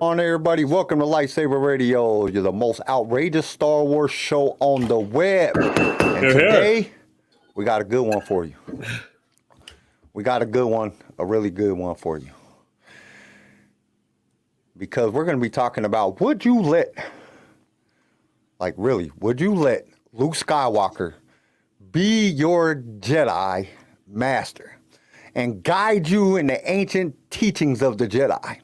On everybody, welcome to LightSaber Radio. You're the most outrageous Star Wars show on the web. And today, we got a good one for you. We got a good one, a really good one for you. Because we're going to be talking about, would you let Luke Skywalker be your Jedi master and guide you in the ancient teachings of the Jedi?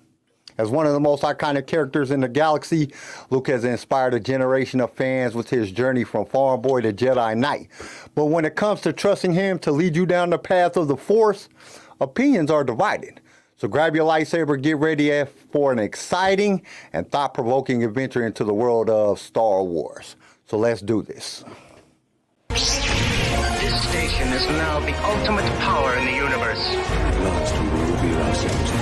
As one of the most iconic characters in the galaxy, Luke has inspired a generation of fans with his journey from farm boy to Jedi Knight. But when it comes to trusting him to lead you down the path of the Force, opinions are divided. So grab your lightsaber, get ready for an exciting and thought-provoking adventure into the world of Star Wars. So let's do this. This station is now the ultimate power in the universe. Last we will be ourselves.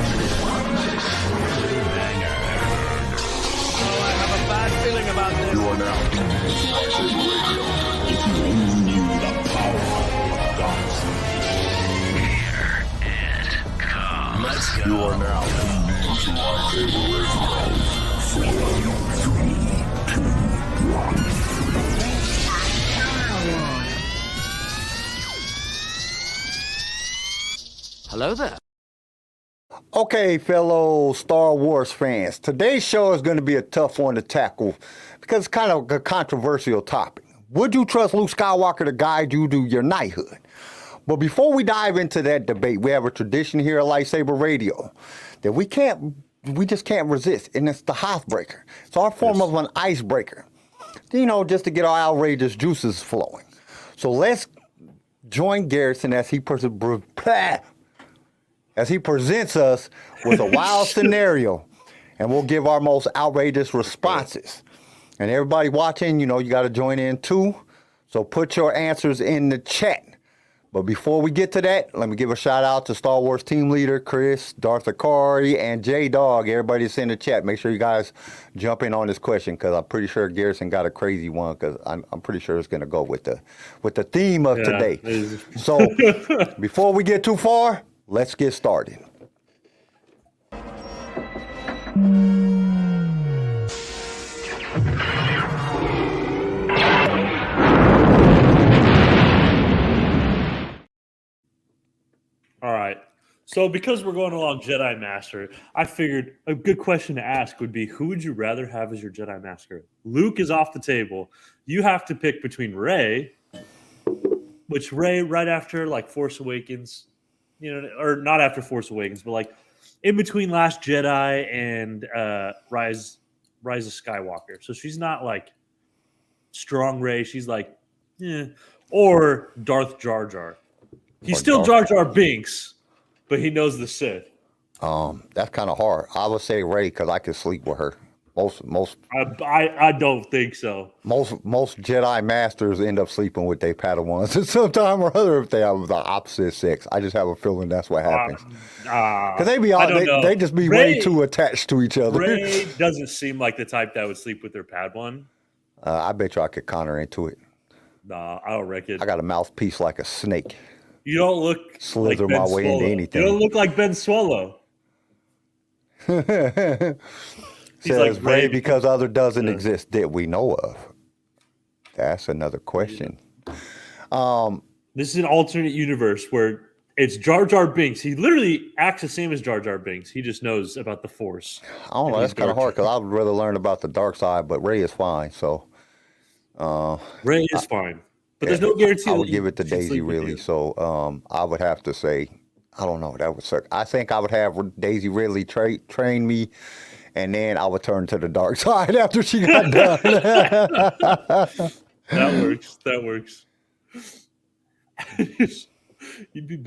Bad feeling about this. You are now in LightSaber Radio. If you only knew the power of dark Here it comes. Let's go. You are now in LightSaber Radio. 4, 3, 2, 1. Hello there. Okay, fellow Star Wars fans, today's show is going to be a tough one to tackle because it's kind of a controversial topic. Would you trust Luke Skywalker to guide you to your knighthood? But before we dive into that debate, we have a tradition here at LightSaber Radio that we just can't resist, and it's the Hothbreaker. It's our form of an icebreaker, just to get our outrageous juices flowing. So let's join Garrison as he presents us with a wild scenario, and we'll give our most outrageous responses. And everybody watching, you got to join in too. So put your answers in the chat. But before we get to that, let me give a shout out to Star Wars team leader Chris, Darth Akari, and J-Dog. Everybody that's in the chat, make sure you guys jump in on this question because I'm pretty sure Garrison got a crazy one because I'm pretty sure it's going to go with the theme of today. So before we get too far, let's get started. All right. So because we're going along Jedi Master, I figured a good question to ask would be, who would you rather have as your Jedi Master? Luke is off the table. You have to pick between Rey, which Rey right after Force Awakens, or not after Force Awakens, but in between Last Jedi and Rise of Skywalker. So she's not strong Rey. She's or Darth Jar Jar. He's still Jar Jar Binks, but he knows the Sith. That's kind of hard. I would say Rey because I could sleep with her. Most. I don't think so. Most Jedi masters end up sleeping with their Padawans at some time or other if they have the opposite sex. I just have a feeling that's what happens. Because they just be way too attached to each other. Rey doesn't seem like the type that would sleep with their Padawan. I bet you I could counter into it. Nah, I don't reckon. I got a mouthpiece like a snake. You don't look slither like Ben my way Swallow. into anything. You don't look like Ben Swallow. Says Rey because other doesn't exist that we know of. That's another question. This is an alternate universe where it's Jar Jar Binks. He literally acts the same as Jar Jar Binks. He just knows about the Force. I don't know. That's kind of hard because I would rather learn about the dark side, but Rey is fine. So Rey is fine. But there's no guarantee. I would give it to Daisy Ridley. So I would have to say, I don't know. That would suck. I think I would have Daisy Ridley train me, and then I would turn to the dark side after she got done. That works. That works. You'd be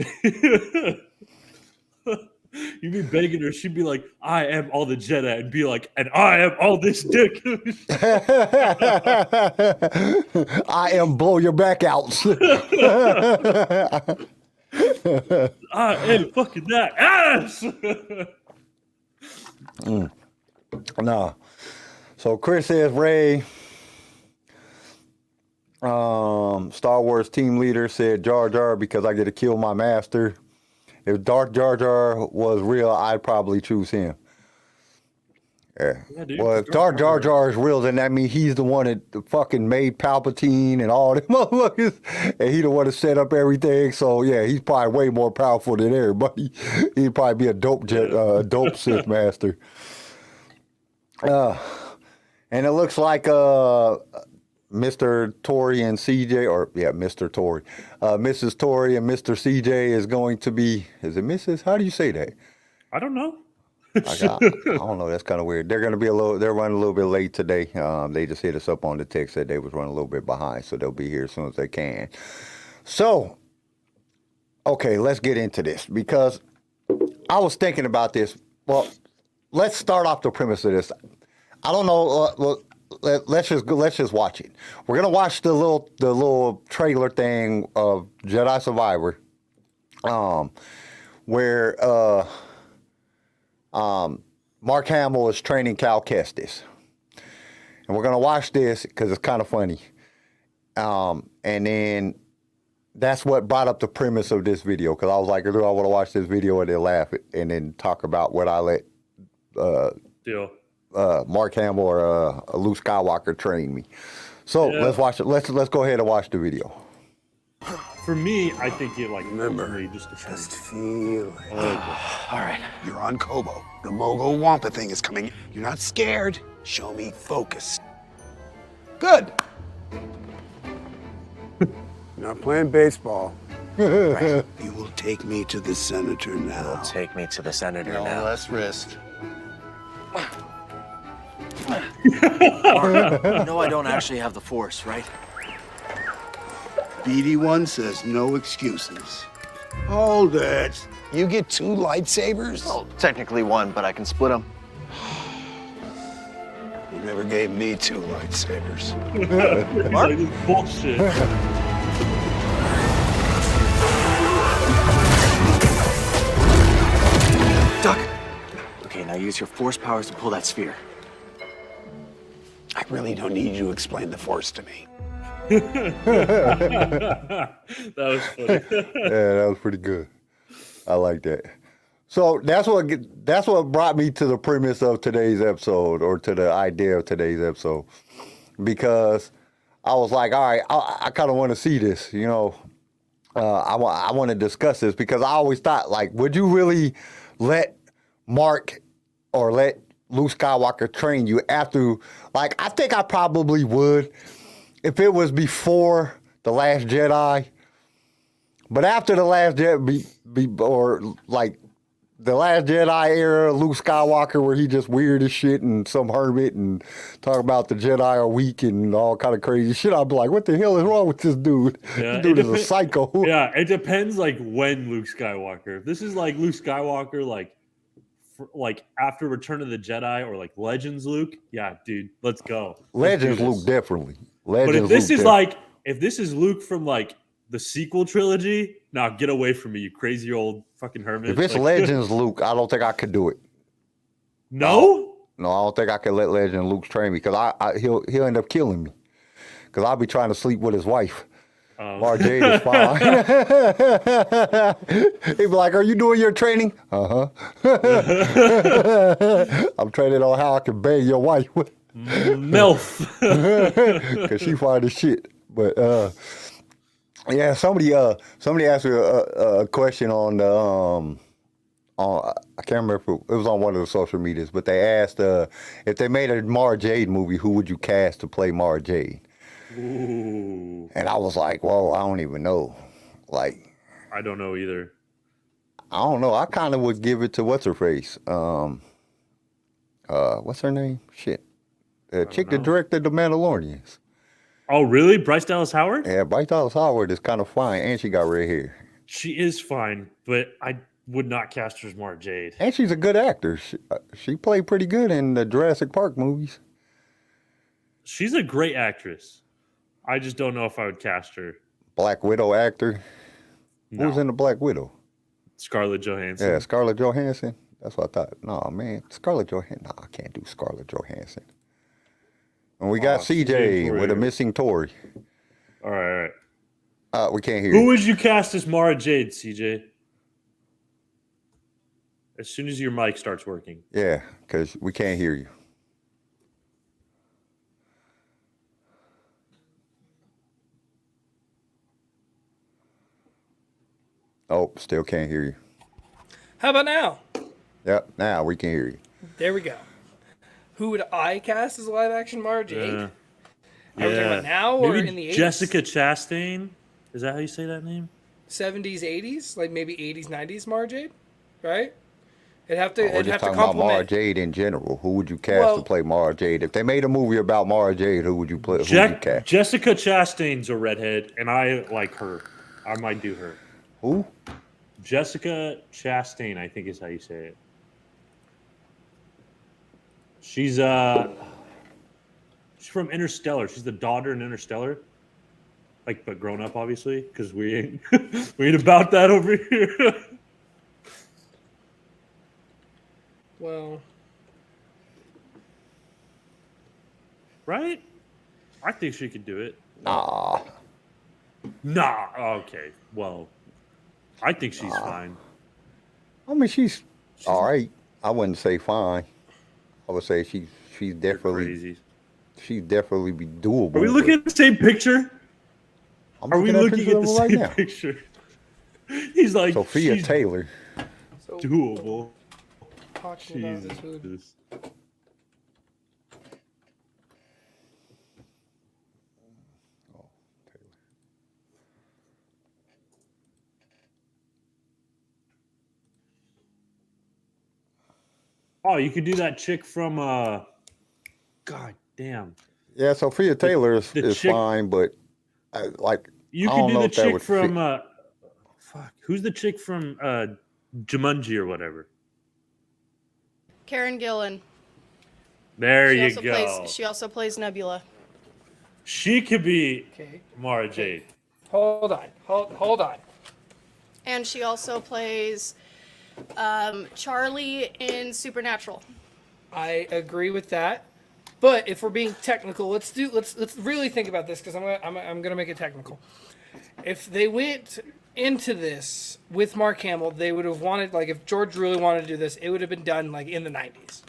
begging her. She'd be like, "I am all the Jedi," and be like, "And I am all this dick." I am blow your back out. I am fucking that ass. No. So Chris says Rey. Star Wars team leader said Jar Jar because I get to kill my master. If Darth Jar Jar was real, I'd probably choose him. Yeah, dude. Well, if Jar Jar is real, then that means he's the one that fucking made Palpatine and all them motherfuckers, and he the one that set up everything. So yeah, he's probably way more powerful than everybody. He'd probably be a dope dope Sith master. And it looks like Mr. Tory and CJ, or yeah, Mr. Tory, Mrs. Tory and Mr. CJ is going to be. Is it Mrs.? How do you say that? I don't know. I don't know. That's kind of weird. They're going to be they're running a little bit late today. They just hit us up on the text, said they was running a little bit behind, so they'll be here as soon as they can. So, okay, let's get into this because I was thinking about this. Well, let's start off the premise of this. I don't know. Let's just watch it. We're gonna watch the little trailer thing of Jedi Survivor, where Mark Hamill is training Cal Kestis. And we're going to watch this because it's kind of funny. And then that's what brought up the premise of this video because I was like, do I want to watch this video and then laugh and then talk about what I let Mark Hamill or Luke Skywalker train me. So let's watch it. Let's go ahead and watch the video. For me, I think it like Remember, Just feel it. all right, you're on Kobo. The Mogul Wampa thing is coming. You're not scared. Show me focus. Good. You're not playing baseball. Right. You will take me to the senator now. Take me to the senator No now. less risk. You know I don't actually have the force, right? BD1 says no excuses. Hold it. You get 2 lightsabers? Well, technically one, but I can split them. You never gave me 2 lightsabers. Like, this bullshit. Duck! Okay, now use your force powers to pull that sphere. I really don't need you to explain the force to me. That was funny. Yeah, that was pretty good. I like that. So that's what brought me to the premise of today's episode, or to the idea of today's episode, because I was like, all right, I kind of want to see this, you know. I want to discuss this because I always thought, like, would you really let Mark or let Luke Skywalker train you after? Like, I think I probably would if it was before The Last Jedi. But after The Last Jedi, or like The Last Jedi era, Luke Skywalker, where he just weird as shit and some hermit and talk about the Jedi are weak and all kind of crazy shit, I'd be like, what the hell is wrong with this dude? Yeah, This dude is a psycho. Yeah, it depends like when Luke Skywalker. If this is like Luke Skywalker, like after Return of the Jedi or like Legends Luke, yeah, dude, let's go. Legends Luke, definitely. But Legends if this Luke, is like, if this is Luke from like the sequel trilogy, nah, get away from me, you crazy old fucking hermit. if it's like, Legends Luke, I don't think I could do it. No? No, I don't think I could let Legend Luke train me because he'll end up killing me because I'll be trying to sleep with his wife. Jade is fine. He'd be like, are you doing your training? Uh-huh. I'm training on how I can bang your wife. MILF. Because she fine as shit. But, yeah, somebody asked me a question on the, I can't remember if it was on one of the social medias, but they asked if they made a Mara Jade movie, who would you cast to play Mara Jade? Ooh. And I was like, whoa, I don't even know. Like, I don't know either. I don't know. I kind of would give it to what's her face. What's her name? Shit. The chick that directed The Mandalorians. Oh, really? Bryce Dallas Howard? Yeah, Bryce Dallas Howard is kind of fine, and she got red hair. She is fine, but I would not cast her as Mara Jade. And she's a good actor. She played pretty good in the Jurassic Park movies. She's a great actress. I just don't know if I would cast her. Black Widow actor. No. Who's in the Black Widow? Scarlett Johansson. Yeah, Scarlett Johansson. That's what I thought. No, man, Scarlett Johansson. No, I can't do Scarlett Johansson. And we got CJ with a missing Tory. All right. We can't hear Who you. would you cast as Mara Jade, CJ? As soon as your mic starts working. Yeah, because we can't hear you. Oh, still can't hear you. How about now? Yep, now we can hear you. There we go. Who would I cast as live action Mara Jade? Yeah. Are we talking about now or Maybe in the 80s? Jessica Chastain. Is that how you say that name? 70s, 80s? Like maybe 80s, 90s Mara Jade? Right? It'd have to, We're it'd just have to talking about Mara complement. Jade in general. Who would you cast Well- to play Mara Jade? If they made a movie about Mara Jade, who would you play? Who would you cast? Jessica Chastain's a redhead, and I like her. I might do her. Who? Jessica Chastain, I think is how you say it. She's from Interstellar. She's the daughter in Interstellar. Like, but grown up, obviously, because we ain't we ain't about that over here. Well, Right? I think she could do it. Nah. Nah. Okay. Well, I think she's fine. I mean, she's all right. I wouldn't say fine. I would say she's You're definitely crazy. she's definitely be doable. Are we looking at the same picture? I'm Are we at looking at the pictures of her same picture? He's like Sophia she's Taylor. so doable. talking about this food. Jesus. Oh, you could do that chick from God damn. Yeah, Sophia Taylor is the chick- fine, but like You I could don't do know the if that chick would from fit. fuck. Who's the chick from Jumanji or whatever? Karen Gillan. There She you also go. She also plays Nebula. She could be Okay. Mara Jade. Hold on. And she also plays Charlie in Supernatural. I agree with that. But if we're being technical, let's really think about this because I'm gonna make it technical. If they went into this with Mark Hamill, they would have wanted, like, if George really wanted to do this, it would have been done like in the 90s,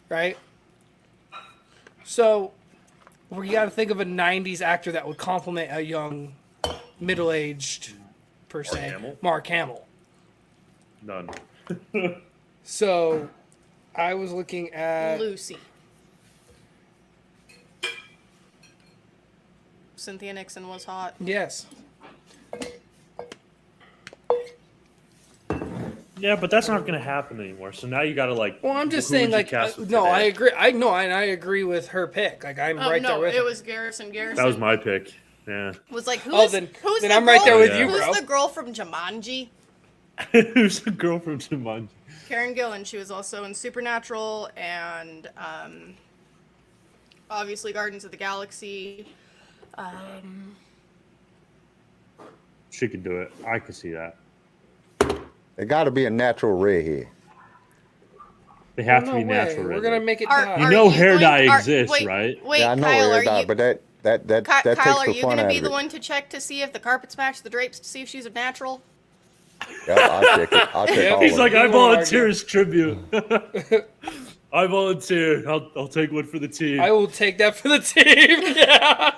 right? So we got to think of a 90s actor that would complement a young, middle-aged, per se, Hamill? Mark Hamill. None. So I was looking at Lucy. Cynthia Nixon was hot. yes. Yeah, but that's not gonna happen anymore. So now you gotta like. Well, I'm just who would saying, you like, cast for no, today? I agree. I know, and I agree with her pick. Like, I'm right there no, with it her. was Garrison. Garrison That was my pick. Yeah. was like, Oh, who's then the I'm right there girl- with you, Who's bro. the girl from Jumanji? Who's the girl from Jumanji? Karen Gillan. She was also in Supernatural and obviously Guardians of the Galaxy. She could do it. I could see that. It got to be a natural redhead. They have No to be way. natural. We're redhead. gonna make it Are- die. You are know hair going- dye are- exists, wait, right? Wait, Yeah, I know Kyle, hair are dye, you, but that Kyle, takes are the you fun gonna out be of the it. one to check to see if the carpets match the drapes to see if she's a natural? Yeah, I'll check it. I'll check all He's of like, it. I You won't volunteer argue. as tribute. I volunteer. I'll take one for the team. I will take that for the team. Yeah.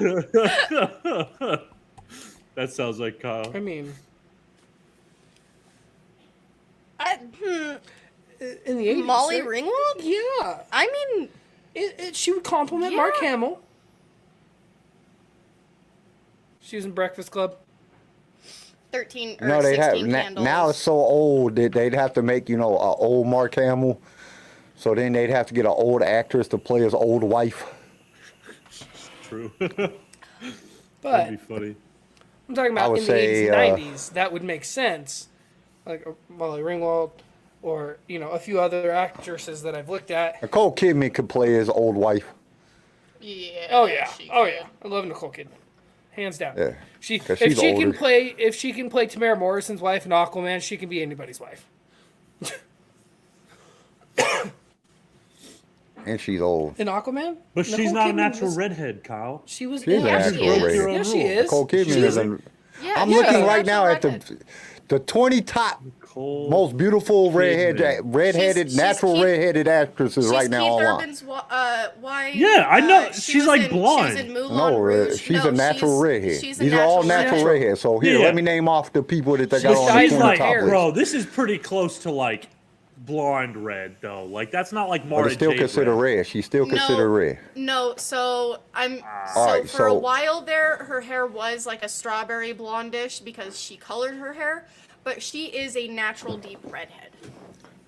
That sounds like Kyle. I mean, in the 80s. Molly right? Ringwald? Yeah. I mean, She would compliment Mark Yeah. Hamill. She was in Breakfast Club. 13 or No, they'd have 16 candles. now it's so old that they'd have to make an old Mark Hamill. So then they'd have to get an old actress to play his old wife. True. But That'd be funny. I'm talking I about would in the 80s say, and 90s. That would make sense. Like Molly Ringwald or, a few other actresses that I've looked at. Nicole Kidman could play his old wife. Yeah. Oh, yeah. she Oh, could. yeah. I love Nicole Kidman. Hands down. Yeah, If she 'cause she's can older. play Tamara Morrison's wife in Aquaman, she can be anybody's wife. And she's old. In Aquaman? But she's Nicole not a Kidman natural was- redhead, Kyle. She was She's in a it. natural is. redhead. Your own Yeah, she rule. is. Nicole Kidman She's is a- an. Yeah, I'm she's looking a right now natural at redhead. the 20 top Nicole most beautiful Kidman. redheaded, natural Keith- redheaded actresses She's right now Keith online. Urban's wife. Yeah, I know. She She's was like in, blonde. She was in Moulin No, Rouge. she's No, a natural redhead. She's a These are all natural redhead. redheads. So here, Yeah. let me name off the people that they got She's on dyed the She's 20 like, top list. bro, this is pretty close to like blonde red though. Like that's not like But Mara it's still Jade considered red. red. She's still considered red. No, so I'm All so right, for a so- while there, her hair was like a strawberry blondish because she colored her hair, but she is a natural deep redhead.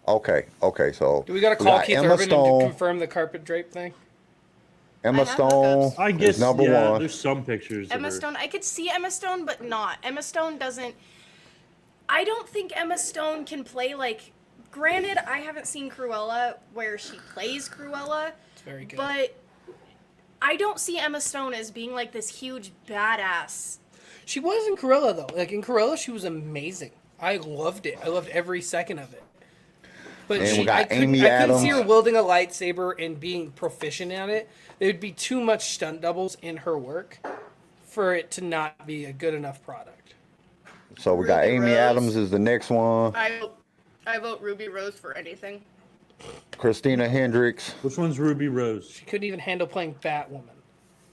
Okay, so Do we got to call got Keith Emma Urban Stone. and confirm the carpet drape thing? Emma have Stone hookups. I guess is number yeah, one. there's some pictures. Emma of her. Stone, I could see Emma Stone, but not. Emma Stone doesn't. I don't think Emma Stone can play like. Granted, I haven't seen Cruella where she plays Cruella, It's very good. but I don't see Emma Stone as being like this huge badass. She was in Cruella though. Like in Cruella, she was amazing. I loved it. I loved every second of it. But And we she, got I couldn't, Amy I couldn't see her Adams. wielding a lightsaber and being proficient at it. There'd be too much stunt doubles in her work for it to not be a good enough product. So we got Ruby Amy Rose. Adams is the next one. I vote Ruby Rose for anything. Christina Hendricks, Which one's Ruby Rose? She couldn't even handle playing Batwoman.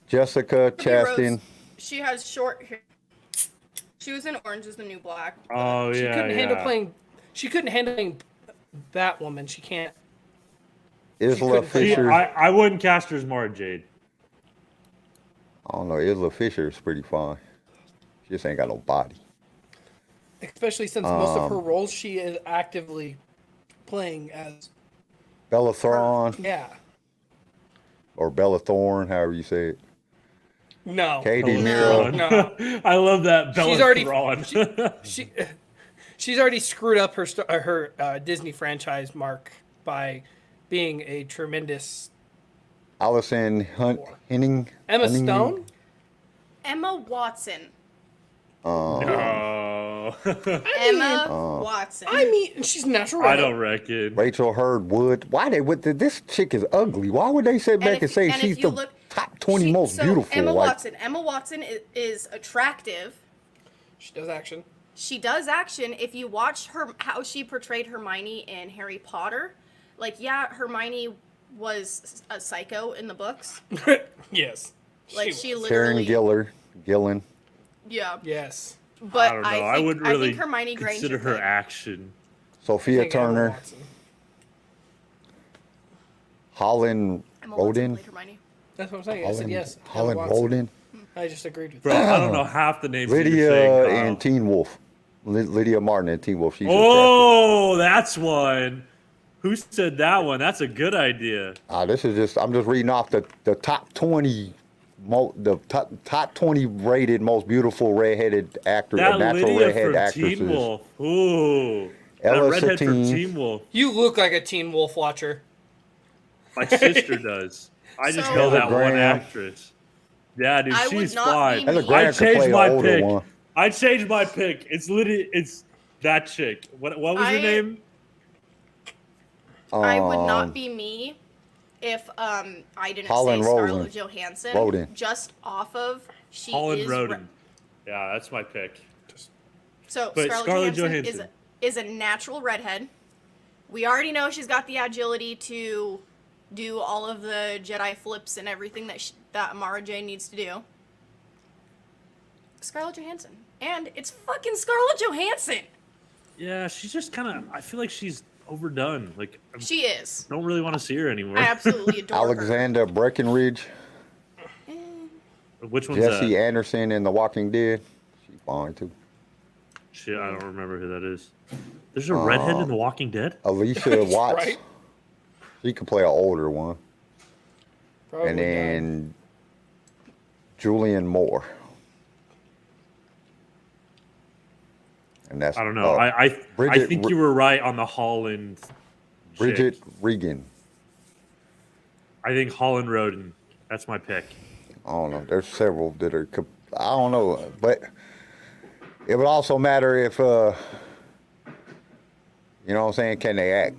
Jessica Ruby Chastain. Rose, she has short hair. She was in Orange Is the New Black. Oh She yeah, couldn't yeah. handle playing. She couldn't handle playing Batwoman. She can't. Isla couldn't play- See, Fisher. I wouldn't cast her as Mara Jade. I don't know. Isla Fisher is pretty fine. She just ain't got no body. Especially since most of her roles she is actively playing as. Bella Thorne Yeah. or Bella Thorne, however you say it. No. Katie Bella Miro. No. I love that. Bella She's already- Thrawn. She's already screwed up her Disney franchise mark by being a tremendous Allison Henning. Emma Henning- Stone. Emma Watson. Oh. Emma Watson. I mean, she's natural. I don't reckon. Rachel Hurd Wood. Why they with this chick is ugly? Why would they sit back and say if she's you the look- top 20 most so beautiful? Emma like, Watson. Emma Watson is attractive. She does action. She does action. If you watch her, how she portrayed Hermione in Harry Potter, like yeah, Hermione was a psycho in the books. Yes. Like she Karen literally. Gillan. Yeah. Yes. But I don't know. I I, think, wouldn't really I think Hermione Granger consider her could. action. Sophia Think Emma Turner. Watson. Holland Emma Watson Roden. played Hermione. That's what I'm saying. I said yes. Emma Holland Watson. Roden. I just agreed with Bro, that. I don't know half the names that you're Lydia saying, Kyle. and Teen Wolf. Lydia Martin and Teen Wolf. She's Oh, that's one. Who said that one? That's a good idea. this is just, I'm just reading off the top 20, top 20 rated most beautiful redheaded actor, That natural Lydia redhead from actresses. Teen Wolf. Ooh. That Ella redhead from Satine. Teen Wolf. You look like a Teen Wolf watcher. My sister does. I just So- know that one Graham. actress. Yeah, dude, I would she's not fine. be Heather me. Graham I'd could play change an my older pick. one. I'd change my pick. It's literally that chick. What was her name? I would Um, not be me if I didn't Holland say Scarlett Roden. Johansson Roden. just off of she Holland is Roden. Yeah, that's my pick. So But Scarlett, Scarlett Johansson, Johansson. is a natural redhead. We already know she's got the agility to do all of the Jedi flips and everything that Mara Jade needs to do. Scarlett Johansson. And it's fucking Scarlett Johansson. Yeah, she's just kind of. I feel like she's overdone. Like, I She is. don't really want to see her anymore. I absolutely adore her. Alexander Breckenridge, Which one's Jesse that? Anderson in The Walking Dead. She's fine too. Shit, I don't remember who that is. There's a redhead in The Walking Dead. Alicia Watts. Right? She could play an older one. Probably And not. then Julian Moore. And that's I don't know. I Bridget think you were right on the Holland. Bridget chick. Regan. I think Holland Roden. That's my pick. I don't know. There's several that are. I don't know, but it would also matter if, you know what I'm saying? Can they act?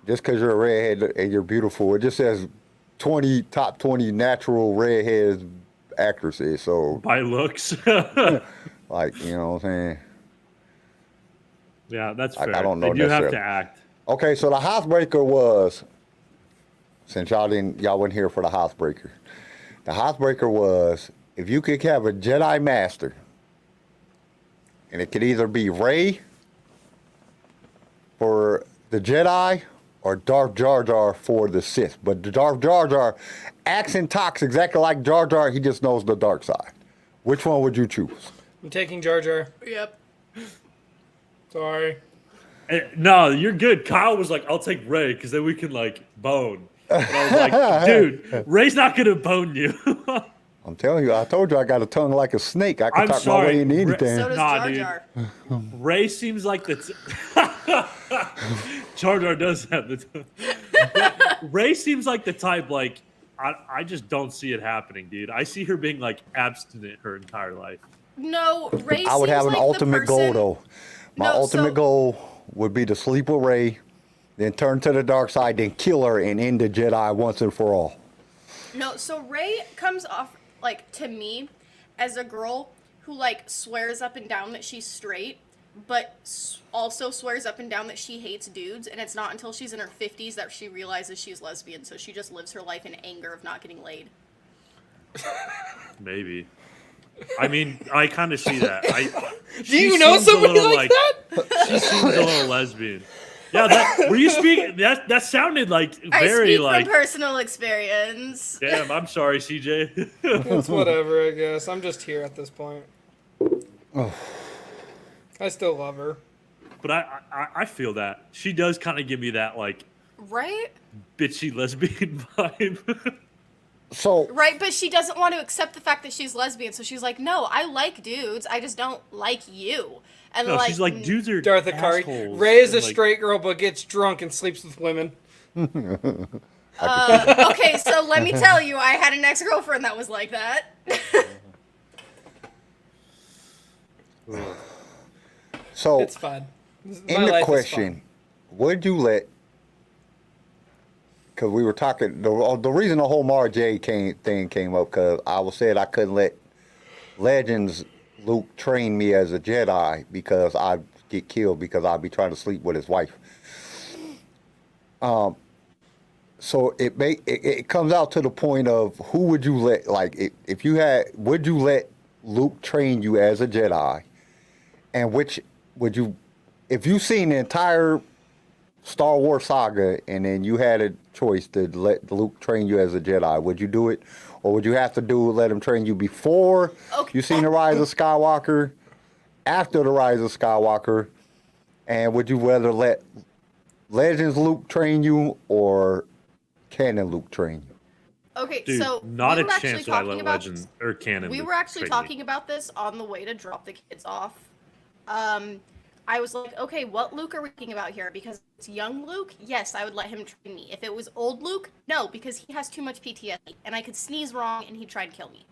Just because you're a redhead and you're beautiful, it just says top 20 natural redhead actresses. So By looks. like, you know what I'm saying? Yeah, that's I fair. don't know They do have necessarily. to act. Okay, so the housebreaker was, since y'all weren't here for the housebreaker. The housebreaker was if you could have a Jedi Master, and it could either be Rey for the Jedi or Darth Jar Jar for the Sith. But the Darth Jar Jar acts and talks exactly like Jar Jar. He just knows the dark side. Which one would you choose? I'm taking Jar Jar. Yep. Sorry. No, you're good. Kyle was like, I'll take Ray because then we can like bone. And I was like, dude, Ray's not gonna bone you. I'm telling you, I told you I got a tongue like a snake. I can I'm talk my way sorry. into anything. So does Nah, Jar dude. Jar. Ray seems like the Jar Jar does have the Ray seems like the type like I just don't see it happening, dude. I see her being like abstinent her entire life. No, Ray. I would have an like ultimate goal though. My No, ultimate so- goal would be to sleep with Rey, then turn to the dark side, then kill her and end the Jedi once and for all. No, so Ray comes off like to me as a girl who like swears up and down that she's straight, but also swears up and down that she hates dudes, and it's not until she's in her 50s that she realizes she's lesbian, so she just lives her life in anger of not getting laid. Maybe. I mean, I kind of see that. Do you know somebody like that? She seems a little lesbian. Yeah, that were you speaking? That sounded like I very speak like. from personal experience. Damn, I'm sorry, CJ. It's whatever, I guess. I'm just here at this point. I still love her. But I feel that she does kind of give me that like Right? bitchy lesbian vibe. So Right, but she doesn't want to accept the fact that she's lesbian, so she's like, no, I like dudes, I just don't like you. And No, she's like, dudes are Darth Akari. assholes. Ray is a And, like, straight girl, but gets drunk and sleeps with women. Okay, so let me tell you, I had an ex-girlfriend that was like that. So It's fun. My in life the is question, fun. would you let? Because we were talking, the reason the whole Mara Jade thing came up because I was said I couldn't let Legends Luke train me as a Jedi because I'd get killed because I'd be trying to sleep with his wife. So it comes out to the point of who would you let, like if you had, would you let Luke train you as a Jedi, and which would you, if you seen the entire Star Wars saga and then you had a choice to let Luke train you as a Jedi, would you do it? Or would you have to let him train you before you seen the Rise of Skywalker, after the Rise of Skywalker, and would you rather let Legends Luke train you or Canon Luke train you? Okay, Dude, so not we a were actually chance that I talking let about Legend or Canon. we Luke were actually train me. talking about this on the way to drop the kids off. I was like, okay, what Luke are we talking about here? Because it's young Luke, yes, I would let him train me. If it was old Luke, no, because he has too much PTSD, and I could sneeze wrong and he'd try and kill me.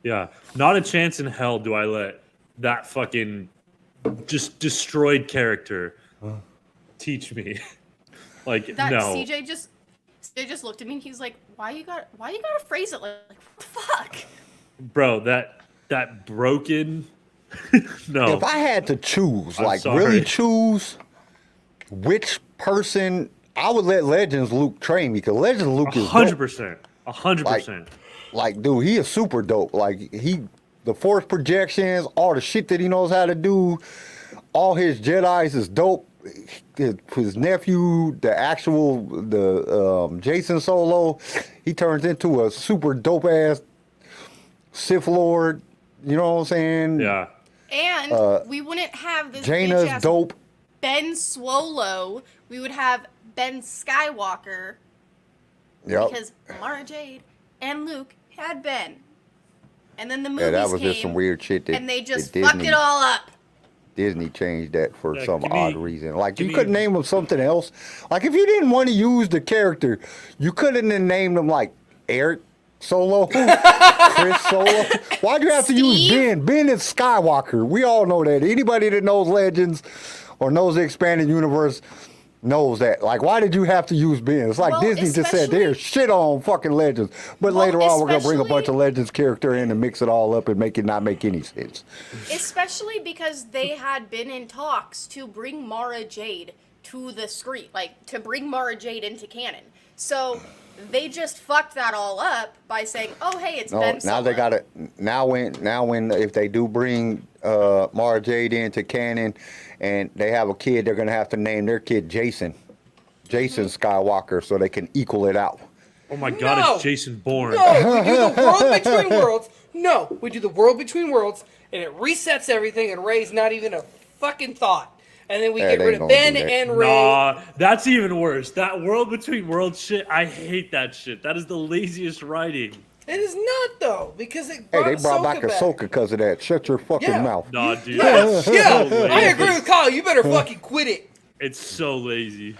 Yeah, not a chance in hell do I let that fucking just destroyed character teach me. Like, That no. CJ just looked at me and he's like, why you gotta phrase it like what the fuck? Bro, that broken. No. If I had to choose, I'm like sorry. really choose which person, I would let Legends Luke train me because Legends Luke is dope. 100%. 100%. Like, dude, he is super dope. Like, the force projections, all the shit that he knows how to do, all his Jedis is dope. His nephew, Jason Solo, he turns into a super dope ass Sith Lord. You know what I'm saying? Yeah. And we wouldn't have this Jaina's bitch-ass dope. Ben Swolo. We would have Ben Skywalker Yep. because Mara Jade and Luke had Ben. And then the movies Yeah, that was came, just some weird shit that and they just that fucked it all up. Disney changed that for Yeah, some give me- odd reason. Like, give you me- couldn't name him something else. Like, if you didn't want to use the character, you couldn't have named him like Eric Solo, Chris Solo. Why'd you have to use Steve? Ben? Ben is Skywalker. We all know that. Anybody that knows Legends or knows the expanded universe, knows that. Like, why did you have to use Ben? It's like Well, Disney just said, especially- there's shit on fucking Legends. But Well, later on, we're going to bring a bunch especially- of Legends character in and mix it all up and make it not make any sense. Especially because they had been in talks to bring Mara Jade to the screen, like to bring Mara Jade into canon. So they just fucked that all up by saying, "Oh, hey, it's No, Ben." now they Solo." got it. Now when if they do bring Mara Jade into canon and they have a kid, they're going to have to name their kid Jason Skywalker, so they can equal it out. Oh my God, No. it's Jason Bourne. No, we do the world between worlds. No, we do the world between worlds, and it resets everything, and Rey's not even a fucking thought. And then we Yeah, get they rid ain't of gonna Ben do that. and Rey. Nah, that's even worse. That world between worlds shit, I hate that shit. That is the laziest writing. It is not though, because it Hey, brought, they brought back back. Ahsoka because of that. Shut your fucking Yeah. mouth. Nah, dude. Yeah, that's so yeah, lazy. I agree with Kyle. You better fucking quit it. It's so lazy.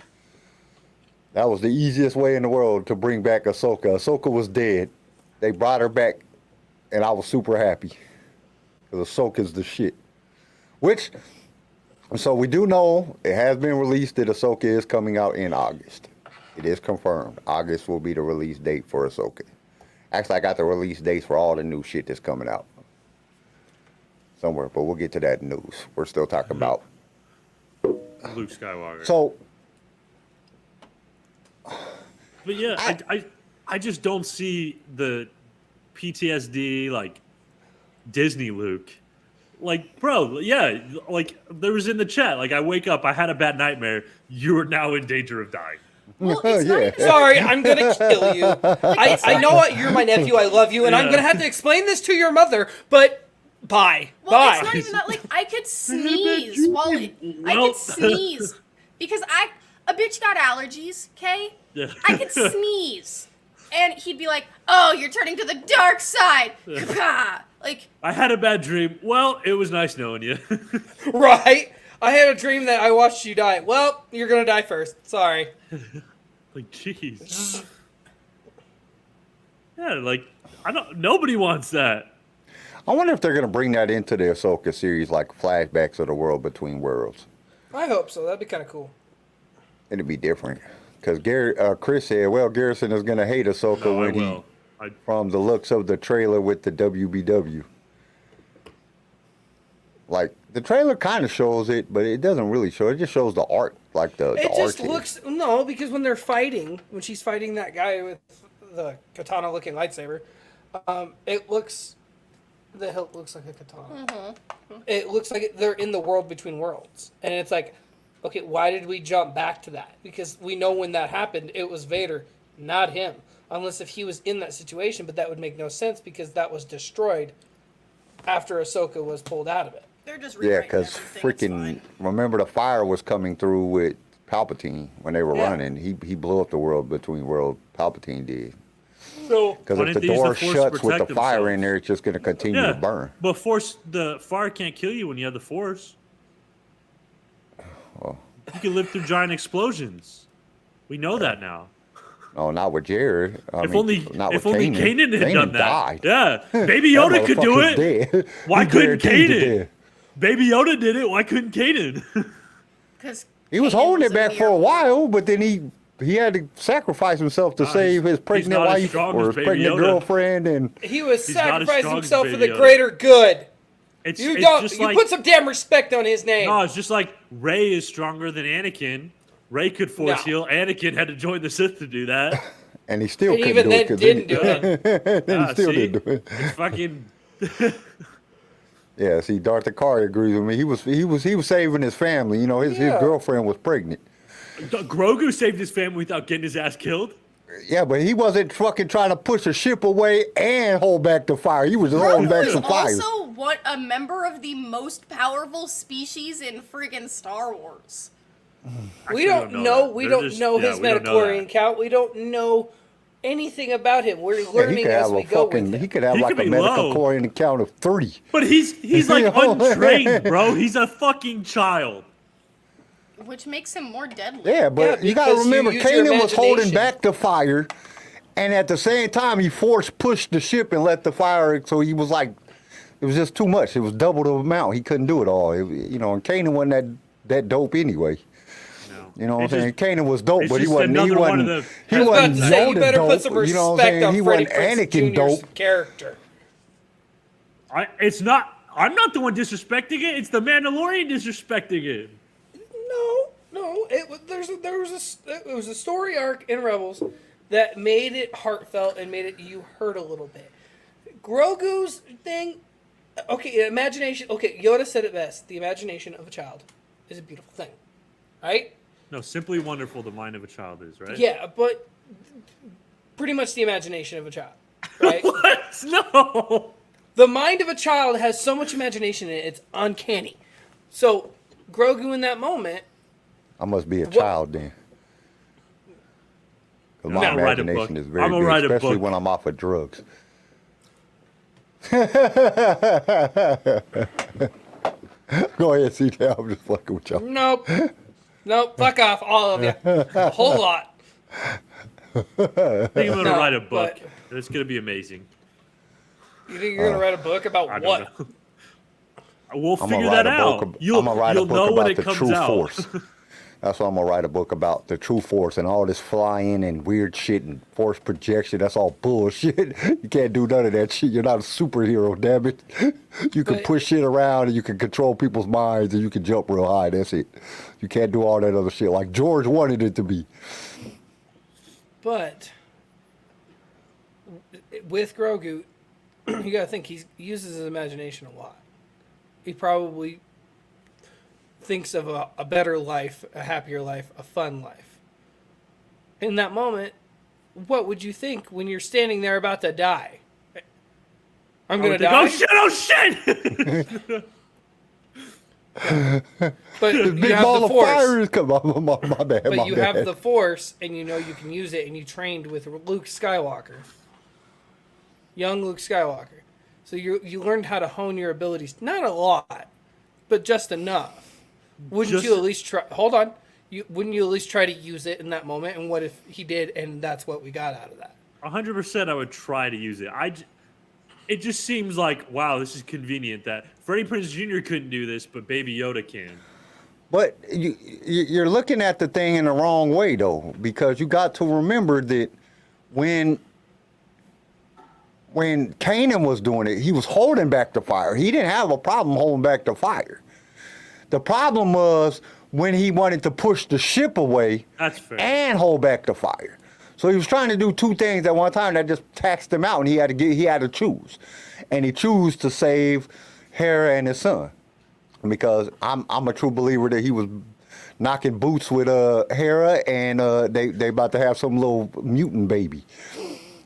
That was the easiest way in the world to bring back Ahsoka. Ahsoka was dead. They brought her back, and I was super happy. Because Ahsoka's the shit. So we do know it has been released that Ahsoka is coming out in August. It is confirmed. August will be the release date for Ahsoka. Actually, I got the release dates for all the new shit that's coming out. Somewhere, but we'll get to that news. We're still talking about. Luke Skywalker. So, But yeah, I just don't see the PTSD like Disney Luke. Like, bro, yeah, like there was in the chat. Like, I wake up, I had a bad nightmare. You are now in danger of dying. Well, it's not Yeah. even- Sorry, I'm gonna kill you. I know what you're my nephew. I love you, and I'm Yeah. gonna have to explain this to your mother. But bye, Well, bye. it's not even that. Like, I could sneeze while I Well- could sneeze because a bitch got allergies. Okay, Yeah. I could sneeze, and he'd be like, "Oh, you're turning to the dark side." Like, I had a bad dream. Well, it was nice knowing you. Right? I had a dream that I watched you die. Well, you're gonna die first. Sorry. Like, jeez. Yeah, like nobody wants that. I wonder if they're going to bring that into the Ahsoka series, like flashbacks of the world between worlds. I hope so. That'd be kind of cool. It'd be different. Because Chris said, well, Garrison is going to hate Ahsoka No, I when will. from the looks of the trailer with the WBW. Like, the trailer kind of shows it, but it doesn't really show it. It just shows the art, like the It just art. looks no, because when they're fighting, when she's fighting that guy with the katana-looking lightsaber, it looks the hilt looks like a katana. It looks like they're in the world between worlds, and it's like, okay, why did we jump back to that? Because we know when that happened, it was Vader, not him. Unless if he was in that situation, but that would make no sense because that was destroyed after Ahsoka was pulled out of it. they're just Yeah, rewriting because everything, it's freaking, fine. remember the fire was coming through with Palpatine when they were Yeah. running. He blew up the world between world. Palpatine did. So Because Why if didn't the they use the door Force to shuts with the protect fire in themselves? there, it's just going to continue Yeah, to burn. but the fire can't kill you when you have the Force. Well, You can live through giant explosions. We know that now. no, not with Jared. If only Kanan had done that. Died. Yeah, Baby That Yoda could do motherfucker's it. dead. Why He couldn't guaranteed to Kanan? death. Baby Yoda did it. Why couldn't Kanan? Because He was holding it back for a while, but then he had to sacrifice himself to save his pregnant not as wife strong or as his Baby pregnant Yoda. girlfriend, and he was He's not as sacrificing strong as himself for Baby the Yoda. greater good. It's You it's don't. just You like put some damn respect on his name. no. It's just like Rey is stronger than Anakin. Rey could force No. heal. Anakin had to join the Sith to do that. and he still And couldn't even do it. then 'cause didn't do it. then he still see? didn't do it. It's fucking. Yeah, see, Darth Akari agrees with me. He was saving his family. You know, his Yeah. girlfriend was pregnant. Grogu saved his family without getting his ass killed. Yeah, but he wasn't fucking trying to push a ship away and hold back the fire. He was just holding back Grogu is some fire. also a member of the most powerful species in friggin' Star Wars. We don't know. that. We They're don't just- know yeah, his we don't know metachlorian that. count. We don't know anything about him. We're Yeah, learning as we go with he him. could have He like could a be medical low. chlorine count of 3. But he's like You know? untrained, bro. He's a fucking child. Which makes him more deadly. Yeah, but Yeah, you got to because you remember, use your Kanan was holding imagination. back the fire, and at the same time, he pushed the ship and let the fire. So he was like, it was just too much. It was double the amount. He couldn't do it all. And Kanan wasn't that dope anyway. No. You know what I'm It's saying? just- Kanan was dope, it's but he just wasn't. He another one of wasn't. the- He I was about wasn't to say, you Yoda better dope. put some You know what I'm respect saying? on He Freddie wasn't Prinze Anakin Jr.'s dope. character. It's not. I'm not the one disrespecting it. It's the Mandalorian disrespecting it. No. It was a story arc in Rebels that made it heartfelt and made it you hurt a little bit. Grogu's thing, okay, imagination. Okay, Yoda said it best: the imagination of a child is a beautiful thing, right? No, simply wonderful. The mind of a child is right. Yeah, but pretty much the imagination of a child, right? What? No. The mind of a child has so much imagination in it; it's uncanny. So Grogu in that moment. I must be a child then. 'Cause my gonna write a imagination book. is very I'm gonna big, write a especially book. when I'm off of drugs. Go ahead, CJ. I'm just fucking with y'all. Nope. Fuck off, all of you. A whole lot. I think I'm gonna No, write a book. but- It's gonna be amazing. You think you're gonna write a book about I don't what? know. We'll I'm figure gonna that write a out. book. You'll I'm gonna write a know book when about it the comes true out. force. That's why I'm gonna write a book about the true force and all this flying and weird shit and force projection. That's all bullshit. You can't do none of that shit. You're not a superhero, damn it. You can But- push shit around and you can control people's minds and you can jump real high. That's it. You can't do all that other shit like George wanted it to be. But with Grogu, you gotta think he uses his imagination a lot. He probably thinks of a better life, a happier life, a fun life. In that moment, what would you think when you're standing there about to die? I'm gonna die. Oh shit! Oh shit! But you Big have ball the of force. fire is coming. My bad. But my you bad. have the force, and you know you can use it, and you trained with Luke Skywalker, young Luke Skywalker. So you learned how to hone your abilities. Not a lot, but just enough. Wouldn't you at least try? Hold on. Wouldn't you at least try to use it in that moment? And what if he did, and that's what we got out of that? 100%, I would try to use it. It just seems like, wow, this is convenient that Freddie Prinze Jr. couldn't do this, but Baby Yoda can. But you're looking at the thing in the wrong way, though, because you got to remember that when Kanan was doing it, he was holding back the fire. He didn't have a problem holding back the fire. The problem was when he wanted to push the ship away That's fair. and hold back the fire. So he was trying to do two things at one time that just taxed him out, and he had to choose. And he chose to save Hera and his son. Because I'm a true believer that he was knocking boots with Hera, and they about to have some little mutant baby.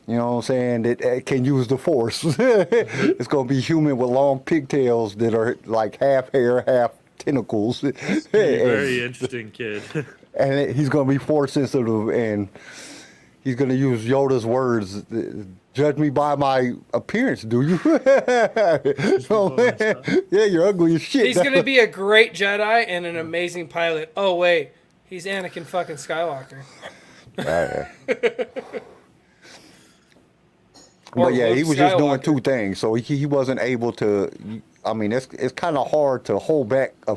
You know what I'm saying? That can use the force. It's gonna be human with long pigtails that are like half hair, half tentacles. Very interesting kid. And he's gonna be force sensitive, and he's gonna use Yoda's words. Judge me by my appearance, do you? So, yeah, you're ugly as shit. He's gonna be a great Jedi and an amazing pilot. Oh wait, he's Anakin fucking Skywalker. But yeah, he Luke was just doing Skywalker. two things, so he wasn't able to. I mean, it's kind of hard to hold back the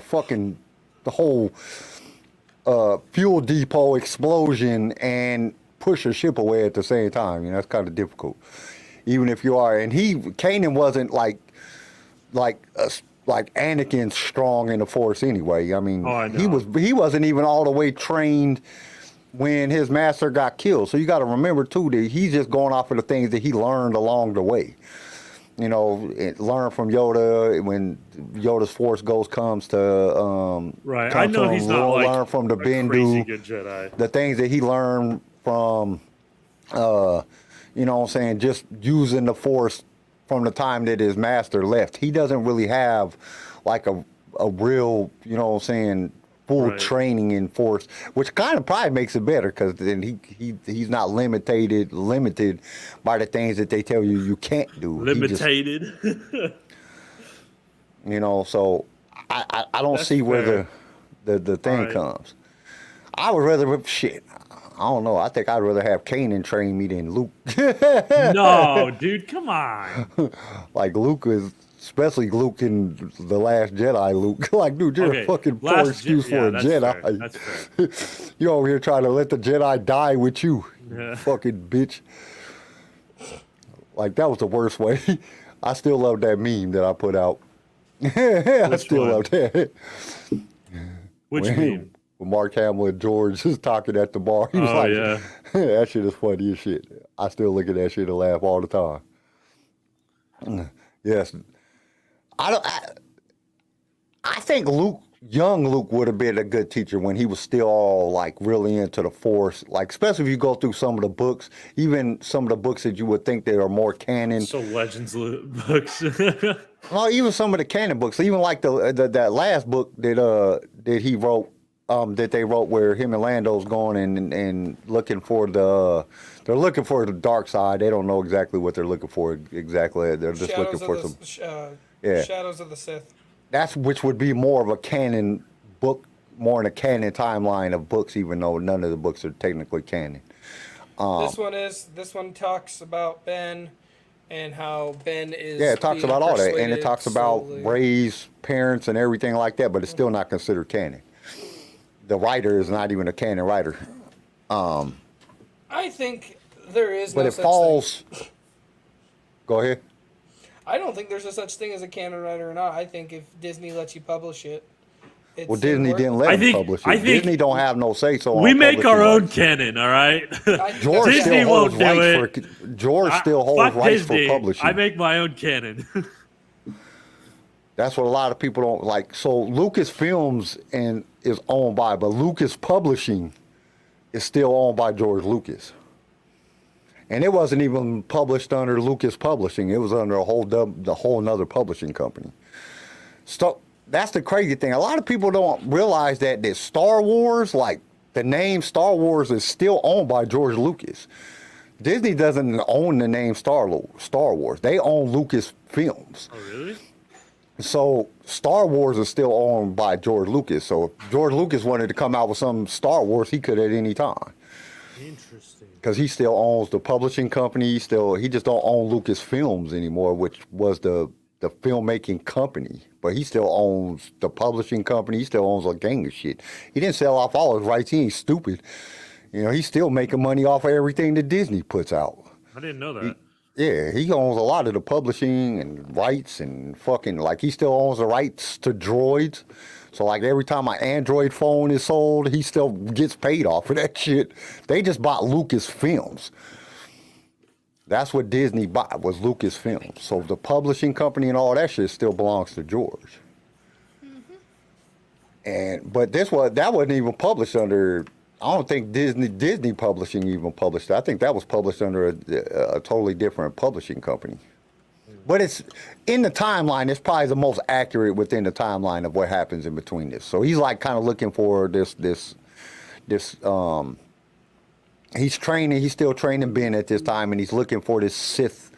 whole fuel depot explosion and push a ship away at the same time. You know, that's kind of difficult, even if you are. And Kanan wasn't like Anakin strong in the Force anyway. I mean, Oh, I know. he wasn't even all the way trained when his master got killed. So you got to remember too that he's just going off of the things that he learned along the way. You know, learn from Yoda when Yoda's Force Ghost comes to Right. comes I know to he's him, not like learn from the a crazy Bendu, good Jedi. the things that he learned from you know what I'm saying, just using the Force from the time that his master left. He doesn't really have like a real, you know what I'm saying, full Right. training in Force, which kind of probably makes it better because then he's not limited by the things that they tell you can't do. He just, Limited. you know, so I don't That's see where fair. the thing Alright. comes. I would rather shit. I don't know. I think I'd rather have Kanan train me than Luke. No, dude, come on. Like Luke is especially Luke in The Last Jedi. Luke, like, dude, you're a fucking poor excuse for a that's Jedi. fair. That's fair. You over here trying to let the Jedi die with you, Yeah. fucking bitch. Like, that was the worst way. I still love that meme that I put out. I Which still one? love that. Which when, meme? when Mark Hamill and George is talking at the bar, he was Oh, like, yeah. that shit is funny as shit. I still look at that shit and laugh all the time. Yes. I think young Luke would have been a good teacher when he was still all like really into the Force. Like, especially if you go through some of the books, even some of the books that you would think that are more canon. So Legends books. Well, even some of the canon books, even like that last book that he wrote, that they wrote where him and Lando's going and looking for they're looking for the dark side. They don't know exactly what they're looking for exactly. They're just looking for some. Yeah. Shadows of the Sith. That's which would be more of a canon book, more in a canon timeline of books, even though none of the books are technically canon. This one talks about Ben and how Ben is. Yeah, it talks being about all that, and it persuaded talks about slowly. Rey's parents and everything like that, but it's still not considered canon. The writer is not even a canon writer. I think there is But no it such falls. thing. Go ahead. I don't think there's a such thing as a canon writer or not. I think if Disney lets you publish it, it's Well, Disney didn't let him publish it. Disney don't have no say so. We on make our publishing own rights. canon, all right? George Disney still won't holds do rights it. for George still holds Fuck rights Disney. for publishing. I make my own canon. That's what a lot of people don't like. So Lucasfilms is owned by, but Lucas Publishing is still owned by George Lucas. And it wasn't even published under Lucas Publishing. It was under the whole nother publishing company. So that's the crazy thing. A lot of people don't realize that Star Wars, like the name Star Wars, is still owned by George Lucas. Disney doesn't own the name Star Wars. They own Lucasfilms. Oh, really? So Star Wars is still owned by George Lucas. So if George Lucas wanted to come out with some Star Wars, he could at any time. Interesting. Because he still owns the publishing company. He just don't own Lucasfilms anymore, which was the filmmaking company. But he still owns the publishing company. He still owns a gang of shit. He didn't sell off all his rights. He ain't stupid. You know, he's still making money off of everything that Disney puts out. I didn't know that. Yeah, he owns a lot of the publishing and rights and fucking, like, he still owns the rights to droids. So, like, every time an Android phone is sold, he still gets paid off for that shit. They just bought Lucasfilms. That's what Disney bought, was Lucasfilms. So the publishing company and all that shit still belongs to George. But that wasn't even published under. I don't think Disney Publishing even published it. I think that was published under a totally different publishing company. But it's in the timeline. It's probably the most accurate within the timeline of what happens in between this. So he's like kind of looking for this. He's training. He's still training Ben at this time, and he's looking for this Sith.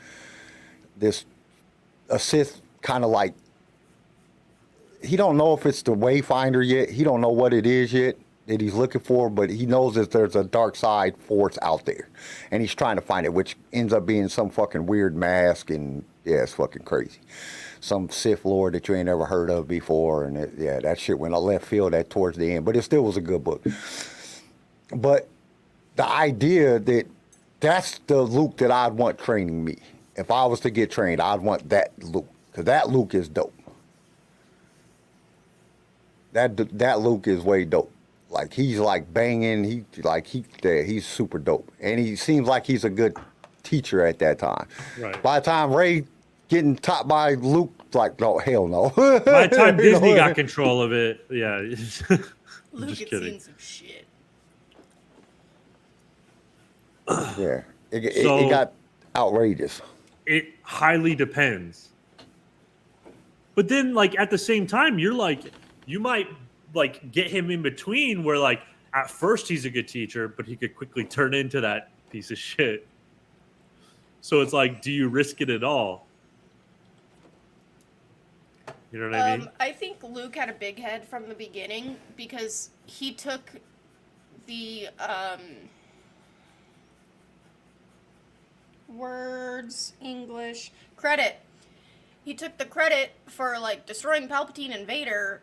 A Sith kind of like. He don't know if it's the Wayfinder yet. He don't know what it is yet that he's looking for, but he knows that there's a dark side force out there, and he's trying to find it, which ends up being some fucking weird mask, and yeah, it's fucking crazy. Some Sith Lord that you ain't ever heard of before, and that shit went left field at towards the end, but it still was a good book. But the idea that that's the Luke that I'd want training me. If I was to get trained, I'd want that Luke, because that Luke is dope. That Luke is way dope. Like, he's like banging. He's super dope, and he seems like he's a good teacher at that time. Right. By the time Rey getting taught by Luke, like, no, hell no. By the time Disney got control of it, yeah. Luke Just had kidding. seen some shit. Yeah, it got outrageous. It highly depends. But then, like, at the same time, you're like, you might like get him in between where, like, at first he's a good teacher, but he could quickly turn into that piece of shit. So it's like, do you risk it at all? You know what I mean? I think Luke had a big head from the beginning because he took the credit he took the credit for like destroying Palpatine and Vader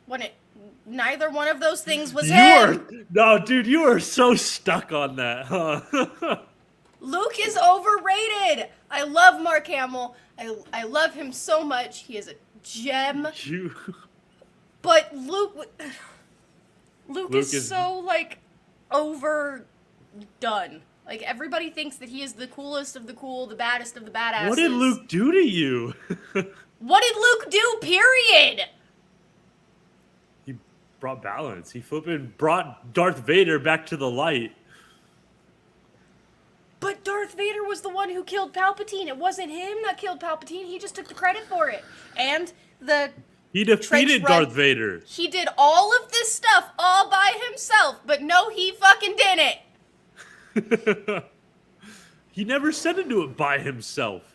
when neither one of those things was him. No, dude, you are so stuck on that, huh? Luke is overrated. I love Mark Hamill. I love him so much. He is a gem. But Luke is so like overdone. Like everybody thinks that he is the coolest of the cool, the baddest of the badasses. What did Luke do to you? What did Luke do? Period. He brought balance. He flipping brought Darth Vader back to the light. But Darth Vader was the one who killed Palpatine. It wasn't him that killed Palpatine. He just took the credit for it. And he defeated Darth Vader. He did all of this stuff all by himself, but no, he fucking didn't. He never said to do it by himself.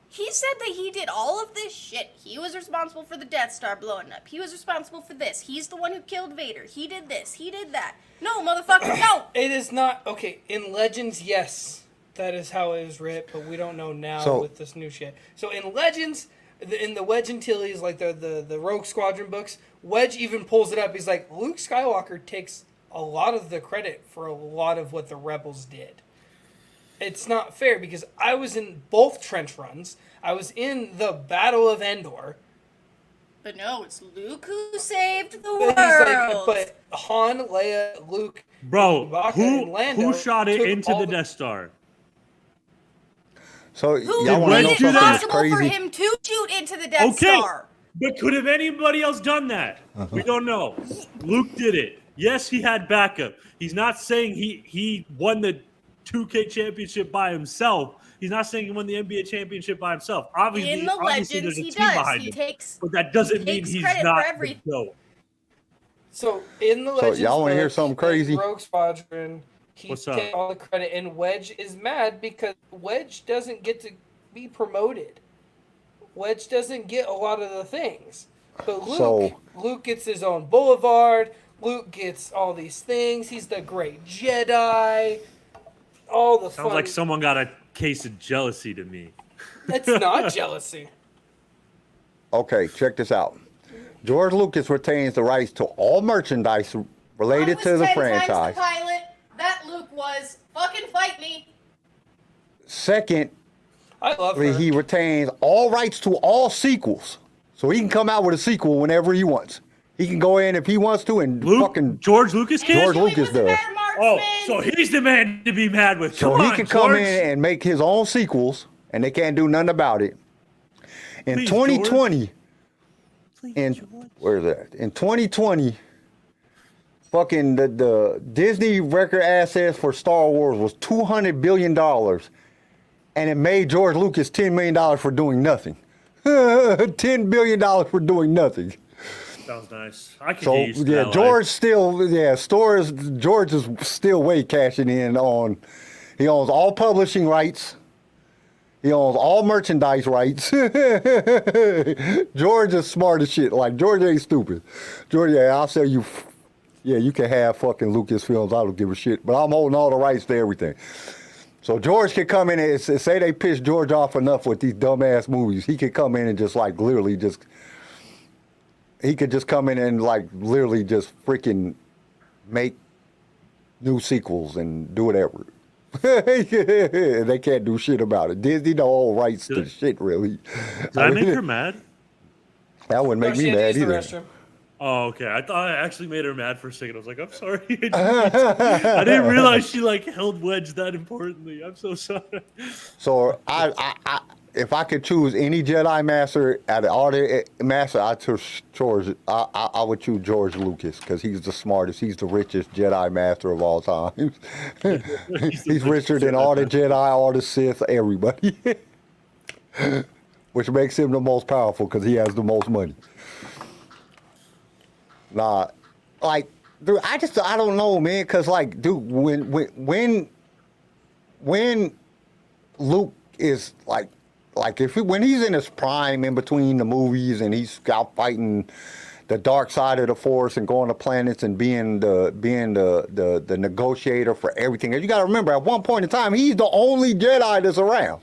He said that he did all of this shit. He was responsible for the Death Star blowing up. He was responsible for this. He's the one who killed Vader. He did this. He did that. No, motherfucker, no! It is not... Okay, in Legends, yes. That is how it was writ, but we don't know now with this new shit. So in Legends, in the Wedge Antilles, like the Rogue Squadron books, Wedge even pulls it up. He's like, Luke Skywalker takes a lot of the credit for a lot of what the Rebels did. It's not fair because I was in both trench runs. I was in the Battle of Endor. But no, it's Luke who saved the world. But Han, Leia, Luke, bro, Chewbacca, and Lando who shot it took into all the Death Star? So Who y'all want to made know it something that's possible for crazy? him to shoot into the Death Star? But could have anybody else done that? We don't know. Luke did it. Yes, he had backup. He's not saying he won the 2K championship by himself. He's not saying he won the NBA championship by himself. Obviously, In the obviously Legends, there's a he team does. behind He him. takes, But that doesn't mean takes he's credit not for the everything. GOAT. So in the Legends, y'all wanna hear book, something crazy? in Rogue Squadron, he What's up? takes all the credit, and Wedge is mad because Wedge doesn't get to be promoted. Wedge doesn't get a lot of the things, but Luke gets his own boulevard. Luke gets all these things. He's the great Jedi. All the Sounds like someone got a case of jealousy to me. It's not jealousy. Okay, check this out. George Lucas retains the rights to all merchandise related to the franchise. I was 10 times the pilot. That Luke was. Fucking fight me. Second, I love her. he retains all rights to all sequels. So he can come out with a sequel whenever he wants. He can go in if he wants to and fucking... George Lucas can? George Lucas does. Oh, so he's the man to be mad with. So Come he on, can come George. in and make his own sequels, and they can't do nothing about it. In Please, 2020, George. where is that? In 2020, fucking the Disney record assets for Star Wars was $200 billion, and it made George Lucas $10 million for doing nothing. $10 billion for doing nothing. Sounds nice. I can So get used to yeah, that George life. George is still way cashing in on. He owns all publishing rights. He owns all merchandise rights. George is smart as shit. Like George ain't stupid. George, yeah, I'll sell you. Yeah, you can have fucking Lucasfilms. I don't give a shit. But I'm holding all the rights to everything. So George can come in and say they pissed George off enough with these dumbass movies. He could come in and just like literally just. He could just come in and like literally just freaking make new sequels and do whatever. They can't do shit about it. Disney don't hold rights to shit really. Did I make her mad? That wouldn't make me mad either. Oh, okay. I thought I actually made her mad for a second. I was like, I'm sorry. I didn't realize she like held Wedge that importantly. I'm so sorry. So I if I could choose any Jedi Master out of all the Master, I would choose George Lucas because he's the smartest. He's the richest Jedi Master of all time. He's richer than all the Jedi, all the Sith, everybody. Which makes him the most powerful because he has the most money. Nah, like, dude, I don't know, man, because like, dude, when Luke is like when he's in his prime in between the movies and he's out fighting the dark side of the Force and going to planets and being the negotiator for everything. And you got to remember, at one point in time, he's the only Jedi that's around.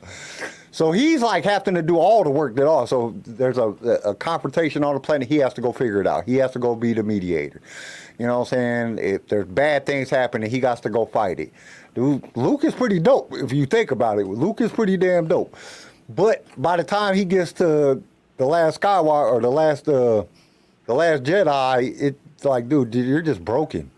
So he's like having to do all the work that all. So there's a confrontation on the planet. He has to go figure it out. He has to go be the mediator. You know what I'm saying? If there's bad things happening, he got to go fight it. Dude, Luke is pretty dope if you think about it. Luke is pretty damn dope. But by the time he gets to the last Skywalker or the last Jedi, it's like, dude, you're just broken.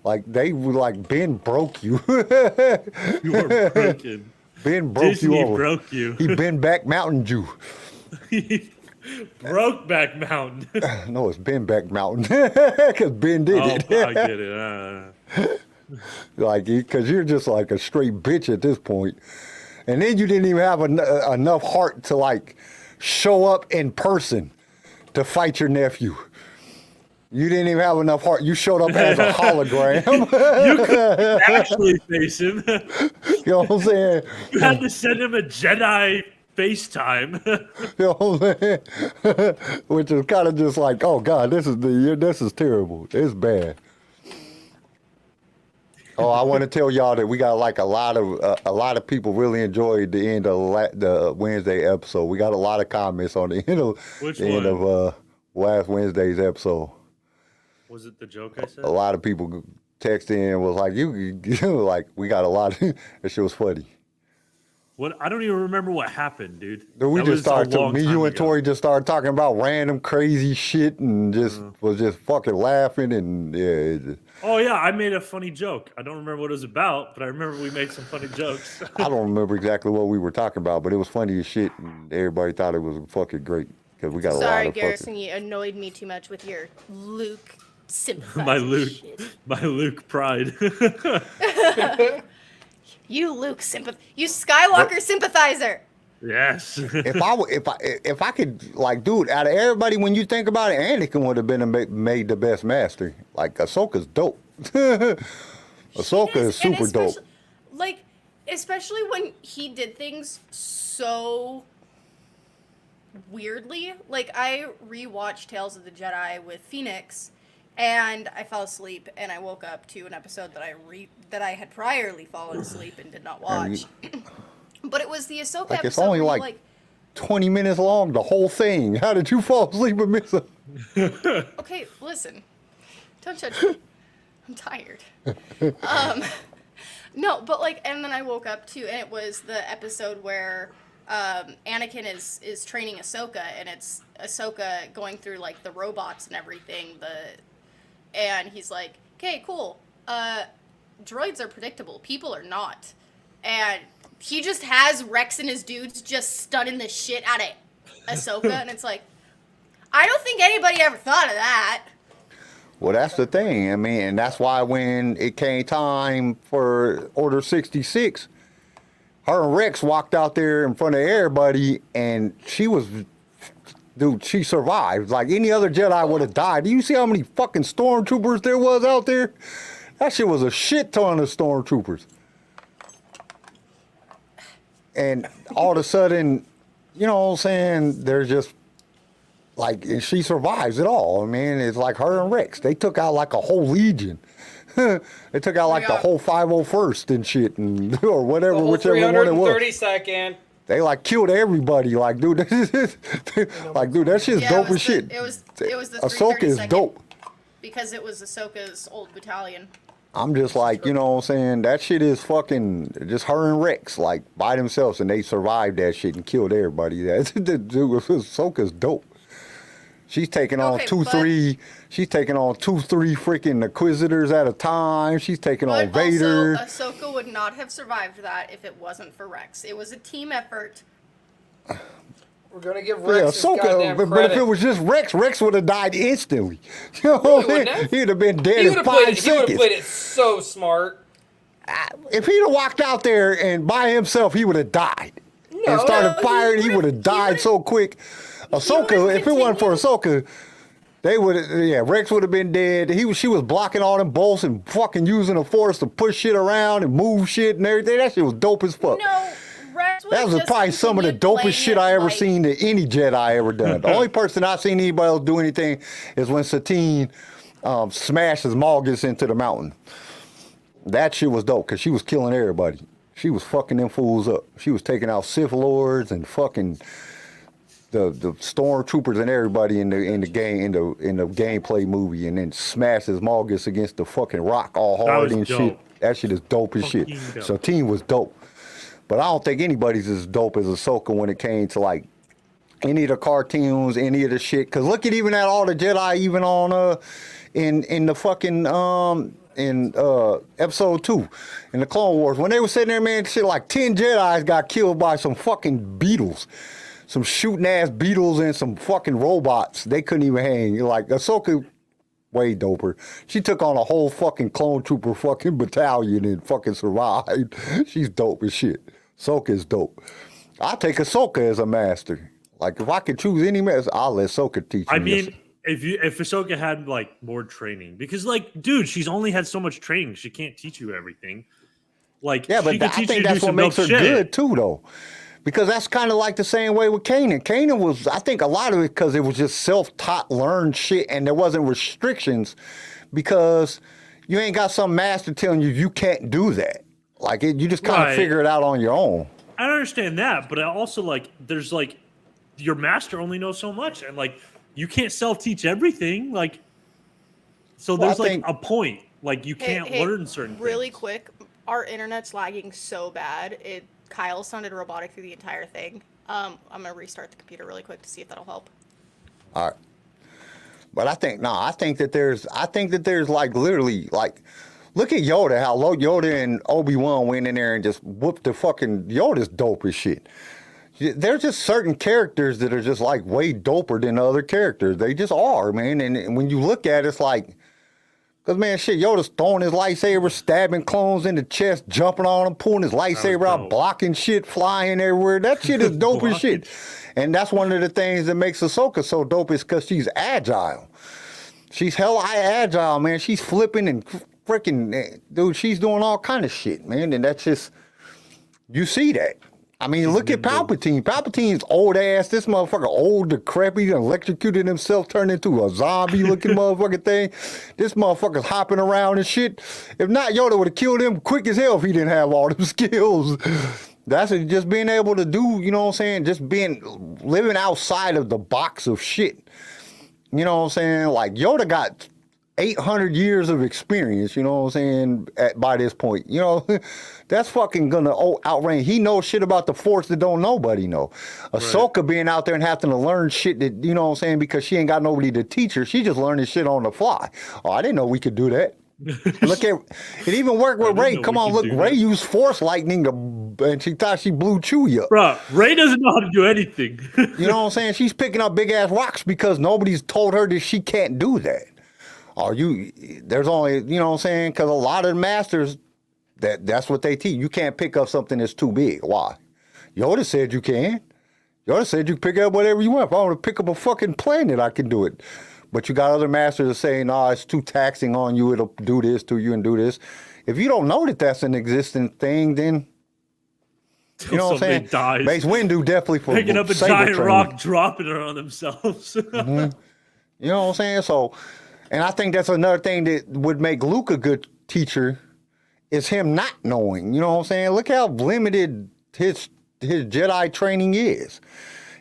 Like they were like Ben broke you. You are broken. Ben broke Disney you over. broke you. He been back Mountain Jew. Brokeback Mountain. No, it's Ben back Mountain because Ben did it. I get it. Like, because you're just like a straight bitch at this point. And then you didn't even have enough heart to like show up in person to fight your nephew. You didn't even have enough heart. You showed up as a hologram. You could actually face him. You know what I'm saying? You had to send him a Jedi FaceTime. You know what I'm saying? Which is kind of just like, oh God, this is terrible. It's bad. Oh, I want to tell y'all that we got like a lot of people really enjoyed the end of the Wednesday episode. We got a lot of comments on the end of last Wednesday's episode. Was it the joke I said? A lot of people texted in and was like, you like, we got a lot of, that shit was funny. What? I don't even remember what happened, dude. We That just was started, a long me, time you, and ago. Tori just started talking about random crazy shit and just was just fucking laughing and yeah. Oh yeah, I made a funny joke. I don't remember what it was about, but I remember we made some funny jokes. I don't remember exactly what we were talking about, but it was funny as shit and everybody thought it was fucking great because we got a lot Sorry, of Garrison, fucking... you annoyed me too much with your Luke sympathizer shit. my Luke pride. You Skywalker sympathizer. Yes. If I could, like, dude, out of everybody, when you think about it, Anakin would have been made the best master. Like, Ahsoka's dope. Ahsoka is super dope. Like, especially when he did things so weirdly. Like, I rewatched Tales of the Jedi with Phoenix, and I fell asleep, and I woke up to an episode that I had priorly fallen asleep and did not watch. But it was the Ahsoka Like, episode. it's only where like 20 minutes long, the whole thing. How did you fall asleep and miss it? Okay, listen. Don't judge me. I'm tired. No, but like, and then I woke up to, and it was the episode where Anakin is training Ahsoka, and it's Ahsoka going through like the robots and everything. And he's like, "Okay, cool. Droids are predictable. People are not." And he just has Rex and his dudes just stunning the shit out of Ahsoka, and it's like, I don't think anybody ever thought of that. Well, that's the thing. I mean, and that's why when it came time for Order 66, her and Rex walked out there in front of everybody, and she survived. Like any other Jedi would have died. Do you see how many fucking stormtroopers there was out there? That shit was a shit ton of stormtroopers. And all of a sudden, you know what I'm saying, there's just, like, and she survives it all. I mean, it's like her and Rex. They took out like a whole legion. They took out like the whole 501st and shit, and or whatever, whichever one it was. 332nd. They like killed everybody. Like, dude, that shit's dope as shit. It was the Ahsoka is 332nd, dope. because it was Ahsoka's old battalion. I'm just like, you know what I'm saying? That shit is fucking just her and Rex, like, by themselves, and they survived that shit and killed everybody. Ahsoka's dope. She's taking on she's taking on 2-3 freaking Inquisitors at a time. She's taking on Vader. Also, Ahsoka would not have survived that if it wasn't for Rex. It was a team effort. We're gonna give Rex his goddamn but credit. if it was just Rex would have died instantly. You know what I mean? He'd have been dead in 5 seconds. He would have played it so smart. If he'd have walked out there and by himself, he would have died. And started firing, he would have died so quick. Ahsoka, if it wasn't for Ahsoka, Rex would have been dead. She was blocking all them bolts and fucking using the Force to push shit around and move shit and everything. That shit was dope as fuck. No, Rex would That was just probably some of the continued dopest playing shit it I ever like- seen that any Jedi ever done. The only person I've seen anybody else do anything is when Satine smashes Malgus into the mountain. That shit was dope because she was killing everybody. She was fucking them fools up. She was taking out Sith Lords and fucking the stormtroopers and everybody in the gameplay movie, and then smashes Malgus against the fucking rock all hard and dope. shit. That shit is dope as shit. Dope. Satine was dope. But I don't think anybody's as dope as Ahsoka when it came to like any of the cartoons, any of the shit. Cause look at even at all the Jedi, even on in the fucking in episode 2 in the Clone Wars, when they were sitting there, man, shit like 10 Jedis got killed by some fucking beetles. Some shooting ass beetles and some fucking robots. They couldn't even hang. Like Ahsoka, way doper. She took on a whole fucking clone trooper fucking battalion and fucking survived. She's dope as shit. Ahsoka is dope. I'll take Ahsoka as a master. Like if I could choose any master, I'll let Ahsoka teach me. I mean, if Ahsoka had like more training, because like, dude, she's only had so much training. She can't teach you everything. Like, yeah, but I think that's what makes her good too, though. Because that's kind of like the same way with Kanan. Kanan was, I think a lot of it because it was just self-taught, learned shit, and there wasn't restrictions because you ain't got some master telling you can't do that. Like, you just kind of figure it out on your own. I understand that, but I also, like, there's, like, your master only knows so much, and, like, you can't self-teach everything. Like, so there's, like, a point. Like, you can't learn certain really things. Quick, our internet's lagging so bad. Kyle sounded robotic through the entire thing. I'm gonna restart the computer really quick to see if that'll help. All right. But I think that there's like literally like, look at Yoda, how Yoda and Obi-Wan went in there and just whooped the fucking, Yoda's dope as shit. There's just certain characters that are just like way doper than other characters. They just are, man. And when you look at it, it's like, because, man, shit, Yoda's throwing his lightsaber, stabbing clones in the chest, jumping on them, pulling his lightsaber out, blocking shit, flying everywhere. That shit is dope as shit. And that's one of the things that makes Ahsoka so dope is because she's agile. She's hella agile, man. She's flipping and freaking, dude, she's doing all kind of shit, man. And that's just, you see that. I mean, look at Palpatine. Palpatine's old ass. This motherfucker old, decrepit, electrocuted himself, turned into a zombie-looking motherfucking thing. This motherfucker's hopping around and shit. If not, Yoda would have killed him quick as hell if he didn't have all them skills. That's just being able to do, you know what I'm saying? Just living outside of the box of shit. You know what I'm saying? Like, Yoda got 800 years of experience, you know what I'm saying, by this point. You know, that's fucking gonna outrange. He knows shit about the Force that don't nobody know. Ahsoka being out there and having to learn shit that, you know what I'm saying, because she ain't got nobody to teach her. She just learning shit on the fly. Oh, I didn't know we could do that. Look at it. Even worked with Rey. Come on, look, Rey used Force lightning and she thought she blew Chewie up. Bro, Rey doesn't know how to do anything. You know what I'm saying? She's picking up big ass rocks because nobody's told her that she can't do that. There's only, you know what I'm saying? Because a lot of the masters, that's what they teach. You can't pick up something that's too big. Why? Yoda said you can. Yoda said you can pick up whatever you want. If I want to pick up a fucking planet, I can do it. But you got other masters that say, no, it's too taxing on you. It'll do this to you and do this. If you don't know that that's an existing thing, then, you know what I'm saying? Dies. Mace Windu definitely for picking up a giant rock, dropping it on themselves. Mm-hmm. You know what I'm saying? So, and I think that's another thing that would make Luke a good teacher is him not knowing. You know what I'm saying? Look how limited his Jedi training is.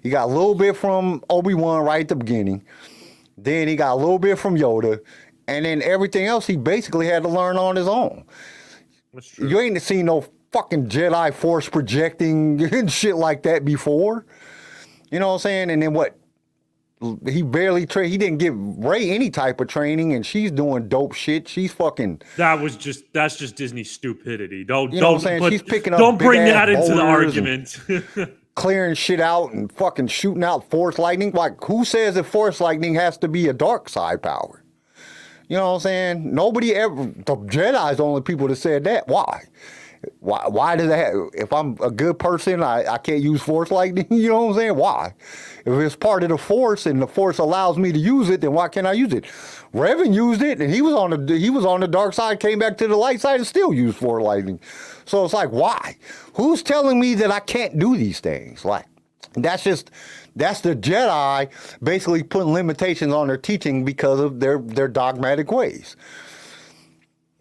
He got a little bit from Obi-Wan right at the beginning. Then he got a little bit from Yoda. And then everything else he basically had to learn on his own. That's true. You ain't seen no fucking Jedi Force projecting and shit like that before. You know what I'm saying? And then what? He barely he didn't give Rey any type of training, and she's doing dope shit. She's fucking. That's just Disney stupidity. Don't She's picking up. Don't bring that into the argument. Clearing shit out and fucking shooting out Force lightning. Like, who says that Force lightning has to be a dark side power? You know what I'm saying? Nobody ever. The Jedi's the only people that said that. Why? Why does that? If I'm a good person, I can't use Force lightning. You know what I'm saying? Why? If it's part of the Force and the Force allows me to use it, then why can't I use it? Revan used it, and he was on the dark side, came back to the light side, and still used Force lightning. So it's like, why? Who's telling me that I can't do these things? Like, that's the Jedi basically putting limitations on their teaching because of their dogmatic ways.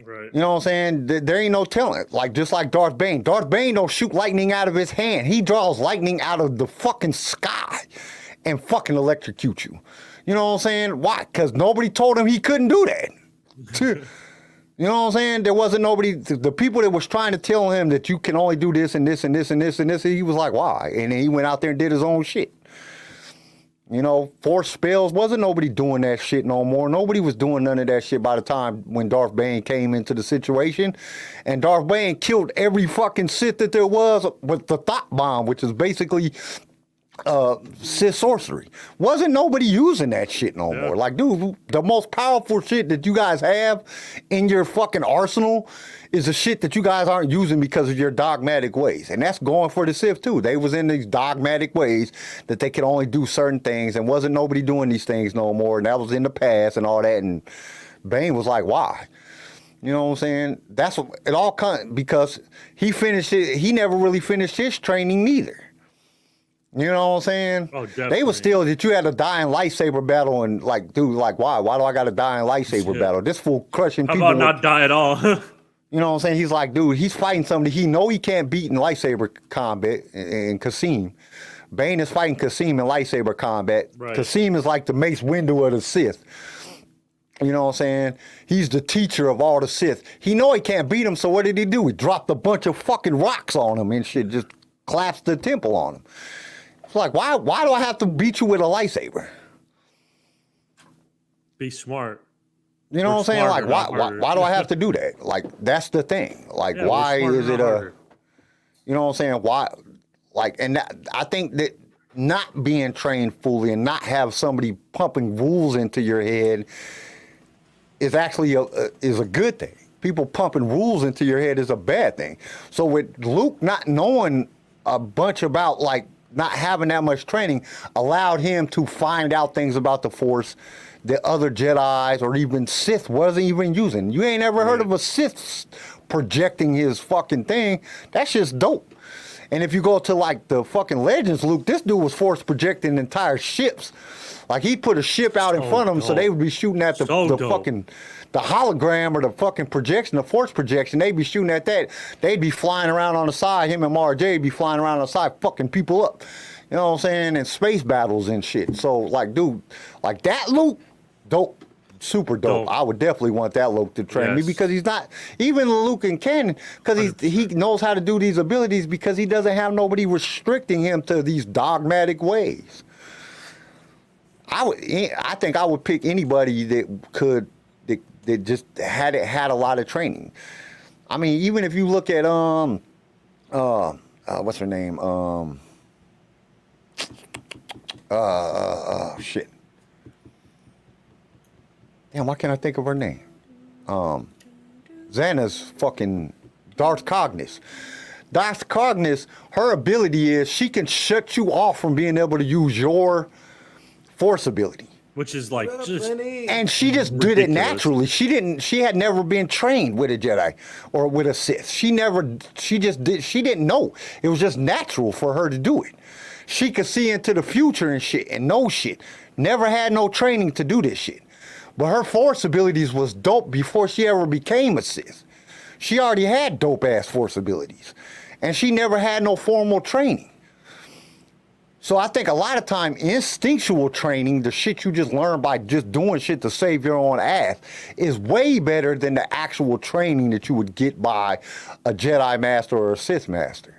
Right. You know what I'm saying? There ain't no telling. Like, just like Darth Bane. Darth Bane don't shoot lightning out of his hand. He draws lightning out of the fucking sky and fucking electrocute you. You know what I'm saying? Why? Because nobody told him he couldn't do that. You know what I'm saying? There wasn't nobody, the people that was trying to tell him that you can only do this and this and this and this and this, he was like, why? And then he went out there and did his own shit. You know, force spells, wasn't nobody doing that shit no more. Nobody was doing none of that shit by the time when Darth Bane came into the situation. And Darth Bane killed every fucking Sith that there was with the thought bomb, which is basically Sith sorcery. Wasn't nobody using that shit no more. Like, dude, the most powerful shit that you guys have in your fucking arsenal is the shit that you guys aren't using because of your dogmatic ways. And that's going for the Sith too. They was in these dogmatic ways that they could only do certain things, and wasn't nobody doing these things no more. And that was in the past and all that. And Bane was like, why? You know what I'm saying? That's what it all comes because he finished it. He never really finished his training neither. You know what I'm saying? Oh, definitely. They was still that you had to die in lightsaber battle and like, dude, like, why? Why do I got to die in lightsaber battle? This fool crushing How people. about not die at all? You know what I'm saying? He's like, dude, he's fighting somebody he know he can't beat in lightsaber combat in Kasim. Bane is fighting Kasim in lightsaber combat. Right. Kasim is like the Mace Windu of the Sith. You know what I'm saying? He's the teacher of all the Sith. He know he can't beat him, so what did he do? He dropped a bunch of fucking rocks on him and shit, just collapsed the temple on him. It's like, why do I have to beat you with a lightsaber? Be smart. You know what I'm saying? Like, Smarter, why do I have to do that? Like, that's the thing. Like, Yeah, why we're smarter, is it not harder. you know what I'm saying? Why? Like, and I think that not being trained fully and not have somebody pumping rules into your head is actually is a good thing. People pumping rules into your head is a bad thing. So with Luke not knowing a bunch about, like, not having that much training allowed him to find out things about the Force that other Jedis or even Sith wasn't even using. You ain't ever heard of a Sith projecting his fucking thing. That's just dope. And if you go to like the fucking Legends, Luke, this dude was Force projecting entire ships. Like, he put a ship out in front of him so they would be shooting at the fucking the hologram or the fucking projection, the Force projection. They'd be shooting at that. They'd be flying around on the side. Him and Mara Jade be flying around on the side, fucking people up. You know what I'm saying? And space battles and shit. So, like, dude, like that Luke, dope. Super dope. I would definitely want that Luke to train me because he's not even Luke in canon, because he knows how to do these abilities because he doesn't have nobody restricting him to these dogmatic ways. I think I would pick anybody that could that just had a lot of training. I mean, even if you look at what's her name? Shit. Damn, why can't I think of her name? Xana's fucking Darth Cognis. Darth Cognis, her ability is she can shut you off from being able to use your Force ability. Which is like just, and she just did it naturally. She had never been trained with a Jedi or with a Sith. She didn't know. It was just natural for her to do it. She could see into the future and shit and know shit. Never had no training to do this shit. But her Force abilities was dope before she ever became a Sith. She already had dope ass Force abilities. And she never had no formal training. So I think a lot of time instinctual training, the shit you just learn by just doing shit to save your own ass, is way better than the actual training that you would get by a Jedi Master or a Sith Master.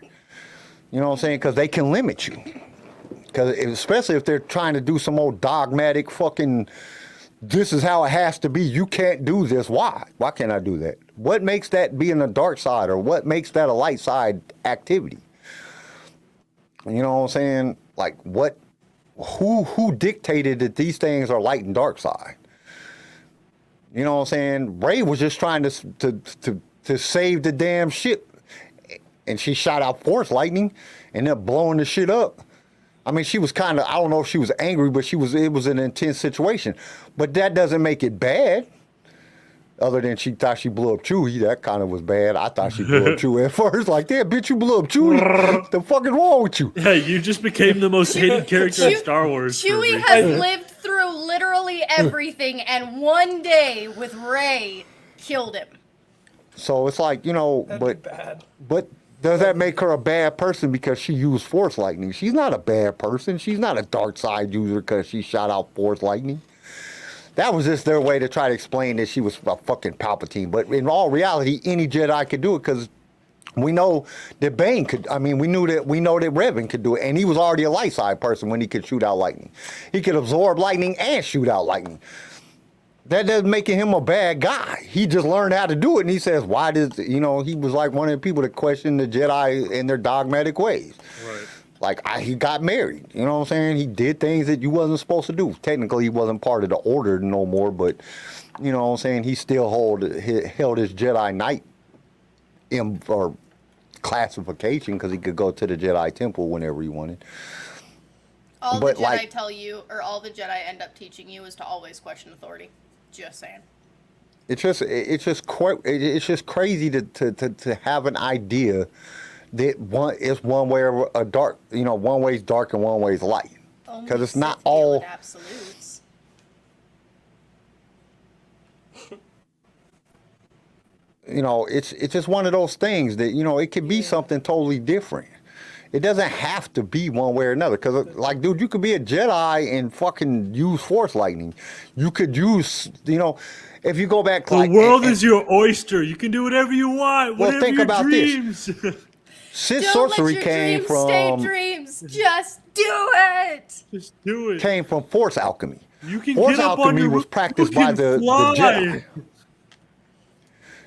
You know what I'm saying? Because they can limit you. Because especially if they're trying to do some old dogmatic fucking, this is how it has to be. You can't do this. Why? Why can't I do that? What makes that being a dark side, or what makes that a light side activity? You know what I'm saying? Like, who dictated that these things are light and dark side? You know what I'm saying? Rey was just trying to save the damn ship, and she shot out Force lightning and then blowing the shit up. I mean, she was kind of, I don't know if she was angry, but it was an intense situation. But that doesn't make it bad. Other than she thought she blew up Chewie, that kind of was bad. I thought she blew up Chewie at first. Like, damn, bitch, you blew up Chewie. What the fuck is wrong with you? Yeah, you just became the most hated character in Star Wars. Chewie has lived through literally everything, and one day with Rey killed him. So it's like, you know, That'd be bad. but does that make her a bad person because she used force lightning? She's not a bad person. She's not a dark side user because she shot out force lightning. That was just their way to try to explain that she was a fucking Palpatine. But in all reality, any Jedi could do it because we know that Bane could. I mean, we know that Revan could do it, and he was already a light side person when he could shoot out lightning. He could absorb lightning and shoot out lightning. That doesn't make him a bad guy. He just learned how to do it, and he says, "Why does he was like one of the people that questioned the Jedi in their dogmatic ways." Right. Like he got married, you know what I'm saying? He did things that you wasn't supposed to do. Technically, he wasn't part of the order no more, but you know what I'm saying? He still held his Jedi Knight or classification because he could go to the Jedi Temple whenever he wanted. All But, the Jedi like- tell you, or all the Jedi end up teaching you, is to always question authority. Just saying. It's just crazy to have an idea that one is one way or a dark, one way's dark and one way's light. Because it's not Sith deal in all. absolutes. It's just one of those things that it could be something totally different. It doesn't have to be one way or another. Because like, dude, you could be a Jedi and fucking use Force lightning. You could use, if you go back. The world is your oyster. You can do whatever you want. Well, Whatever think your about dreams. Sith Don't sorcery let your came dreams from stay dreams. Just do it. Just do it. came from Force alchemy. You can Force get up on alchemy your was roof, practiced you by can the fly. Jedi.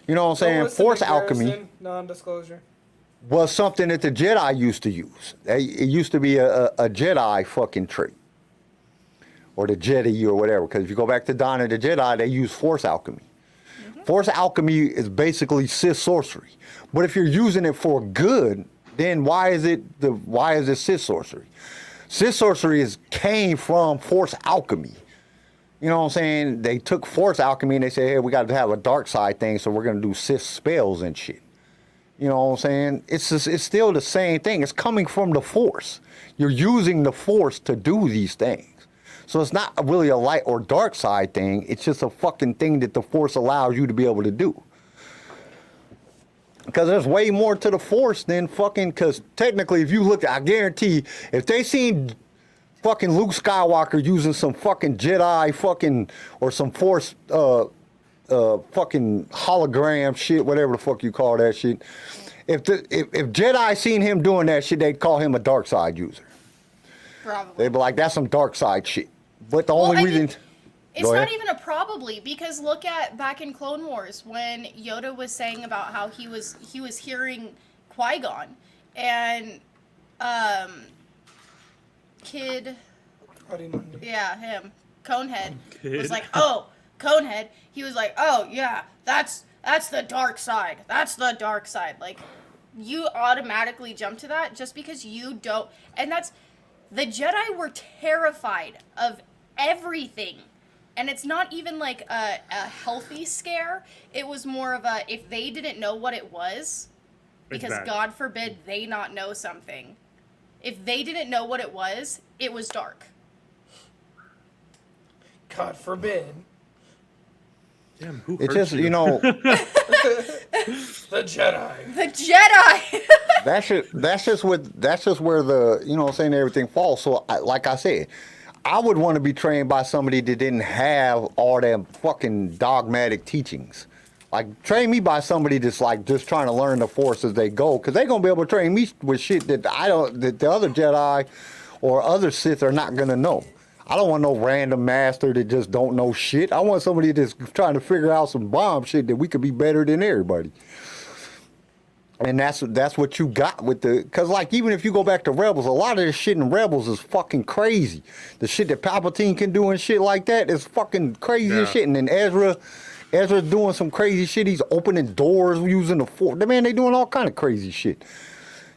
You know what I'm saying? Listen to Force alchemy Garrison, non-disclosure. was something that the Jedi used to use. It used to be a Jedi fucking trait. Or the Jedi or whatever. Because if you go back to Dawn of the Jedi, they use Force alchemy. Force alchemy is basically Sith sorcery. But if you're using it for good, then why is it Sith sorcery? Sith sorcery came from Force alchemy. You know what I'm saying? They took Force alchemy and they said, hey, we got to have a dark side thing, so we're going to do Sith spells and shit. You know what I'm saying? It's still the same thing. It's coming from the Force. You're using the Force to do these things. So it's not really a light or dark side thing. It's just a fucking thing that the Force allows you to be able to do. Because there's way more to the Force than fucking, because technically if you look, I guarantee, if they seen fucking Luke Skywalker using some fucking Jedi fucking, or some Force fucking hologram shit, whatever the fuck you call that shit. If Jedi seen him doing that shit, they'd call him a dark side user. Probably. They'd be like, that's some dark side shit. But the Well, only I reason... mean, it's Go not ahead. even a probably, because look at back in Clone Wars when Yoda was saying about how he was hearing Qui-Gon and Kid, Obi-Wan. yeah, him, Conehead Kid. was like, oh, Conehead. He was like, oh yeah, that's the dark side. That's the dark side. Like, you automatically jump to that just because you don't. And that's, the Jedi were terrified of everything. And it's not even like a healthy scare. It was more of a, if they didn't know what it was, because bad. God forbid they not know something. If they didn't know what it was dark. God forbid. Damn, who It's hurt just, you? The Jedi. The Jedi! that's just where the, you know what I'm saying, everything falls. So like I said, I would want to be trained by somebody that didn't have all them fucking dogmatic teachings. Like, train me by somebody that's like just trying to learn the Force as they go, because they're gonna be able to train me with shit that that the other Jedi or other Sith are not gonna know. I don't want no random master that just don't know shit. I want somebody that's trying to figure out some bomb shit that we could be better than everybody. And that's what you got with the, because like, even if you go back to Rebels, a lot of this shit in Rebels is fucking crazy. The shit that Palpatine can do and shit like that is fucking crazy as shit. And then Ezra's doing some crazy shit. He's opening doors using the Force. Man, they doing all kind of crazy shit.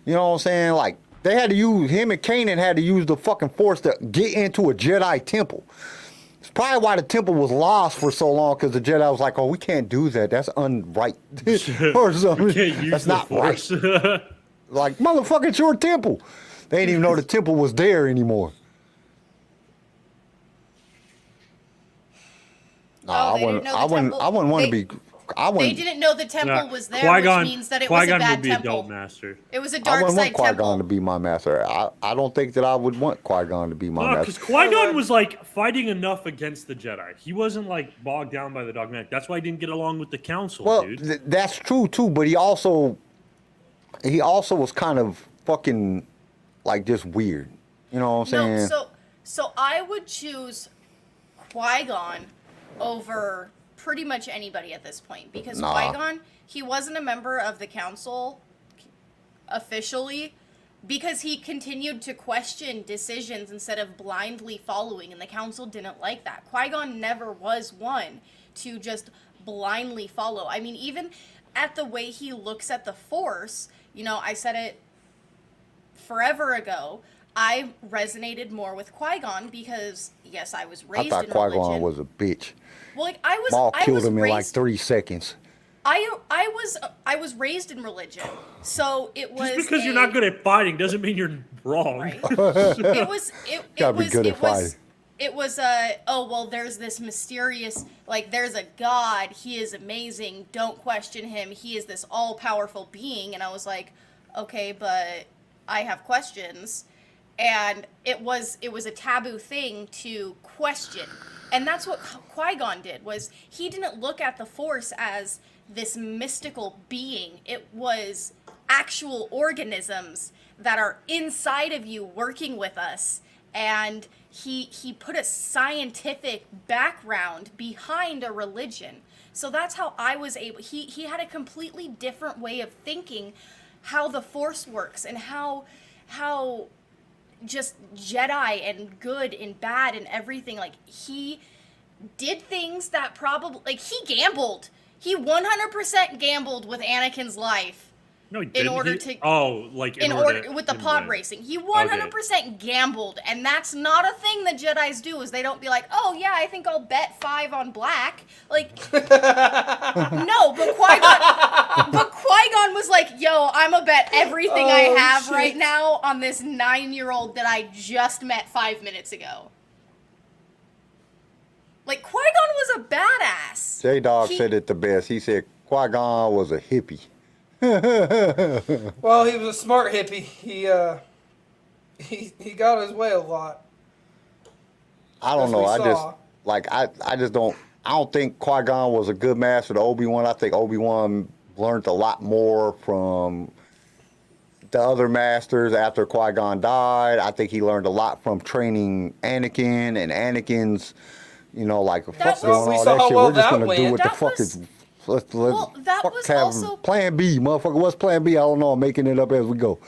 You know what I'm saying? Like, they had to use, him and Kanan had to use the fucking Force to get into a Jedi temple. It's probably why the temple was lost for so long, because the Jedi was like, oh, we can't do that. That's unright. Or something. We can't use That's the not Force. right. Like, motherfucker, it's your temple. They didn't even know the temple was there anymore. Nah, Oh, they didn't know the temple. I wouldn't want to They- be I They wouldn't. didn't know the temple was there, Qui-Gon, which means that it was a Qui-Gon bad would be temple. adult master. It was a I dark wouldn't want side Qui-Gon temple. to be my master. I don't think that I would want Qui-Gon to be my No, master. because Qui-Gon was like fighting enough against the Jedi. He wasn't like bogged down by the dogmatic. That's why he didn't get along with the council, Well, dude. that's true too, but he also was kind of fucking like just weird. You know what I'm saying? No, so I would choose Qui-Gon over pretty much anybody at this point because Nah. Qui-Gon, he wasn't a member of the council officially because he continued to question decisions instead of blindly following, and the council didn't like that. Qui-Gon never was one to just blindly follow. I mean, even at the way he looks at the Force, you know, I said it forever ago, I resonated more with Qui-Gon because, yes, I was I raised thought in Qui-Gon religion. was a bitch. Well, like, I Maul killed was him in raised, like 3 seconds. I was raised in religion, so it was Just because you're not good at fighting doesn't mean you're wrong. Right. It was Gotta be good at fighting. it was oh well, there's this mysterious, like, there's a god, he is amazing, don't question him, he is this all-powerful being, and I was like, okay, but I have questions. And it was a taboo thing to question. And that's what Qui-Gon did, was he didn't look at the Force as this mystical being. It was actual organisms that are inside of you working with us. And he put a scientific background behind a religion. So that's how I was able, he had a completely different way of thinking how the Force works and how just Jedi and good and bad and everything. Like, he did things that probably, like, he gambled. He 100% gambled with Anakin's life. No, he didn't. order He- to- Oh, like In order with the pod racing, he 100% gambled, and that's not a thing that Jedi's do. Is they don't be like, oh yeah, I think I'll bet 5 on black. Like, no, but Qui-Gon was like, yo, I'm gonna bet everything I have right now on this 9-year-old that I just met 5 minutes ago. Like, Qui-Gon was a badass. J-Dog said it the best. He said Qui-Gon was a hippie. Well, he was a smart hippie. He got his way a lot. I don't As know. we I just saw. I just don't. I don't think Qui-Gon was a good master to Obi-Wan. I think Obi-Wan learned a lot more from the other masters after Qui-Gon died. I think he learned a lot from training Anakin and Anakin's, you know, like fuck was- doing We all saw that how shit. well We're just that gonna do went. what the That fuck was- is. Let's Well, that fuck was have also- plan B, motherfucker. What's plan B? I don't know. I'm making it up as we go.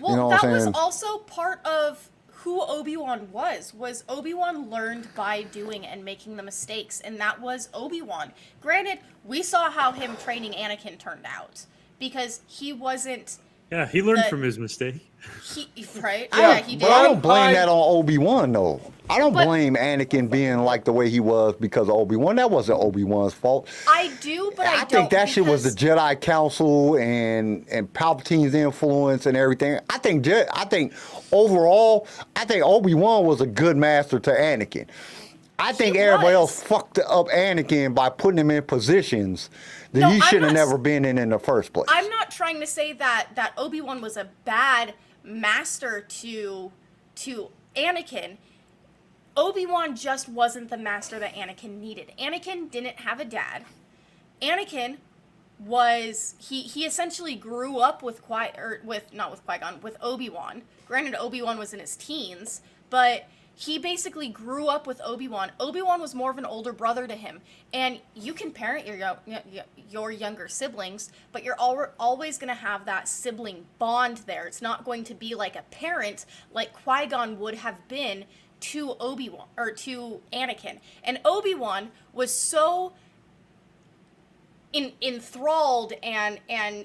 Well, you know that what I'm was saying? also part of who Obi-Wan was Obi-Wan learned by doing and making the mistakes, and that was Obi-Wan. Granted, we saw how him training Anakin turned out, because he wasn't, Yeah, he learned The- from his mistake. right? Yeah, He But I did. don't blame that on Obi-Wan, though. I don't But- blame Anakin being like the way he was because of Obi-Wan. That wasn't Obi-Wan's fault. I do, but I don't. think that shit was the because- Jedi Council and Palpatine's influence and everything. I think overall, I think Obi-Wan was a good master to Anakin. I think everybody else was. fucked up Anakin by putting him in positions that No, he I'm should have not never been in the first place. I'm not trying to say that Obi-Wan was a bad master to Anakin. Obi-Wan just wasn't the master that Anakin needed. Anakin didn't have a dad. Anakin was he essentially grew up with with Obi-Wan. Granted, Obi-Wan was in his teens, but he basically grew up with Obi-Wan. Obi-Wan was more of an older brother to him, and you can parent your younger siblings, but you're always going to have that sibling bond there. It's not going to be like a parent like Qui-Gon would have been to Obi-Wan or to Anakin. And Obi-Wan was so enthralled and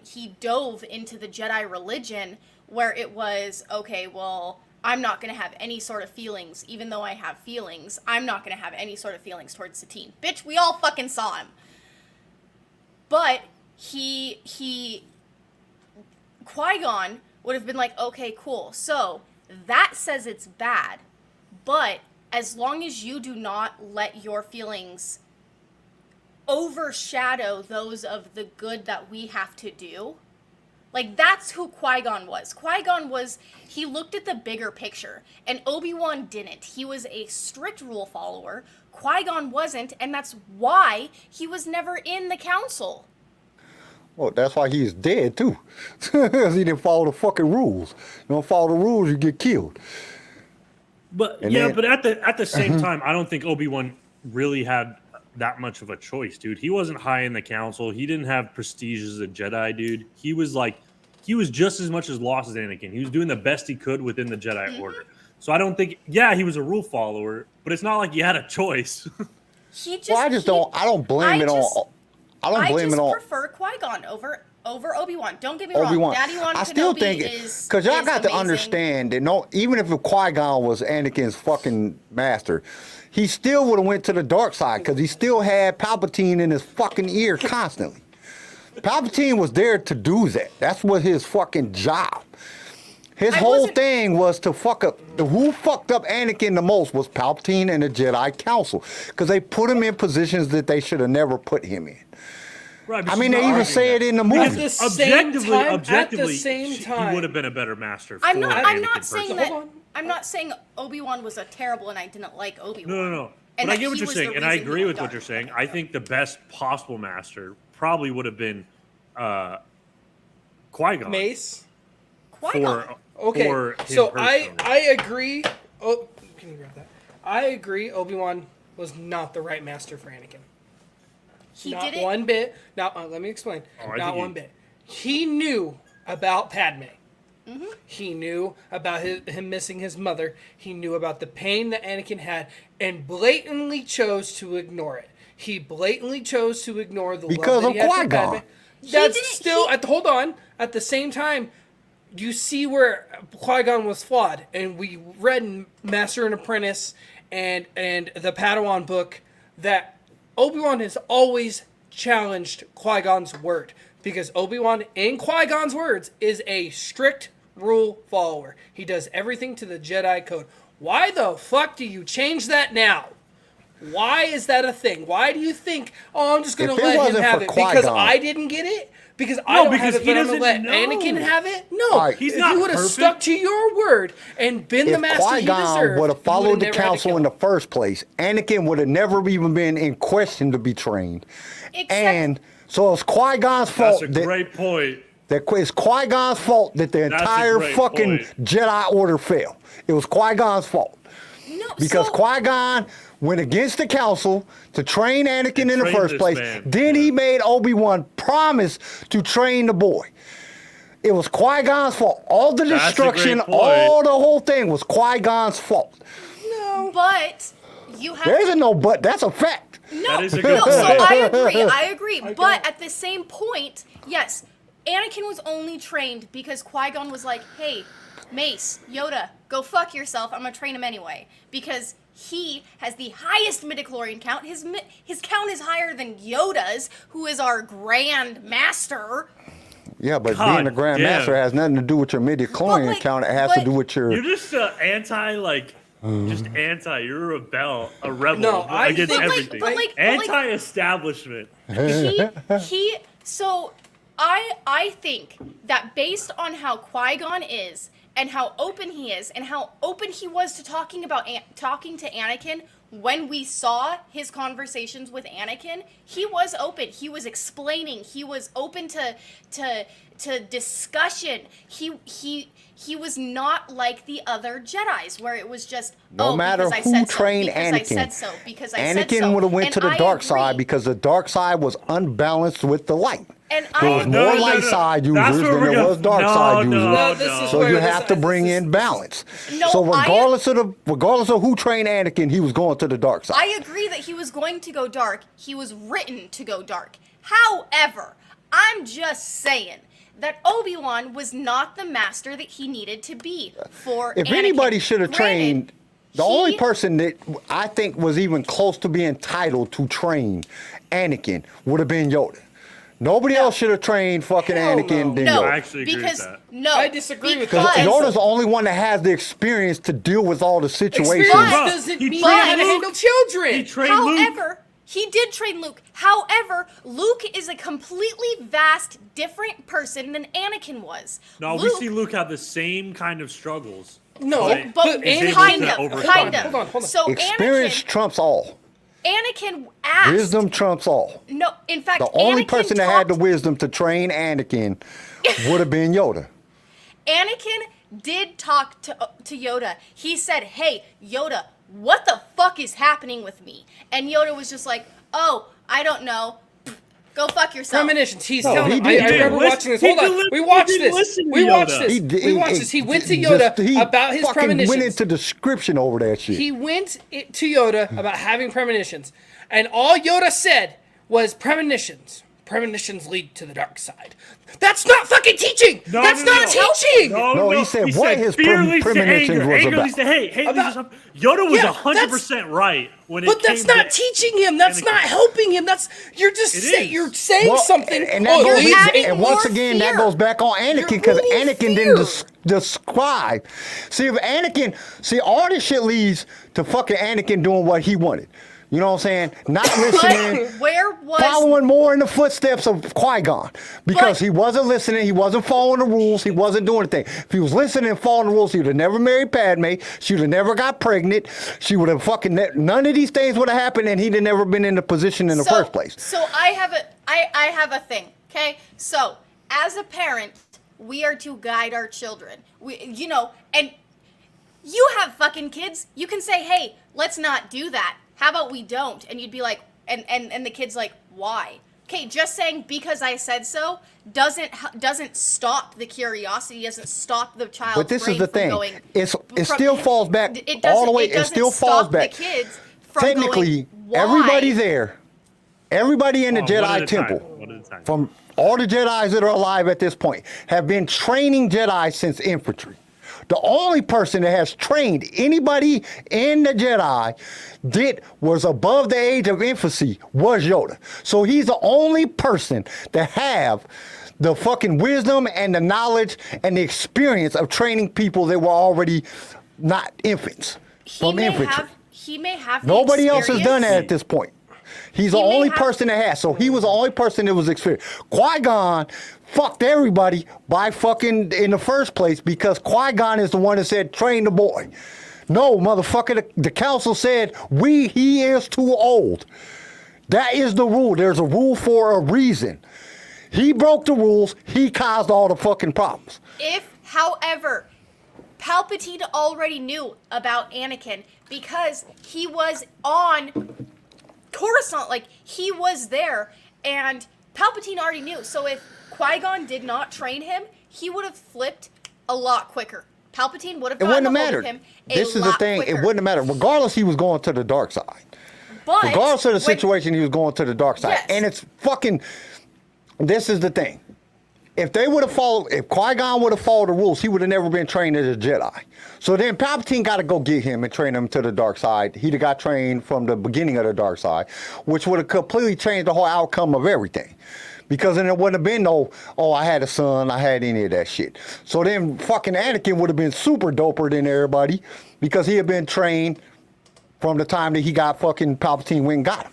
he dove into the Jedi religion where it was, okay, well, I'm not going to have any sort of feelings, even though I have feelings. I'm not going to have any sort of feelings towards Satine. Bitch, we all fucking saw him. But Qui-Gon would have been like, okay, cool. So that says it's bad. But as long as you do not let your feelings overshadow those of the good that we have to do. Like, that's who Qui-Gon was. Qui-Gon was, he looked at the bigger picture, and Obi-Wan didn't. He was a strict rule follower. Qui-Gon wasn't, and that's why he was never in the council. Well, that's why he's dead, too. Because he didn't follow the fucking rules. You don't follow the rules, you get killed. But And yeah, then- but at the same time, I don't think Obi-Wan really had that much of a choice, dude. He wasn't high in the council. He didn't have prestige as a Jedi, dude. He was just as much as lost as Anakin. He was doing the best he could within the Jedi Order. So I don't think, yeah, he was a rule follower, but it's not like he had a choice. He just, Well, I don't blame it on. I don't blame it on. prefer Qui-Gon over Obi-Wan. Don't get me wrong. Obi-Wan. Daddy-Wan I still Kenobi think is because y'all is got to amazing. understand that even if Qui-Gon was Anakin's fucking master, he still would have went to the dark side because he still had Palpatine in his fucking ear constantly. Palpatine was there to do that. That's what his fucking job. His whole thing was to fuck up. Who fucked up Anakin the most was Palpatine and the Jedi Council because they put him in positions that they should have never put him in. Right, but I she's mean, not they even arguing say that. it in the At movie. the same time, Objectively, he would have been a better master. I'm for not Anakin saying personally. that. I'm not saying Obi-Wan was a terrible and I didn't like Obi-Wan. No. And But I that get what he you're was saying, the and I reason he agree went with what dark. you're saying. I think the best possible master probably would have been Qui-Gon. Mace. Qui-Gon. Okay, for him so personally. I agree. Oh, can you grab that? I agree. Obi-Wan was not the right master for Anakin. He Not did it. one bit. Now let me explain. Oh, I Not think one bit. He knew about Padme. He knew about him missing his mother. He knew about the pain that Anakin had, and blatantly chose to ignore it. He blatantly chose to ignore the Because love that of he had for Qui-Gon. Padme. That's didn't- still he- hold on. At the same time, you see where Qui-Gon was flawed, and we read in Master and Apprentice and the Padawan book that Obi-Wan has always challenged Qui-Gon's word, because Obi-Wan, in Qui-Gon's words, is a strict rule follower. He does everything to the Jedi code. Why the fuck do you change that now? Why is that a thing? Why do you think, oh, I'm just going to If it let him wasn't have for it because Qui-Gon- I didn't get it? Because I don't because have it, he but I'm going to let doesn't Anakin know. have it? No. All right. He's If not you would have perfect. stuck to your word and been the If master he Qui-Gon deserved, would have you followed would've the never had to council kill in the him. first place, Anakin would have never even been in question to be trained. Except- And so it's Qui-Gon's That's fault a that great point. it's Qui-Gon's fault that the a entire great fucking point. Jedi Order failed. It was Qui-Gon's fault. No, Because so, Qui-Gon went against the council to train Anakin in the trained first this place. man. Then he made Obi-Wan promise to train the boy. It was Qui-Gon's fault. All the That's a destruction, great point. all the whole thing was Qui-Gon's fault. but you have There to isn't no but. That's a fact. No, That is a good no, so point. I agree. But at the same point, yes, Anakin was only trained because Qui-Gon was like, hey, Mace, Yoda, go fuck yourself. I'm going to train him anyway. Because he has the highest midichlorian count. His count is higher than Yoda's, who is our Grand Master. Yeah, but God being a Grand damn. Master has nothing to do with your midichlorian like, count. It has to but- do with your... You're just just anti. You're a rebel No, I against think- everything. but like- Anti-establishment. So I think that based on how Qui-Gon is and how open he is and how open he was to talking to Anakin when we saw his conversations with Anakin, he was open. He was explaining. He was open to discussion. He was not like the other Jedis, where it was just No matter who trained Anakin, Anakin would have went to the dark side because the dark side was unbalanced with the light. And There was I more agree. light side That's users where than we're there gonna- was dark No, side users. No, this is So where you this- have to this bring is- in balance. No, So regardless of who trained Anakin, he was going to the dark side. I agree that he was going to go dark. He was written to go dark. However, I'm just saying that Obi-Wan was not the master that he needed to be for If Anakin. anybody should have trained, the he- only person that I think was even close to being entitled to train Anakin would have been Yoda. Nobody else should have trained fucking Hell Anakin no. than No, Yoda. I actually agree with because that. no, I disagree with Because that. Yoda's the only one that has the experience to deal with all the situations. Experience But- doesn't he mean trained how to Luke. handle children. He trained Luke. however, He did train Luke. However, Luke is a completely vast, different person than Anakin was. No, we see Luke have the same kind of struggles. No, but is able kind to of, overcome kind them. of. Hold on. So Experience trumps all. Anakin asked. Wisdom trumps all. No, in fact, The only Anakin person that had the talked- wisdom to train Anakin would have been Yoda. Anakin did talk to Yoda. He said, "Hey, Yoda, what the fuck is happening with me?" And Yoda was just like, "Oh, I don't know. Go fuck yourself." Premonitions. He's No, telling he him. I didn't. remember Listen, watching this. he Hold on. didn't We watched listen this. to We watched Yoda. this. We watched this. He went to Yoda about his fucking premonitions. went into description over that shit. He went to Yoda about having premonitions, and all Yoda said was premonitions. Premonitions lead to the dark side. That's not fucking teaching. No, That's no, not no. teaching. No, he said what his fear leads to premonitions anger. was Anger about. leads to hate. Hate leads to About- something. Yoda was Yeah, 100% right when it But came that's not to teaching him. That's Anakin. not helping him. That's you're just It say, is. you're saying Well, something. and that it goes, leads- adding and once more again, that fear. goes back on Anakin You're because rooting Anakin fear. didn't describe. See, if Anakin, all this shit leads to fucking Anakin doing what he wanted. You know what I'm saying? Not listening. But where was Following more in the footsteps of Qui-Gon because But- he wasn't listening, he wasn't following the rules, he wasn't doing anything. If he was listening and following the rules, he would have never married Padme, she would have never got pregnant, she would have fucking, none of these things would have happened and he'd have never been in the position in the first place. So I have a thing. Okay, so as a parent, we are to guide our children. And you have fucking kids. You can say, "Hey, let's not do that. How about we don't?" And you'd be like, and the kid's like, "Why?" Okay, just saying because I said so doesn't stop the curiosity, doesn't stop the child's But this is brain the from thing. going. It from- still falls back it all the doesn't- way. It It doesn't still falls stop back. the kids from Technically, going, "Why?" everybody there, everybody in the One at Jedi a Temple, time, one at a time. from all the Jedis that are alive at this point, have been training Jedi since infantry. The only person that has trained anybody in the Jedi was above the age of infancy was Yoda. So he's the only person that have the fucking wisdom and the knowledge and the experience of training people that were already not infants from infantry. He may have. the Nobody else has done that at experience. this point. He's the He may only have- person that has. So he was the only person that was experienced. Qui-Gon fucked everybody by fucking in the first place because Qui-Gon is the one that said, train the boy. No, motherfucker, the council said, he is too old. That is the rule. There's a rule for a reason. He broke the rules. He caused all the fucking problems. However, Palpatine already knew about Anakin because he was on Coruscant, like he was there, and Palpatine already knew. So if Qui-Gon did not train him, he would have flipped a lot quicker. Palpatine would have It gotten wouldn't have a hold mattered. of him This is the thing. It wouldn't have mattered. Regardless, he was going to the dark side. But Regardless of the when- situation, he was going to the dark side. Yes. And it's fucking, this is the thing. If Qui-Gon would have followed the rules, he would have never been trained as a Jedi. So then Palpatine got to go get him and train him to the dark side. He'd have got trained from the beginning of the dark side, which would have completely changed the whole outcome of everything. Because then there wouldn't have been no, I had a son, I had any of that shit. So then fucking Anakin would have been super doper than everybody because he had been trained from the time that he got fucking Palpatine went and got him.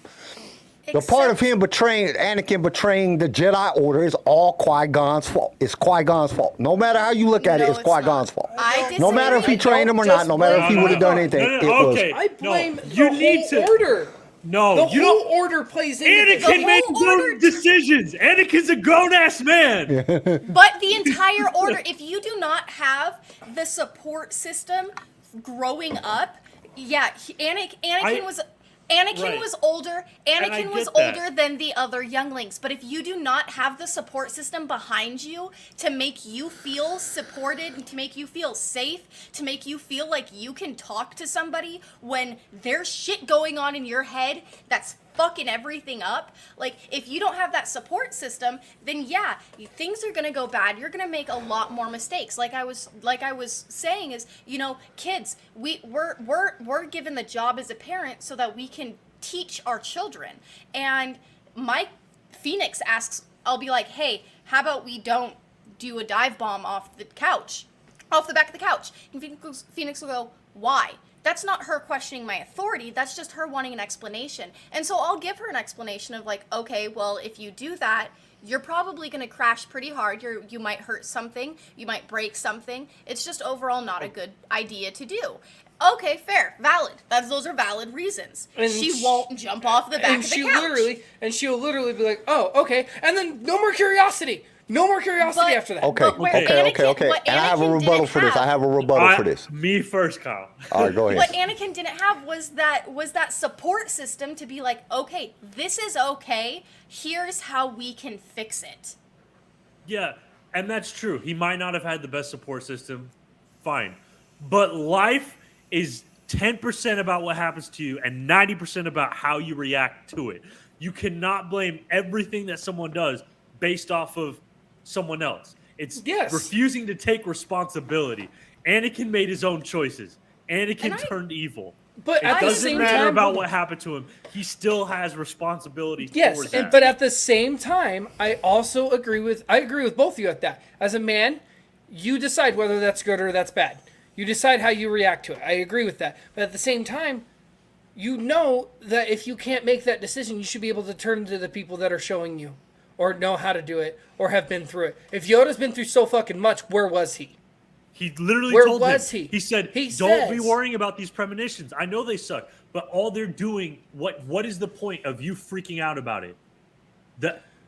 The part of him Anakin betraying the Jedi Order is all Qui-Gon's fault. It's Qui-Gon's fault. No matter how you look at it, No, it's it's not. Qui-Gon's fault. I disagree. No matter if he trained him or not, no matter if he would have done anything, it was. Okay. I blame you the need whole to. order. No, The you whole don't. order plays into this. Anakin The made whole his own order- decisions. Anakin's a grown ass man. But the entire order, if you do not have the support system growing up, Anakin was Right. was older. And I Anakin was get that. older than the other younglings. But if you do not have the support system behind you to make you feel supported, to make you feel safe, to make you feel like you can talk to somebody when there's shit going on in your head that's fucking everything up. Like, if you don't have that support system, then yeah, things are gonna go bad. You're gonna make a lot more mistakes. Like I was saying, is, kids, we're given the job as a parent so that we can teach our children. And Mike Phoenix asks, I'll be like, hey, how about we don't do a dive bomb off the couch? off the back of the couch. And Phoenix will go, why? That's not her questioning my authority. That's just her wanting an explanation. And so I'll give her an explanation of like, okay, well, if you do that, you're probably going to crash pretty hard. You might hurt something. You might break something. It's just overall not a good idea to do. Okay, fair, valid. Those are valid reasons. And she won't jump off the back of the couch. She'll literally be like, oh, okay. And then no more curiosity. No more curiosity after that. Okay. And I have a rebuttal for this. Me first, Kyle. All right, go ahead. What Anakin didn't have was that support system to be like, okay, this is okay. Here's how we can fix it. Yeah, and that's true. He might not have had the best support system. Fine. But life is 10% about what happens to you and 90% about how you react to it. You cannot blame everything that someone does based off of someone else. It's refusing to take responsibility. Anakin made his own choices. Anakin turned evil. But it doesn't matter about what happened to him. He still has responsibility towards that. But at the same time, I also agree with both of you at that. As a man, you decide whether that's good or that's bad. You decide how you react to it. I agree with that. But at the same time, you know that if you can't make that decision, you should be able to turn to the people that are showing you or know how to do it or have been through it. If Yoda's been through so fucking much, where was he? He literally told him. He said, don't be worrying about these premonitions. I know they suck, but all they're doing, what is the point of you freaking out about it?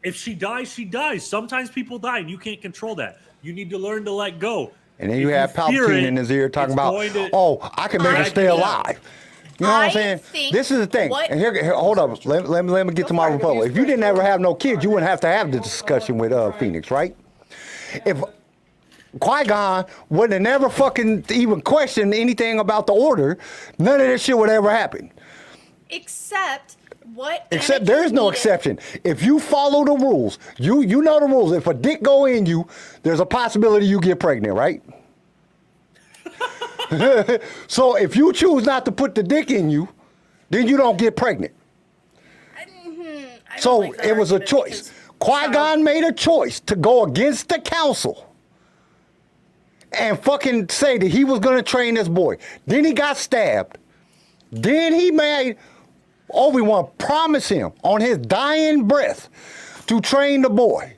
If she dies, she dies. Sometimes people die, and you can't control that. You need to learn to let go. And then you have Palpatine in his ear talking about, I can make her stay alive. You know what I'm saying? This is the thing. And here, hold up. Let me get to my rebuttal. If you didn't ever have no kids, you wouldn't have to have the discussion with Phoenix, right? If Qui-Gon would have never fucking even questioned anything about the order, none of this shit would ever happen. Except there is no exception. If you follow the rules, you know the rules. If a dick go in you, there's a possibility you get pregnant, right? So if you choose not to put the dick in you, then you don't get pregnant. So it was a choice. Qui-Gon made a choice to go against the council and fucking say that he was going to train this boy. Then he got stabbed. Then he made Obi-Wan promise him on his dying breath to train the boy.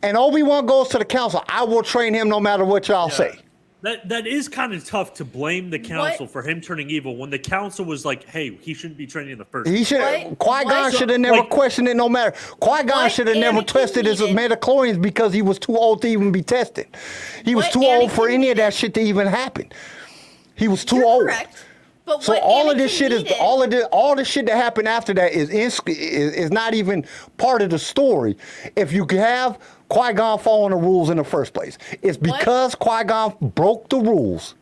And Obi-Wan goes to the council, I will train him no matter what y'all say. That is kind of tough to blame the council for him turning evil when the council was like, hey, he shouldn't be training in the first place. Qui-Gon should have never questioned it no matter. Qui-Gon should have never tested his metachlorians because he was too old to even be tested. He was too old for any of that shit to even happen. He was too old. Correct. But so all of this shit is all the shit that happened after that is not even part of the story. If you have Qui-Gon following the rules in the first place, it's because Qui-Gon broke the rules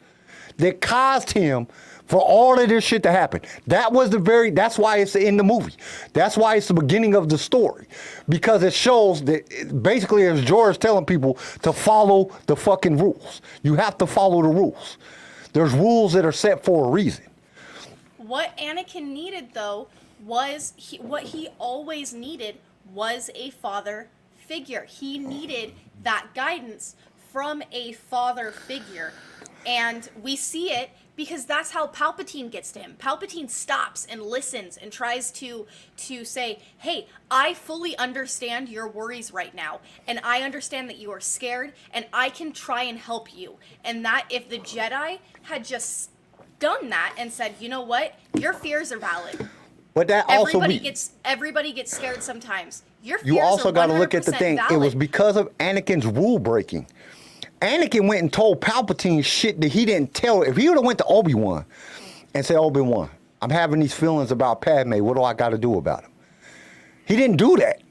that caused him for all of this shit to happen. That's why it's in the movie. That's why it's the beginning of the story, because it shows that basically, as George telling people to follow the fucking rules. You have to follow the rules. There's rules that are set for a reason. What Anakin needed, though, was what he always needed was a father figure. He needed that guidance from a father figure. And we see it because that's how Palpatine gets to him. Palpatine stops and listens and tries to say, hey, I fully understand your worries right now. And I understand that you are scared and I can try and help you. And that if the Jedi had just done that and said, you know what, your fears are valid. But that everybody gets scared sometimes. Your fears you also got to look at the thing. Valid. It was because of Anakin's rule breaking. Anakin went and told Palpatine shit that he didn't tell. If he would have went to Obi-Wan and said, Obi-Wan, I'm having these feelings about Padme. What do I got to do about him? He didn't do that.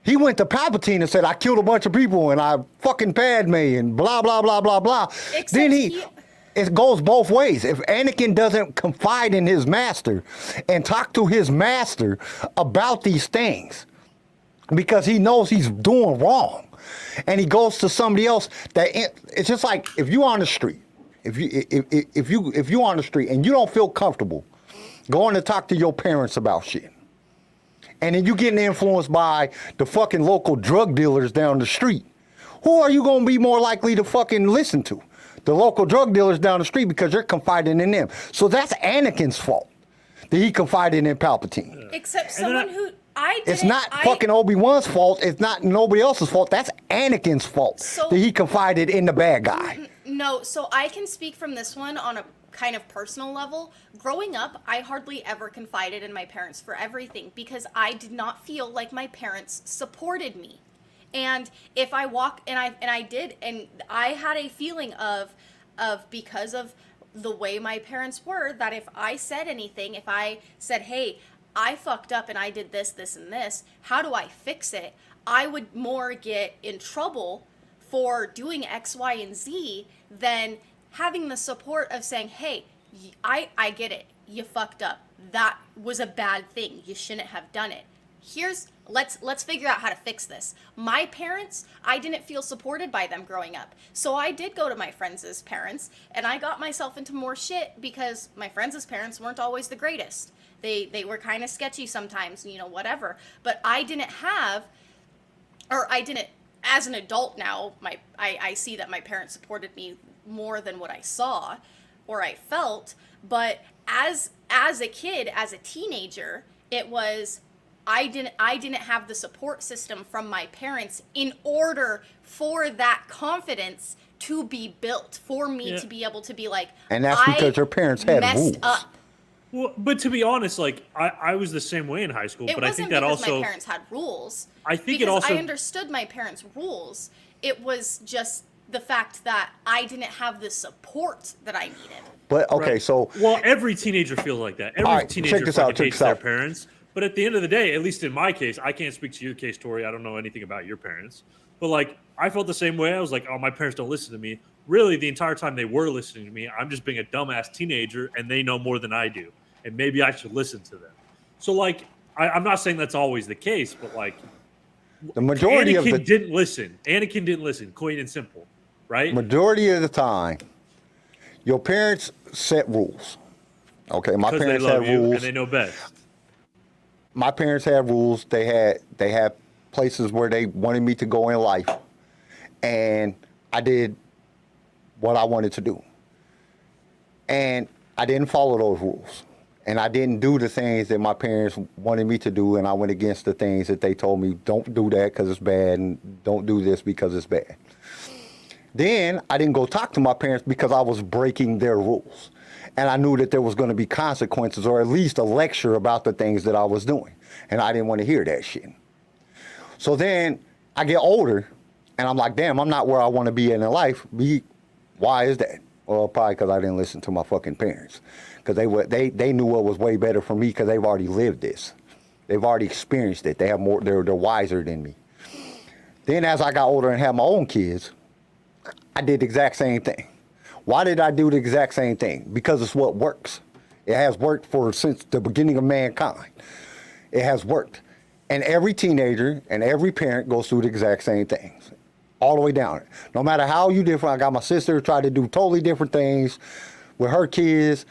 He went to Palpatine and said, I killed a bunch of people and I fucking Padme and blah, blah, blah, blah, blah. Then it goes both ways. If Anakin doesn't confide in his master and talk to his master about these things because he knows he's doing wrong, and he goes to somebody else, it's just like if you're on the street, if you're on the street and you don't feel comfortable going to talk to your parents about shit, and then you getting influenced by the fucking local drug dealers down the street, who are you going to be more likely to fucking listen to? The local drug dealers down the street, because you're confiding in them. So that's Anakin's fault that he confided in Palpatine. Except someone who I didn't. It's not fucking Obi-Wan's fault. It's not nobody else's fault. That's Anakin's fault that he confided in the bad guy. No, so I can speak from this one on a kind of personal level. Growing up, I hardly ever confided in my parents for everything because I did not feel like my parents supported me. And if I walk and I did, and I had a feeling of because of the way my parents were, that if I said anything, if I said, hey, I fucked up and I did this, this, and this, how do I fix it? I would more get in trouble for doing X, Y, and Z than having the support of saying, hey, I get it. You fucked up. That was a bad thing. You shouldn't have done it. Let's figure out how to fix this. My parents, I didn't feel supported by them growing up. So I did go to my friends' parents and I got myself into more shit because my friends' parents weren't always the greatest. They were kind of sketchy sometimes, whatever. But I didn't, as an adult now, I see that my parents supported me more than what I saw or I felt. But as a kid, as a teenager, it was, I didn't have the support system from my parents in order for that confidence to be built, for me to be able to be like, and that's because your parents had rules. Up. Well, but to be honest, like I was the same way in high school. But I think that because also my parents had rules. I think because it also I understood my parents' rules. It was just the fact that I didn't have the support that I needed. But okay, so every teenager feels like that. Every teenager hates their parents. But at the end of the day, at least in my case, I can't speak to your case, Tori. I don't know anything about your parents. But like, I felt the same way. I was like, oh, my parents don't listen to me. Really, the entire time they were listening to me, I'm just being a dumbass teenager, and they know more than I do. And maybe I should listen to them. So like, I'm not saying that's always the case, but like, the majority Anakin didn't listen. Anakin didn't listen, plain and simple, right? Majority of the time, your parents set rules. Okay, my parents had rules, and they know best. My parents had rules. They had places where they wanted me to go in life, and I did what I wanted to do. And I didn't follow those rules. And I didn't do the things that my parents wanted me to do, and I went against the things that they told me, don't do that because it's bad, and don't do this because it's bad. Then I didn't go talk to my parents because I was breaking their rules. And I knew that there was going to be consequences, or at least a lecture about the things that I was doing. And I didn't want to hear that shit. So then I get older, and I'm like, damn, I'm not where I want to be in life. Why is that? Well, probably because I didn't listen to my fucking parents. Because they knew what was way better for me because they've already lived this. They've already experienced it. They have more. They're wiser than me. Then as I got older and had my own kids, I did the exact same thing. Why did I do the exact same thing? Because it's what works. It has worked since the beginning of mankind. It has worked. And every teenager and every parent goes through the exact same things. All the way down. No matter how you different, I got my sister who tried to do totally different things with her kids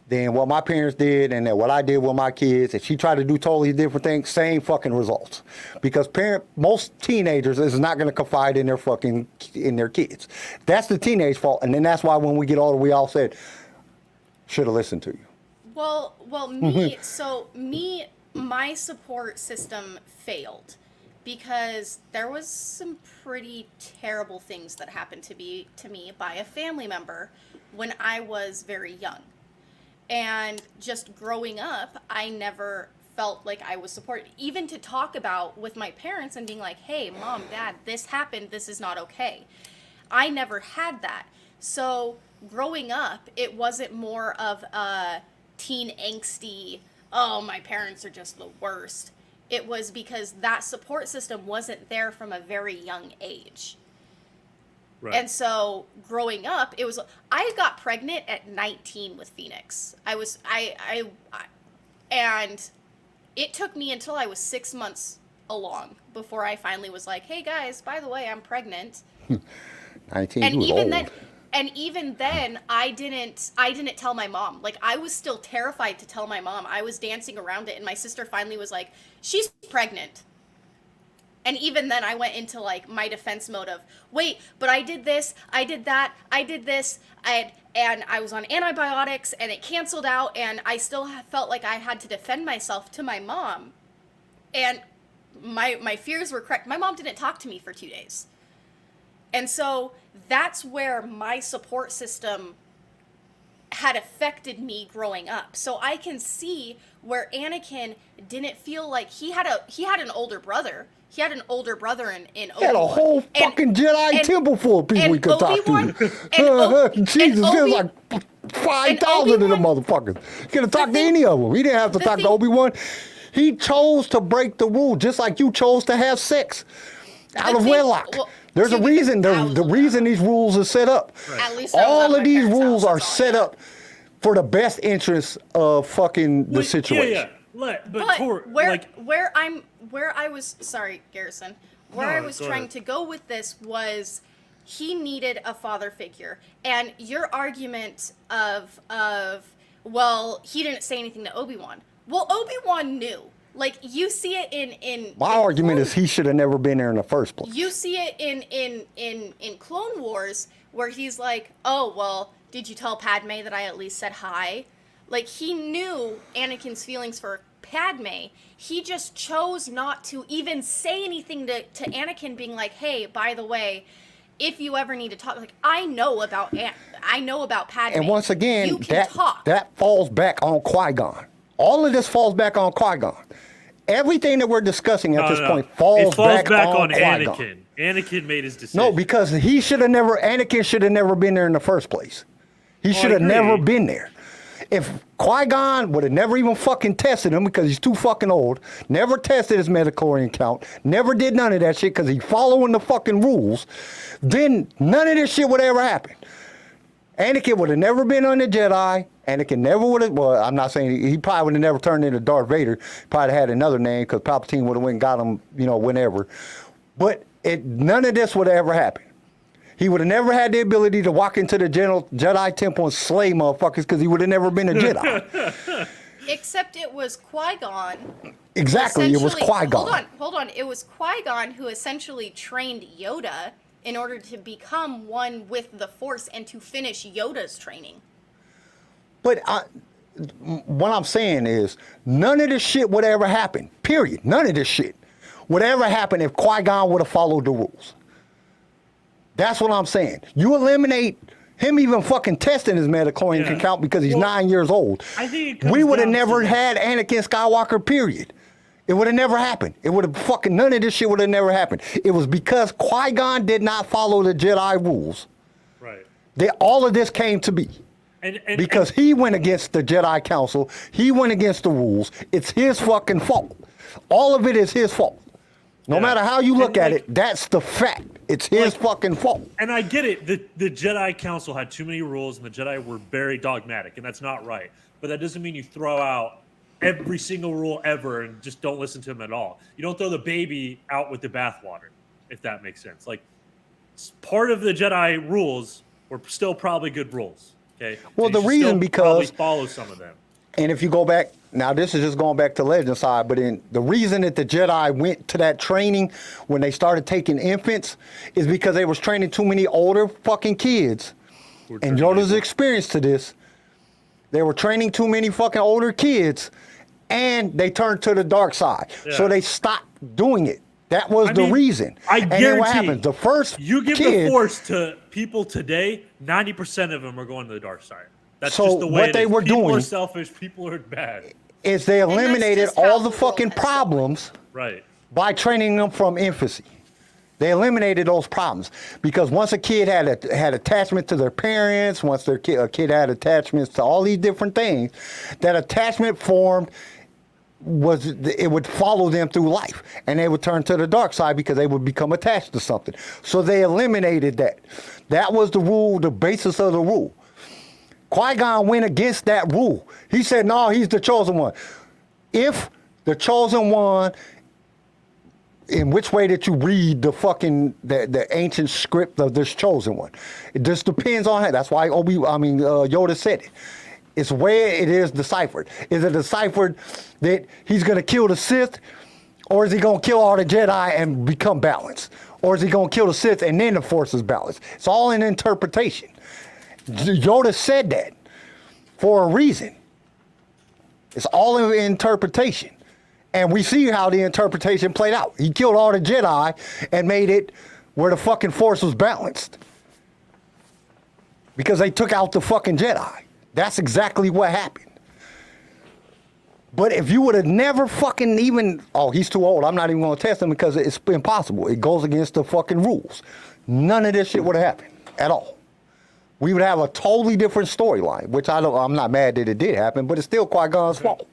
than what my parents did and then what I did with my kids. And she tried to do totally different things, same fucking results. Because most teenagers is not going to confide in their kids. That's the teenage fault. And then that's why when we get older, we all said, should have listened to you. Well, my support system failed because there was some pretty terrible things that happened to me by a family member when I was very young. And just growing up, I never felt like I was supported, even to talk about with my parents and being like, hey, mom, dad, this happened, this is not okay. I never had that. So growing up, it wasn't more of a teen angsty, oh, my parents are just the worst. It was because that support system wasn't there from a very young age. Right. And so growing up, I got pregnant at 19 with Phoenix. And it took me until I was 6 months along before I finally was like, hey guys, by the way, I'm pregnant. 19, and even then, I didn't tell my mom. Like, I was still terrified to tell my mom. I was dancing around it, and my sister finally was like, she's pregnant. And even then, I went into like my defense mode of, wait, but I did this, I did that, I did this, and I was on antibiotics, and it canceled out, and I still felt like I had to defend myself to my mom. And my fears were correct. My mom didn't talk to me for 2 days. And so that's where my support system had affected me growing up. So I can see where Anakin didn't feel like he had an older brother. He had an older brother in Obi-Wan. He had a whole fucking Jedi temple full of people we could talk to. Jesus, there's like 5,000 of them motherfuckers. You could have talked to any of them. He didn't have to talk to Obi-Wan. He chose to break the rule, just like you chose to have sex out of wedlock. Well, there's a reason. The reason these rules are set up. Right. At least all of these rules are set up for the best interest of fucking the situation. Yeah. But where I was sorry, Garrison. Where I was trying to go with this was he needed a father figure. And your argument of well, he didn't say anything to Obi-Wan. Well, Obi-Wan knew. Like, you see it in my argument is he should have never been there in the first place. You see it in Clone Wars where he's like, "Oh, well, did you tell Padme that I at least said hi?" Like, he knew Anakin's feelings for Padme. He just chose not to even say anything to Anakin, being like, "Hey, by the way, if you ever need to talk, like, I know about Padme." And once again, that falls back on Qui-Gon. All of this falls back on Qui-Gon. Everything that we're discussing at this point falls back on Qui-Gon. Anakin. Anakin made his decision. No, because Anakin should have never been there in the first place. He should have never been there. If Qui-Gon would have never even fucking tested him because he's too fucking old, never tested his midichlorian count, never did none of that shit because he's following the fucking rules, then none of this shit would ever happen. Anakin would have never been on the Jedi. Anakin never would have, well, I'm not saying, he probably would have never turned into Darth Vader. Probably had another name because Palpatine would have went and got him, whenever. But none of this would have ever happened. He would have never had the ability to walk into the Jedi temple and slay motherfuckers because he would have never been a Jedi. Except it was Qui-Gon. Exactly, it was Qui-Gon. Hold on. It was Qui-Gon who essentially trained Yoda in order to become one with the Force and to finish Yoda's training. But what I'm saying is, none of this shit would ever happen. Period. None of this shit would ever happen if Qui-Gon would have followed the rules. That's what I'm saying. You eliminate him even fucking testing his midichlorian count because he's 9 years old. I think we would have never had Anakin Skywalker, period. It would have never happened. It would have fucking, none of this shit would have never happened. It was because Qui-Gon did not follow the Jedi rules. Right. That all of this came to be. Because he went against the Jedi Council. He went against the rules. It's his fucking fault. All of it is his fault. No matter how you look at it, that's the fact. It's his fucking fault. And I get it. The Jedi Council had too many rules, and the Jedi were very dogmatic, and that's not right. But that doesn't mean you throw out every single rule ever and just don't listen to them at all. You don't throw the baby out with the bathwater, if that makes sense. Like, part of the Jedi rules were still probably good rules. Okay. Well, the reason because follow some of them. And if you go back, now this is just going back to Legend side, but the reason that the Jedi went to that training when they started taking infants is because they was training too many older fucking kids. And Yoda's experience to this, they were training too many fucking older kids, and they turned to the dark side. Yeah. So they stopped doing it. That was the reason. I guarantee. And then what happens? The first you give the Force to people today, 90% of them are going to the dark side. That's just the way what they were doing. People are selfish. People are bad. Is they eliminated all the fucking problems by training them from infancy. They eliminated those problems because once a kid had attachment to their parents, once a kid had attachments to all these different things, that attachment formed. It would follow them through life, and they would turn to the dark side because they would become attached to something. So they eliminated that. That was the rule, the basis of the rule. Qui-Gon went against that rule. He said, no, he's the chosen one. If the chosen one, in which way that you read the ancient script of this chosen one, it just depends on that. That's why Yoda said it. It's where it is deciphered. Is it deciphered that he's going to kill the Sith Or is he going to kill all the Jedi and become balanced? Or is he going to kill the Sith and then the Force is balanced? It's all in interpretation. Yoda said that for a reason. It's all in interpretation. And we see how the interpretation played out. He killed all the Jedi and made it where the fucking Force was balanced. Because they took out the fucking Jedi. That's exactly what happened. But if you would have never fucking even, oh, he's too old, I'm not even going to test him because it's impossible. It goes against the fucking rules. None of this shit would have happened at all. We would have a totally different storyline, which I'm not mad that it did happen, but it's still Qui-Gon's fault.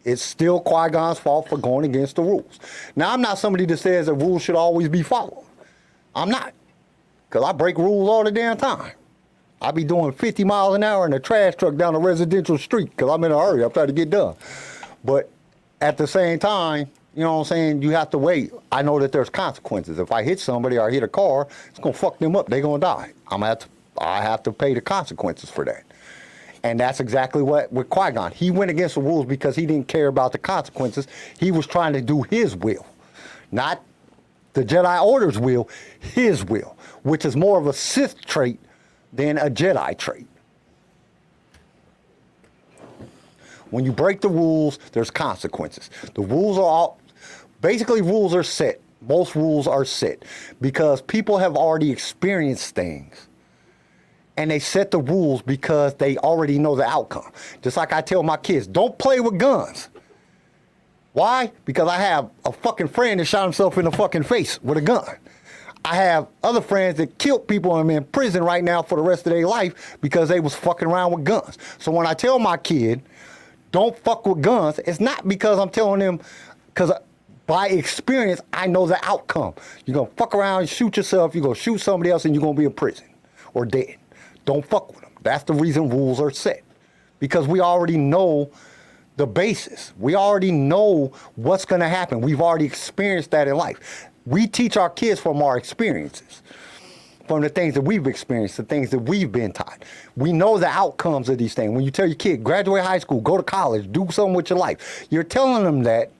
It's still Qui-Gon's fault for going against the rules. Now, I'm not somebody that says that rules should always be followed. I'm not. Because I break rules all the damn time. I be doing 50 miles an hour in a trash truck down a residential street because I'm in a hurry. I'm trying to get done. But at the same time, you know what I'm saying, you have to wait. I know that there's consequences. If I hit somebody or I hit a car, it's going to fuck them up. They're going to die. I have to pay the consequences for that. And that's exactly what with Qui-Gon. He went against the rules because he didn't care about the consequences. He was trying to do his will. Not the Jedi Order's will, his will, which is more of a Sith trait than a Jedi trait. When you break the rules, there's consequences. The rules are basically rules are set. Most rules are set because people have already experienced things. And they set the rules because they already know the outcome. Just like I tell my kids, don't play with guns. Why? Because I have a fucking friend that shot himself in the fucking face with a gun. I have other friends that killed people and are in prison right now for the rest of their life because they was fucking around with guns. So when I tell my kid, don't fuck with guns, it's not because I'm telling them, because by experience, I know the outcome. You're going to fuck around and shoot yourself, you're going to shoot somebody else, and you're going to be in prison or dead. Don't fuck with them. That's the reason rules are set. Because we already know the basis. We already know what's going to happen. We've already experienced that in life. We teach our kids from our experiences, from the things that we've experienced, the things that we've been taught. We know the outcomes of these things. When you tell your kid, graduate high school, go to college, do something with your life, you're telling them that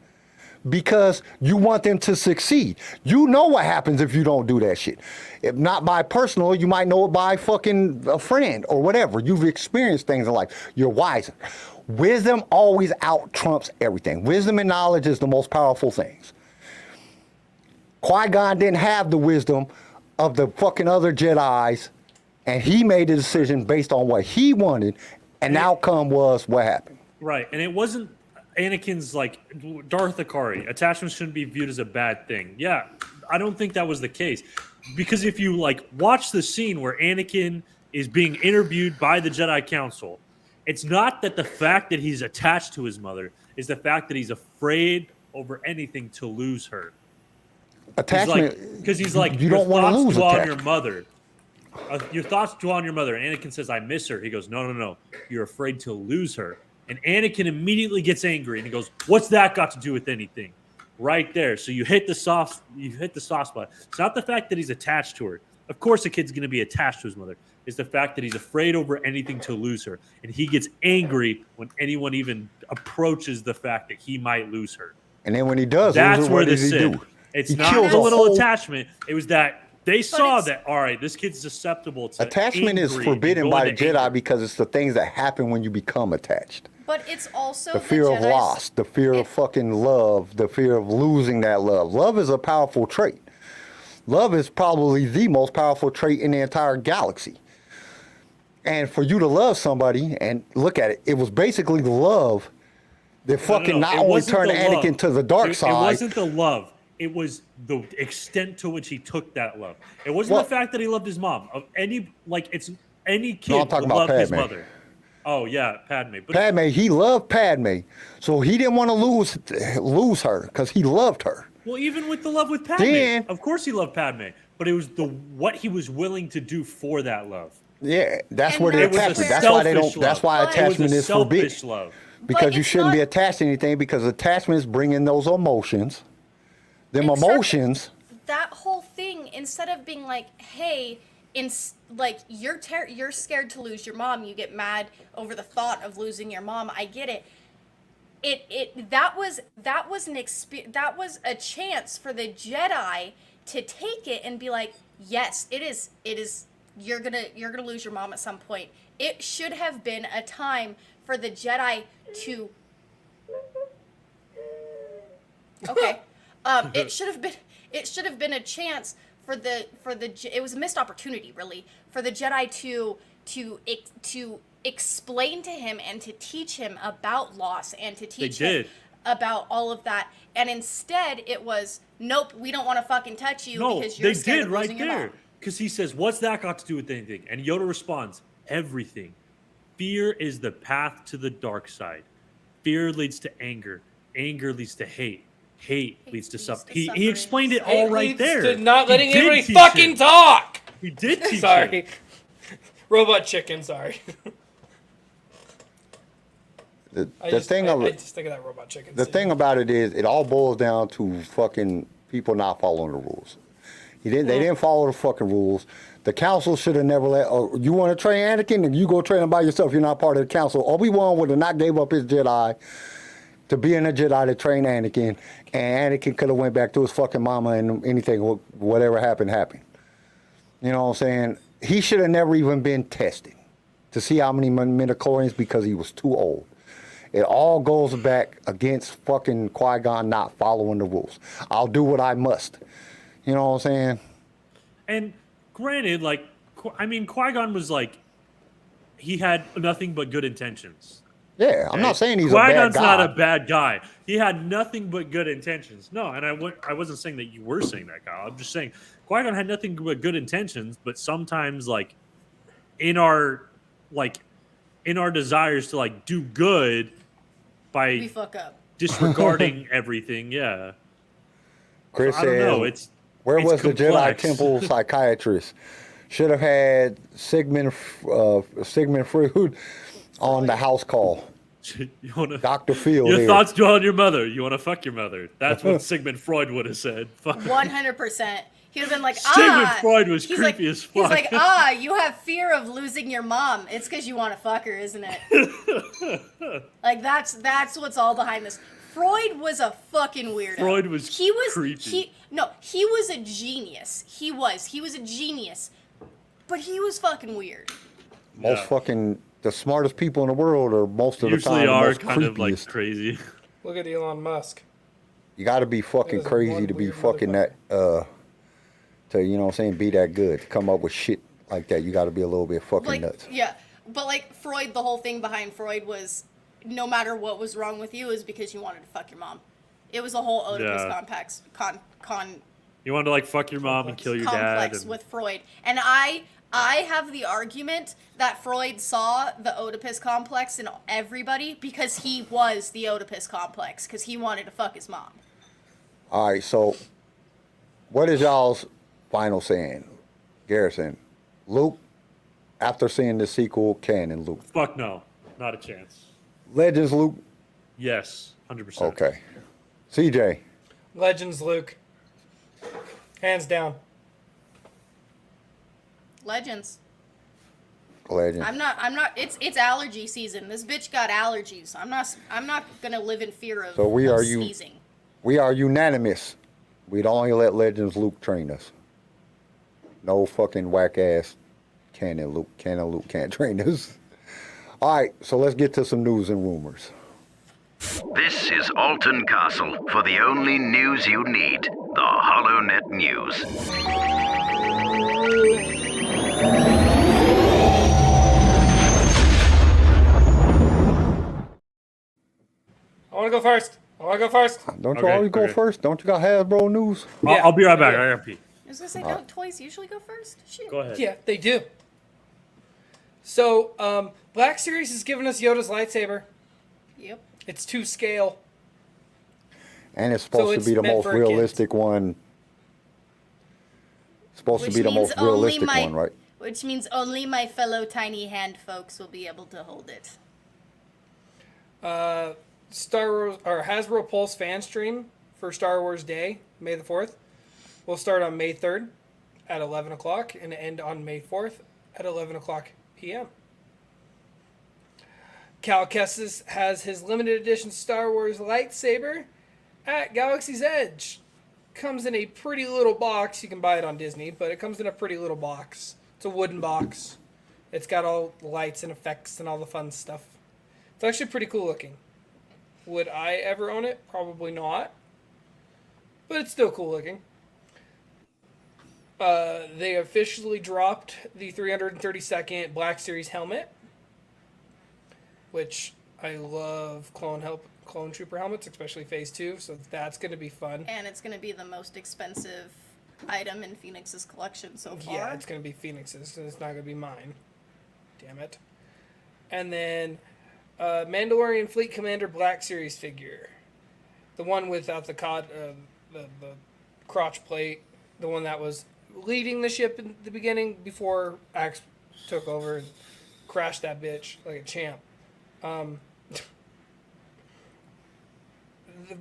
because you want them to succeed. You know what happens if you don't do that shit. If not by personal, you might know it by fucking a friend or whatever. You've experienced things in life. You're wiser. Wisdom always out trumps everything. Wisdom and knowledge is the most powerful things. Qui-Gon didn't have the wisdom of the fucking other Jedis, and he made a decision based on what he wanted, and the outcome was what happened. Right, and it wasn't Anakin's like Darth Akari. Attachments shouldn't be viewed as a bad thing. Yeah, I don't think that was the case. Because if you like watch the scene where Anakin is being interviewed by the Jedi Council, it's not that the fact that he's attached to his mother is the fact that he's afraid over anything to lose her. Attachment, because he's like, you don't want to lose on your mother. Your thoughts dwell on your mother. And Anakin says, I miss her. He goes, no. You're afraid to lose her. And Anakin immediately gets angry and he goes, what's that got to do with anything? Right there. So you hit the soft spot. It's not the fact that he's attached to her. Of course a kid's going to be attached to his mother. It's the fact that he's afraid over anything to lose her. And he gets angry when anyone even approaches the fact that he might lose her. And then when he does, that's where the sin. sin. It's not a little attachment. It was that they saw that, all right, this kid's susceptible to attachment is forbidden by the Jedi because it's the things that happen when you become attached. But it's also the fear of loss, the fear of fucking love, the fear of losing that love. Love is a powerful trait. Love is probably the most powerful trait in the entire galaxy. And for you to love somebody, and look at it, it was basically the love that fucking not only turned Anakin to the dark side. It wasn't the love. It was the extent to which he took that love. It wasn't the fact that he loved his mom. Any kid would love his mother. Oh yeah, Padme. But Padme, he loved Padme, so he didn't want to lose her because he loved her. Well, even with the love with Padme, of course he loved Padme, but it was what he was willing to do for that love. Yeah, that's where the attachment. That's why they don't. That's why attachment is forbidden. Love. Because you shouldn't be attached to anything because attachments bring in those emotions. Them emotions. That whole thing, instead of being like, hey, you're scared to lose your mom, you get mad over the thought of losing your mom. I get it. that was a chance for the Jedi to take it and be like, yes, it is you're gonna lose your mom at some point. It should have been a time for the Jedi to okay. It should have been a chance for the it was a missed opportunity, really, for the Jedi to explain to him and to teach him about loss and to teach him about all of that. And instead it was, nope, we don't want to fucking touch you because you're scared of losing your mom. Because he says, what's that got to do with anything? And Yoda responds, everything. Fear is the path to the dark side. Fear leads to anger. Anger leads to hate. Hate leads to suffering. He explained it all right there. To not letting anybody fucking talk. He did teach Sorry. it. Robot chicken, sorry. I just think of that robot chicken. The thing about it is, it all boils down to fucking people not following the rules. They didn't follow the fucking rules. The council should have never let. Oh, you want to train Anakin, and you go train him by yourself. You're not part of the council. Obi-Wan would have not gave up his Jedi to being a Jedi to train Anakin, and Anakin could have went back to his fucking mama, and anything, whatever happened, happened. You know what I'm saying? He should have never even been tested to see how many midichlorians, because he was too old. It all goes back against fucking Qui-Gon not following the rules. I'll do what I must. You know what I'm saying? And granted, like, I mean, Qui-Gon was like, he had nothing but good intentions. Yeah, I'm not saying he's a bad guy. Qui-Gon's not a bad guy. He had nothing but good intentions. No, and I wasn't saying that you were saying that, Kyle. I'm just saying Qui-Gon had nothing but good intentions, but sometimes, like, in our desires to, like, do good by We fuck up. disregarding everything, yeah. Chris I don't said, know. where it's was complex. the Jedi Temple psychiatrist? Should have had Sigmund Freud on the house call. Dr. Phil. Your here. thoughts dwell on your mother. You want to fuck your mother. That's what Sigmund Freud would have said. Fuck. 100%. He would have been like, Sigmund Freud was he's creepy like, as fuck. He's like, you have fear of losing your mom. It's because you want to fuck her, isn't it? Like, that's what's all behind this. Freud was a fucking weirdo. Freud was creepy. He was a genius. He was a genius. But he was fucking weird. Most fucking, the smartest people in the world are most of the time Usually the are most kind of like creepiest. crazy. Look at Elon Musk. You got to be fucking There's crazy one to be weird fucking that, to, you know what I'm saying, be that good. To come up with shit like that, you got to be a little bit fucking Like, nuts. yeah. But, like, Freud, the whole thing behind Freud was no matter what was wrong with you is because you wanted to fuck your mom. It was a whole Oedipus complex. You wanted to like fuck your mom and kill your dad. Complex with Freud. And I have the argument that Freud saw the Oedipus complex in everybody because he was the Oedipus complex because he wanted to fuck his mom. All right, so what is y'all's final saying? Garrison, Luke, after seeing the sequel, canon Luke. Fuck no. Not a chance. Legends Luke? Yes. 100%. Okay. CJ? Legends Luke. Hands down. Legends. Legends. I'm not it's allergy season. This bitch got allergies. I'm not gonna live in fear of, So sneezing. We are unanimous. We'd only let Legends Luke train us. No fucking whack ass canon Luke can't train us. All right, so let's get to some news and rumors. This is Alton Castle for the only news you need, the HoloNet News. I want to go first. Don't you always go first? Don't you got Hasbro news? I'll be right back. I gotta pee. I was gonna say, don't toys usually go first? Shit. Go ahead. Yeah, they do. So, Black Series has given us Yoda's lightsaber. Yep. It's to scale. And it's supposed to be the most realistic one. Supposed to be the most realistic one, right? Which means only my fellow tiny hand folks will be able to hold it. Star Wars or Hasbro Pulse fan stream for Star Wars Day, May the 4th. We'll start on May 3rd at 11 o'clock and end on May 4th at 11 o'clock p.m. Cal Kestis has his limited edition Star Wars lightsaber at Galaxy's Edge. Comes in a pretty little box. You can buy it on Disney, but it comes in a pretty little box. It's a wooden box. It's got all the lights and effects and all the fun stuff. It's actually pretty cool looking. Would I ever own it? Probably not. But it's still cool looking. They officially dropped the 332nd Black Series helmet, which I love clone trooper helmets, especially Phase 2, so that's going to be fun. And it's going to be the most expensive item in Phoenix's collection so far. Yeah, it's going to be Phoenix's, and it's not going to be mine. Damn it. And then Mandalorian Fleet Commander Black Series figure. The one without the crotch plate. The one that was leading the ship in the beginning before Axe took over and crashed that bitch like a champ. The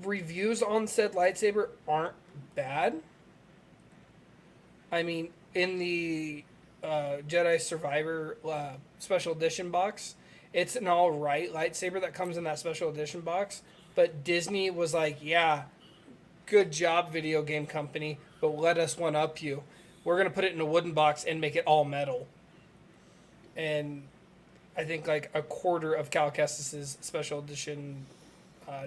reviews on said lightsaber aren't bad. I mean, in the Jedi Survivor Special Edition box, it's an alright lightsaber that comes in that Special Edition box. But Disney was like, yeah, good job, video game company, but let us one-up you. We're going to put it in a wooden box and make it all metal. And I think like a quarter of Cal Kestis' Special Edition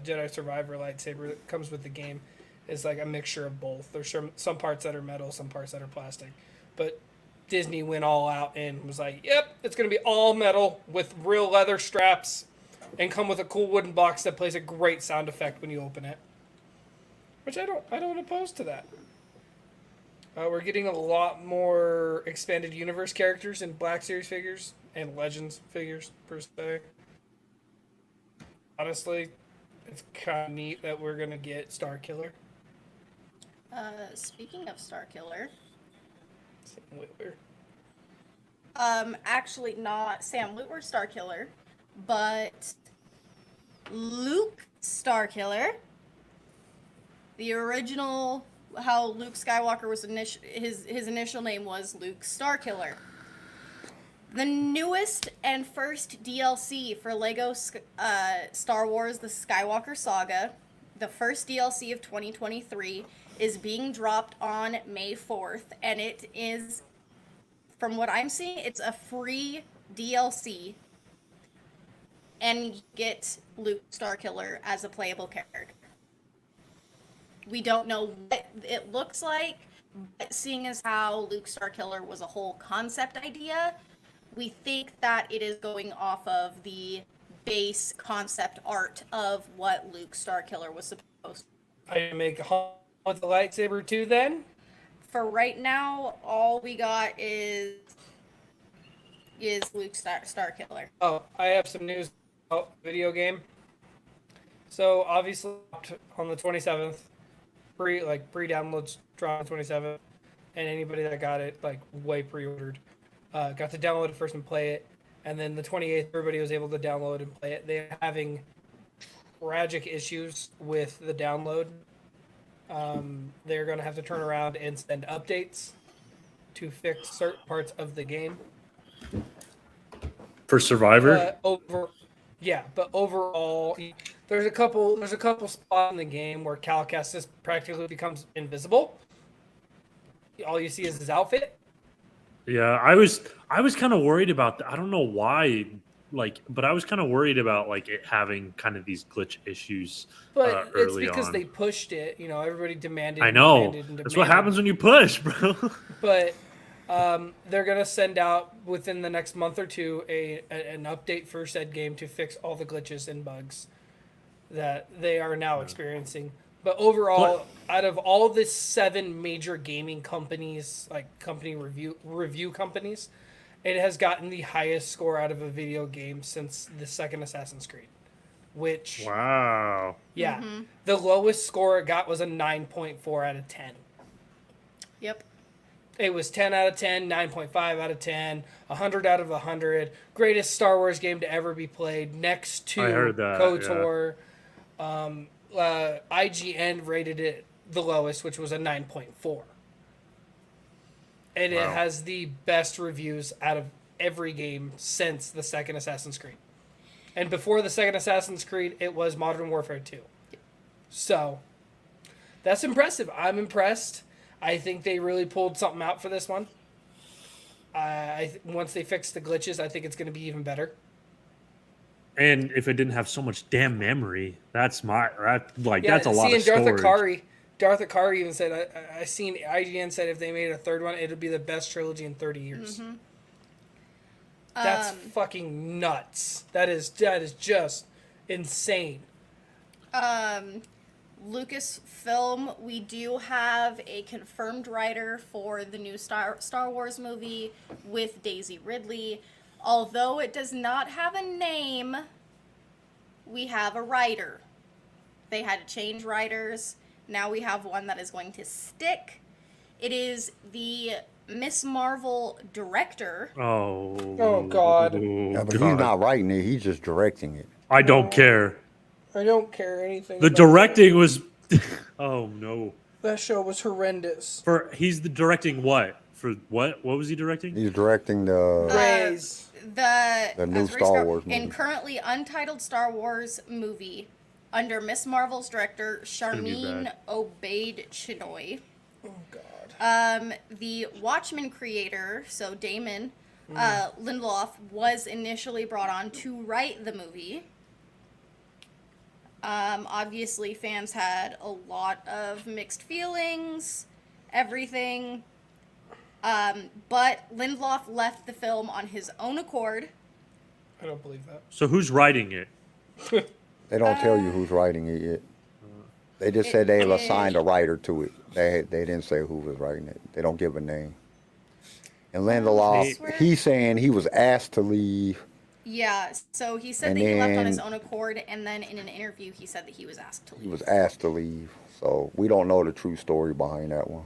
Jedi Survivor lightsaber that comes with the game is like a mixture of both. There's some parts that are metal, some parts that are plastic. But Disney went all out and was like, yep, it's going to be all metal with real leather straps and come with a cool wooden box that plays a great sound effect when you open it. Which I don't oppose to that. We're getting a lot more expanded universe characters in Black Series figures and Legends figures, per se. Honestly, it's kind of neat that we're going to get Starkiller. Speaking of Starkiller. Sam Witwer. Actually not Sam Witwer Starkiller, but Luke Starkiller. The original, how Luke Skywalker was his initial name was Luke Starkiller. The newest and first DLC for Lego Star Wars: The Skywalker Saga, the first DLC of 2023, is being dropped on May 4th, and it is, from what I'm seeing, it's a free DLC, and you get Luke Starkiller as a playable character. We don't know what it looks like, but seeing as how Luke Starkiller was a whole concept idea, we think that it is going off of the base concept art of what Luke Starkiller was supposed to. I make a with the lightsaber too then? For right now, all we got is Luke Starkiller. Oh, I have some news about the video game. So obviously on the 27th, pre-downloads drop on the 27th, and anybody that got it like way pre-ordered got to download it first and play it, and then the 28th everybody was able to download and play it. They're having tragic issues with the download. They're going to have to turn around and send updates to fix certain parts of the game. For Survivor? But overall, there's a couple spots in the game where Cal Kestis practically becomes invisible. All you see is his outfit. Yeah, I was kind of worried about that. I don't know why, but I was kind of worried about it having kind of these glitch issues. But it's early because on. they pushed it. You know, everybody demanded. I know. Demanded. That's what happens when you push, bro. But they're gonna send out within the next month or two an update for said game to fix all the glitches and bugs that they are now experiencing. But overall, out of all the 7 major gaming companies, company review companies, it has gotten the highest score out of a video game since the second Assassin's Creed. Which, wow. Yeah. Mm-hmm. The lowest score it got was a 9.4 out of 10. Yep. It was 10 out of 10, 9.5 out of 10, 100 out of 100. Greatest Star Wars game to ever be played, next to KOTOR. Yeah. IGN rated it the lowest, which was a 9.4. And it has the best reviews out of every game since the second Assassin's Creed. And before the second Assassin's Creed, it was Modern Warfare 2. So, that's impressive. I'm impressed. I think they really pulled something out for this one. Once they fix the glitches, I think it's going to be even better. And if it didn't have so much damn memory, that's a lot of Darth storage. Akari even said, I seen IGN said if they made a third one, it'd be the best trilogy in 30 years. Mm-hmm. That's fucking nuts. That is just insane. Lucasfilm, we do have a confirmed writer for the new Star Wars movie with Daisy Ridley. Although it does not have a name, we have a writer. They had to change writers. Now we have one that is going to stick. It is the Miss Marvel director. Oh, God. Yeah, but he's not writing it. He's just directing it. I don't care. I don't care anything. The about directing was... Oh, no. that show was horrendous. He's the directing what? For what? What was he directing? He's directing the Rays. The new Star Wars movie. and currently untitled Star Wars movie under Miss Marvel's director gonna be Sharmeen bad. Obaid Chinoy. Oh, God. The Watchmen creator, so Damon Lindelof, was initially brought on to write the movie. Obviously, fans had a lot of mixed feelings, everything. But Lindelof left the film on his own accord. I don't believe that. So who's writing it? They don't tell you who's writing it yet. They just said they assigned a writer to it. They didn't say who was writing it. They don't give a name. And Lindelof, he's saying he was asked to leave. Yeah, so he said And that he left on his then- own accord, and then in an interview he said that he was asked to leave. He was asked to leave. So we don't know the true story behind that one.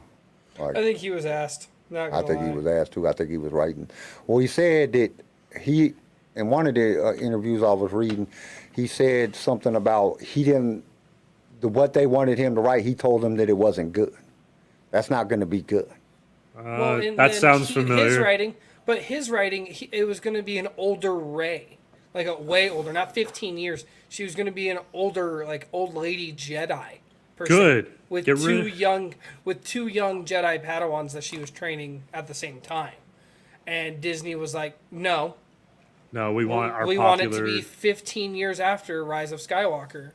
Like, I think he was asked. Not I gonna think he lie. was asked to. I think he was writing. Well, he said that he, in one of the interviews I was reading, he said something about what they wanted him to write, he told them that it wasn't good. That's not going to be good. And that then sounds His familiar. writing, it was going to be an older Rey, like a way older, not 15 years. She was going to be an older, like old lady Jedi. per se, Good. with Get two rid- young Jedi Padawans that she was training at the same time, and Disney was like, no, No, we want our we popular... want it to be 15 years after Rise of Skywalker,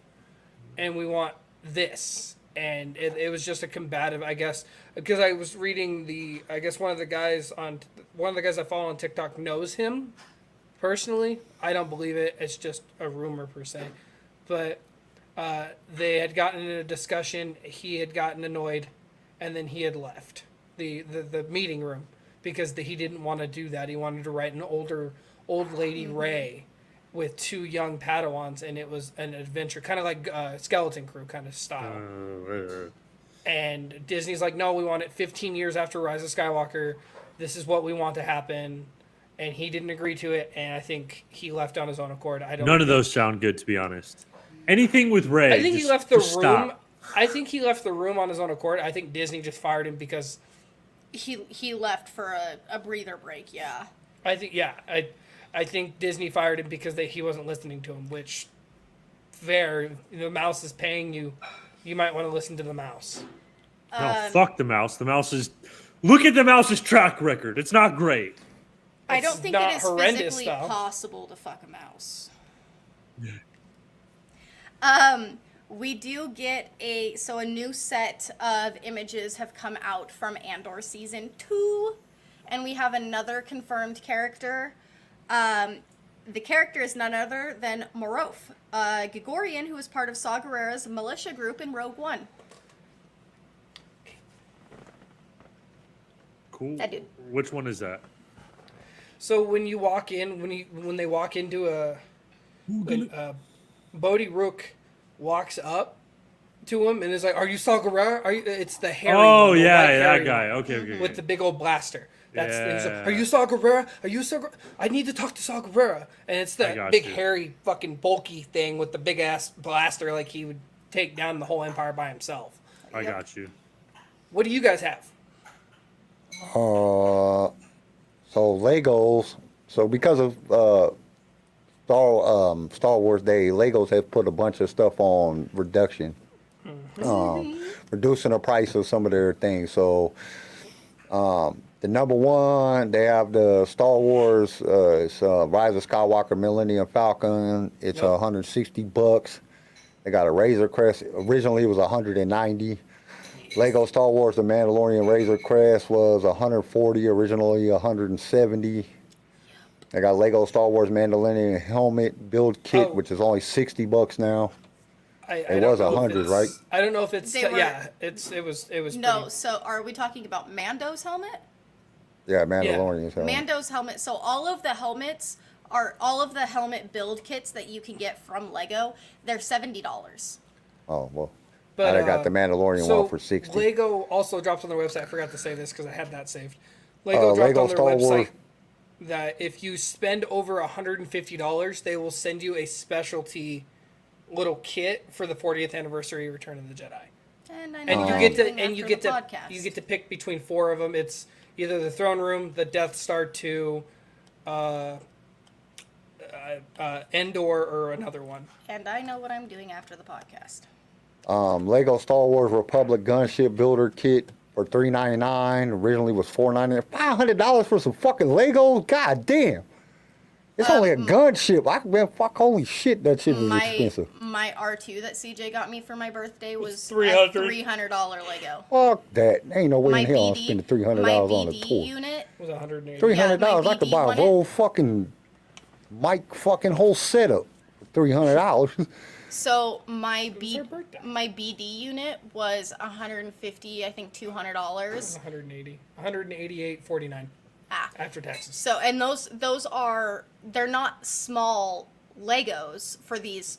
and we want this. And it was just a combative, I guess, because I was reading I guess one of the guys I follow on TikTok knows him personally. I don't believe it. It's just a rumor per se. But they had gotten in a discussion. He had gotten annoyed, and then he had left the meeting room because he didn't want to do that. He wanted to write an old lady Rey with two young Padawans, and it was an adventure, kind of like Skeleton Crew kind of style. And Disney's like, no, we want it 15 years after Rise of Skywalker. This is what we want to happen. And he didn't agree to it, and I think he left on his own accord. None of those sound good, to be honest. Anything with Rey. I think he just- left the room. just stop. I think he left the room on his own accord. I think Disney just fired him because He left for a breather break, yeah. I think Disney fired him because he wasn't listening to him, which fair. The mouse is paying you. You might want to listen to the mouse. No, fuck the mouse. The mouse is... Look at the mouse's track record. It's not great. I It's don't think not it is horrendous, physically though. possible to fuck a mouse. We do get a new set of images have come out from Andor season 2, and we have another confirmed character. The character is none other than Morof, a Gregorian who is part of Saw Gerrera's militia group in Rogue One. Cool. That dude. Which one is that? So when you walk in, when they walk into Bodhi Rook walks up to him and is like, "Are you Saw Gerrera? Are you?" It's the hairy. Oh, one, the yeah, white that hairy guy. one, Okay. with the big old blaster. That's and he's like, Yeah. "Are you Saw Gerrera? Are you Saw Gerrera? I need to talk to Saw Gerrera." And it's I that got big you. hairy fucking bulky thing with the big ass blaster, like he would take down the whole Empire by himself. I got you. What do you guys have? So Legos. So because of Star Wars Day, Legos has put a bunch of stuff on reduction, reducing the price of some of their things. So the number one, they have the Star Wars it's, Rise of Skywalker Millennium Falcon. It's $160. They got a Razor Crest. Originally it was 190. Lego Star Wars The Mandalorian Razor Crest was 140, originally 170. They got Lego Star Wars Mandalorian helmet build kit, which is only $60 now. It was 100, right? I don't know if it's They were- it was No, pretty- so are we talking about Mando's helmet? Yeah, Mandalorian's helmet. Mando's helmet. So all of the helmet build kits that you can get from Lego, they're $70. Oh, well. But, I got the Mandalorian so one for 60. Lego also drops on their website. I forgot to say this because I had that saved. Lego dropped Lego on their Star website Wars. that if you spend over $150, they will send you a specialty little kit for the 40th anniversary Return of the Jedi. And I know And what you I'm get to doing and you after get the to podcast. you get to pick between 4 of them. It's either the Throne Room, the Death Star 2, Endor, or another one. And I know what I'm doing after the podcast. Lego Star Wars Republic Gunship Builder Kit for $399. Originally was $499. $500 for some fucking Legos? God damn. It's only a gunship. Holy shit, that shit is expensive. My R2 that CJ got me for my birthday was $300. a $300 Lego. Fuck that. Ain't no way My in hell I'm BD spending $300 my on a BD toy. unit. It was 180. $300. my I could BD buy a one whole fucking mic fucking whole setup for $300. So my was her birthday. my BD unit was 150, I think $200. 180. 188.49 Ah. after taxes. So and those are they're not small Legos for these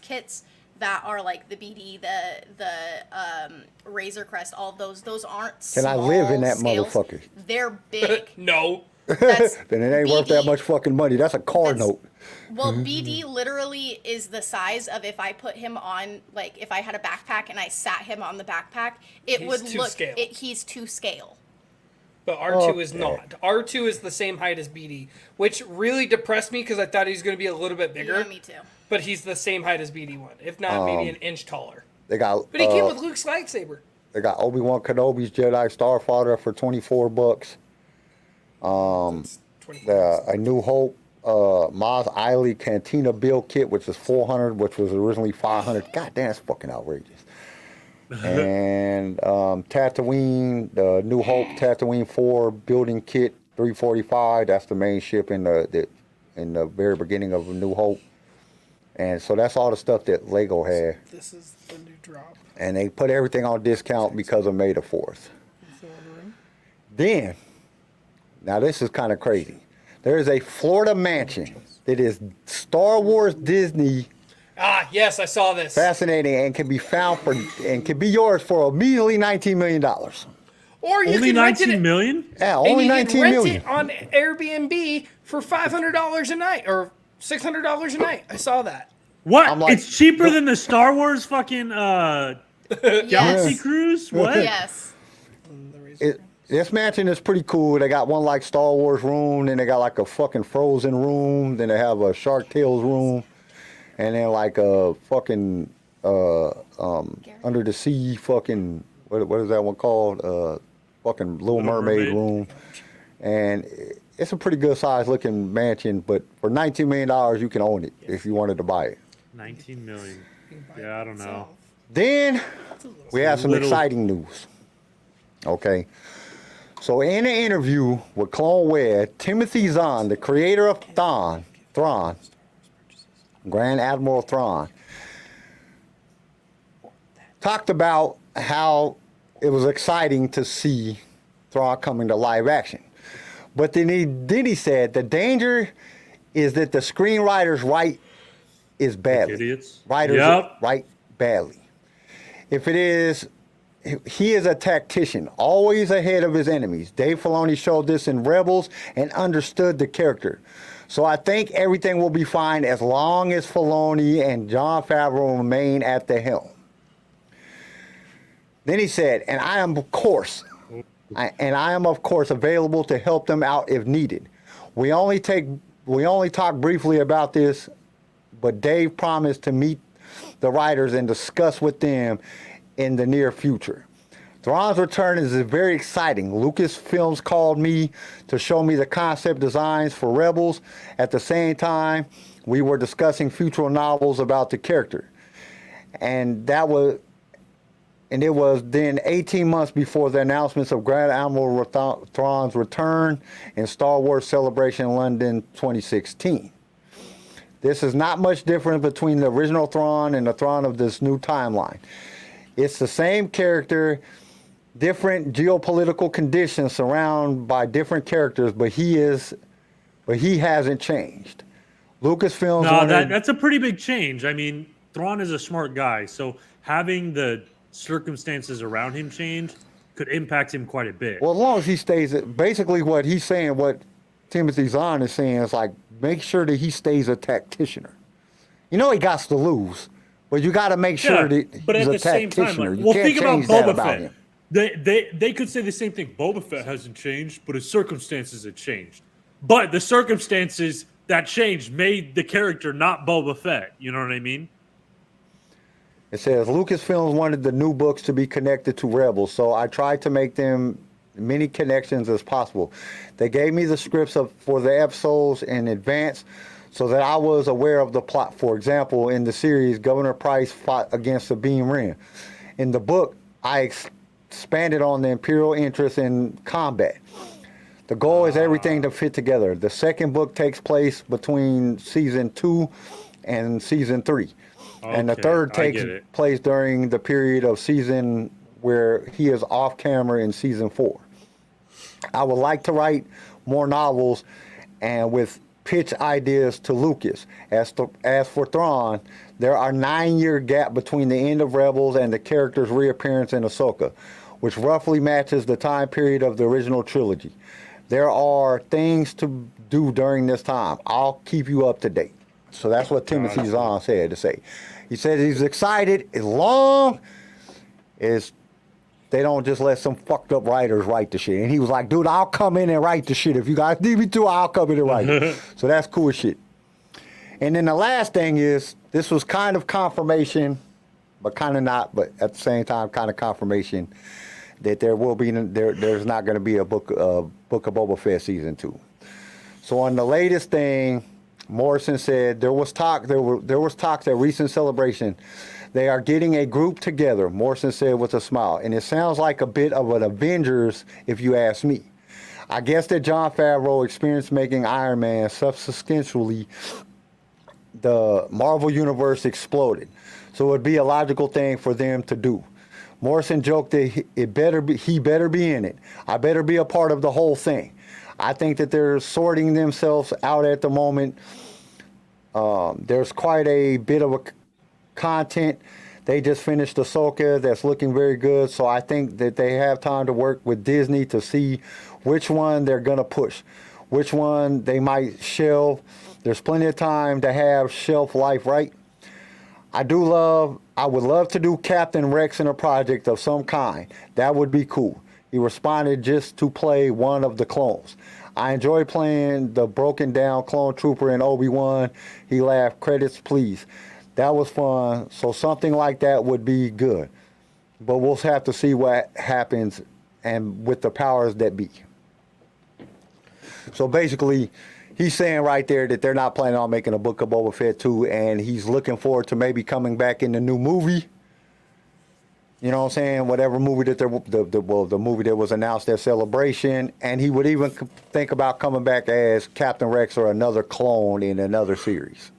kits that are like the BD, the Razor Crest, all of those. Those aren't Can I small live in that scales. motherfucker? They're big. No. That's Then it ain't worth that BD much fucking money. That's a car That's- note. Well, BD literally is the size of if I put him on, like if I had a backpack and I sat him on the backpack, it He's would to look. scale. He's to scale. But R2 is Okay. not. R2 is the same height as BD, which really depressed me because I thought he was going to be a little bit bigger. Yeah, me too. But he's the same height as BD1, if not maybe an inch taller. They got But he came with Luke's lightsaber. they got Obi-Wan Kenobi's Jedi Starfighter for $24. That's 20 A New Hope Maz Eisley Cantina build kit, which is $400, which was originally $500. God damn, that's fucking outrageous. And Tatooine, the New Hope Tatooine 4 building kit, $345. That's the main ship in the very beginning of A New Hope. And so that's all the stuff that Lego had. This is the new drop. And they put everything on discount because of May the 4th. Then, now this is kind of crazy. There is a Florida mansion that is Star Wars Disney Ah, yes, I saw this. fascinating and can be found for and can be yours for a measly $19 million. Or you Only can rent 19 it. million? Yeah, And only you 19 can rent million. it on Airbnb for $500 a night or $600 a night. I saw that. What? I'm like- It's cheaper than the Star Wars fucking Galaxy Yes. Cruise? What? Yes. This mansion is pretty cool. They got one like Star Wars room, then they got like a fucking Frozen room, then they have a Shark Tales room, and then like a fucking under the sea fucking what is that one called? Fucking Little Mermaid room. And it's a pretty good size looking mansion, but for $19 million you can own it if you wanted to buy it. 19 million. Yeah, I don't know. Then we have some Little- exciting news. Okay. So in an interview with Clone Wed, Timothy Zahn, the creator of Thrawn, Grand Admiral Thrawn, talked about how it was exciting to see Thrawn coming to live action. But then he said the danger is that the screenwriters write is badly. Idiots. Writers Yep. write badly. If it is, he is a tactician, always ahead of his enemies. Dave Filoni showed this in Rebels and understood the character. So I think everything will be fine as long as Filoni and Jon Favreau remain at the helm. Then he said, and I am of course available to help them out if needed. We only talked briefly about this but Dave promised to meet the writers and discuss with them in the near future. Thrawn's return is very exciting. Lucasfilms called me to show me the concept designs for Rebels. At the same time, we were discussing future novels about the character. And it was then 18 months before the announcements of Grand Admiral Thrawn's return in Star Wars Celebration London 2016. This is not much different between the original Thrawn and the Thrawn of this new timeline. It's the same character, different geopolitical conditions surrounded by different characters, but he hasn't changed. Lucasfilms that's a pretty big change. I mean, Thrawn is a smart guy, so having the circumstances around him change could impact him quite a bit. Well, as long as he stays, basically what he's saying, what Timothy Zahn is saying is like, make sure that he stays a tacticianer. You know he got to lose, but you got to make sure that but he's at a the same time, tacticianer. like, You well, can't think about change that Boba about Fett. him. They could say the same thing. Boba Fett hasn't changed, but his circumstances have changed. But the circumstances that changed made the character not Boba Fett. You know what I mean? It says Lucasfilms wanted the new books to be connected to Rebels, so I tried to make them many connections as possible. They gave me the scripts for the episodes in advance so that I was aware of the plot. For example, in the series, Governor Price fought against the Beam Rim. In the book, I expanded on the Imperial interest in combat. The goal is everything to fit together. The second book takes place between season 2 and season 3. And the third takes place during the period of season where he is off camera in season 4. I would like to write more novels and with pitch ideas to Lucas. As for Thrawn, there are 9-year gap between the end of Rebels and the character's reappearance in Ahsoka, which roughly matches the time period of the original trilogy. There are things to do during this time. I'll keep you up to date. So that's what Timothy Zahn said to say. He said he's excited as long as they don't just let some fucked up writers write the shit. And he was like, dude, I'll come in and write the shit. If you guys need me to, I'll come in and write it. So that's cool as shit. And then the last thing is, this was kind of confirmation, but kind of not, but at the same time, kind of confirmation that there's not going to be a book of Boba Fett season 2. So on the latest thing, Morrison said there was talks at recent celebration. They are getting a group together, Morrison said with a smile, and it sounds like a bit of an Avengers if you ask me. I guess that Jon Favreau experienced making Iron Man subsequently the Marvel Universe exploded. So it would be a logical thing for them to do. Morrison joked that he better be in it. I better be a part of the whole thing. I think that they're sorting themselves out at the moment. There's quite a bit of a content. They just finished Ahsoka that's looking very good. So I think that they have time to work with Disney to see which one they're going to push, which one they might shelve. There's plenty of time to have shelf life, right? I would love to do Captain Rex in a project of some kind. That would be cool. He responded just to play one of the clones. I enjoy playing the broken down clone trooper in Obi-Wan. He laughed, credits please. That was fun. So something like that would be good. But we'll have to see what happens and with the powers that be. So basically, he's saying right there that they're not planning on making a Book of Boba Fett 2, and he's looking forward to maybe coming back in the new movie. You know what I'm saying? Whatever movie that the movie that was announced at Celebration, and he would even think about coming back as Captain Rex or another clone in another series.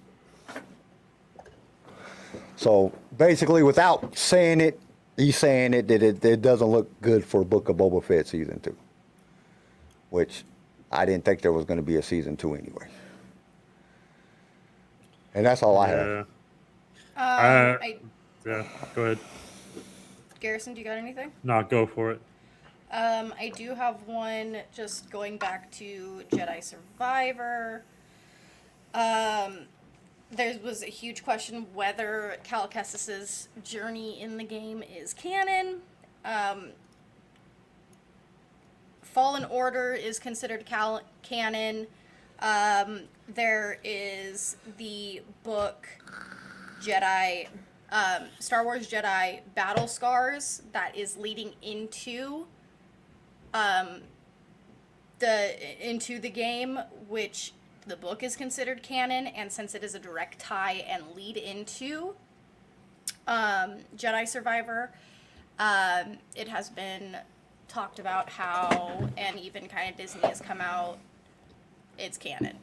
So basically, without saying it, he's saying it that it doesn't look good for Book of Boba Fett season 2, which I didn't think there was going to be a season 2 anyway. And that's all I have. Yeah, go ahead. Garrison, do you got anything? No, go for it. I do have one just going back to Jedi Survivor. There was a huge question whether Cal Kestis's journey in the game is canon. Fallen Order is considered canon. There is the book Jedi, Star Wars Jedi Battle Scars that is leading into the game, which the book is considered canon, and since it is a direct tie and lead into Jedi Survivor, it has been talked about how, and even kind of Disney has come out, it's canon.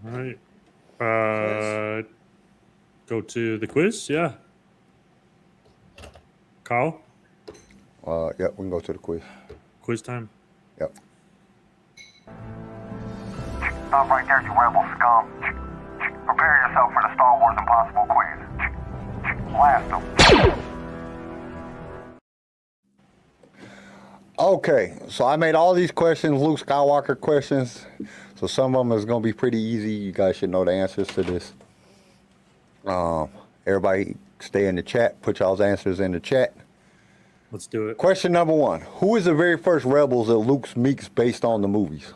All right. Go to the quiz. Yeah. Kyle, Yeah, we can go to the quiz. quiz time. Yep. Stop right there, you rebel scum. Prepare yourself for the Star Wars Impossible quiz. Blast them. Okay, so I made all these questions Luke Skywalker questions. So some of them is going to be pretty easy. You guys should know the answers to this. Everybody stay in the chat. Put y'all's answers in the chat. Let's do it. Question number 1. Who is the very first rebels that Luke meets based on the movies?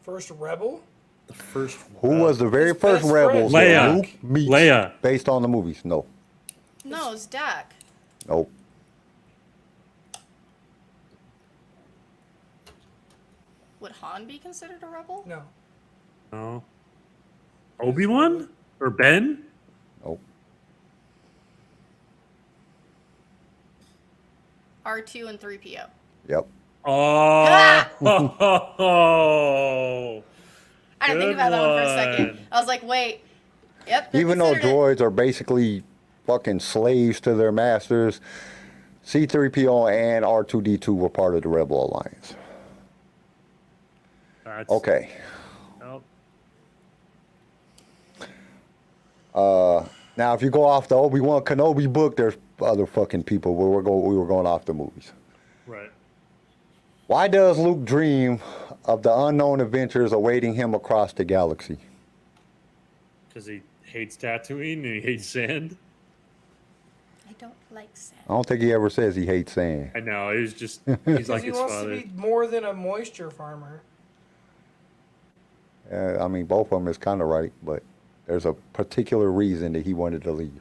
First rebel? The first. Who was the very his first best rebels friend. that Leia. Luke meets Leia. based on the movies? No. No, it's Dak. Nope. Would Han be considered a rebel? No. No. Obi-Wan or Ben? Nope. R2 and 3PO. Yep. Oh. I didn't think about that one for a second. I was like, wait. Yep. they're Even though considered droids are basically fucking slaves to their masters, C-3PO and R2-D2 were part of the Rebel Alliance. That's, Okay. Nope. Now, if you go off the Obi-Wan Kenobi book, there's other fucking people. We were going off the movies. Right. Why does Luke dream of the unknown adventures awaiting him across the galaxy? Because he hates Tatooine and he hates sand. I don't like sand. I don't think he ever says he hates sand. I know. He's just. He's Because like he his wants father. to be more than a moisture farmer. I mean, both of them is kind of right, but there's a particular reason that he wanted to leave.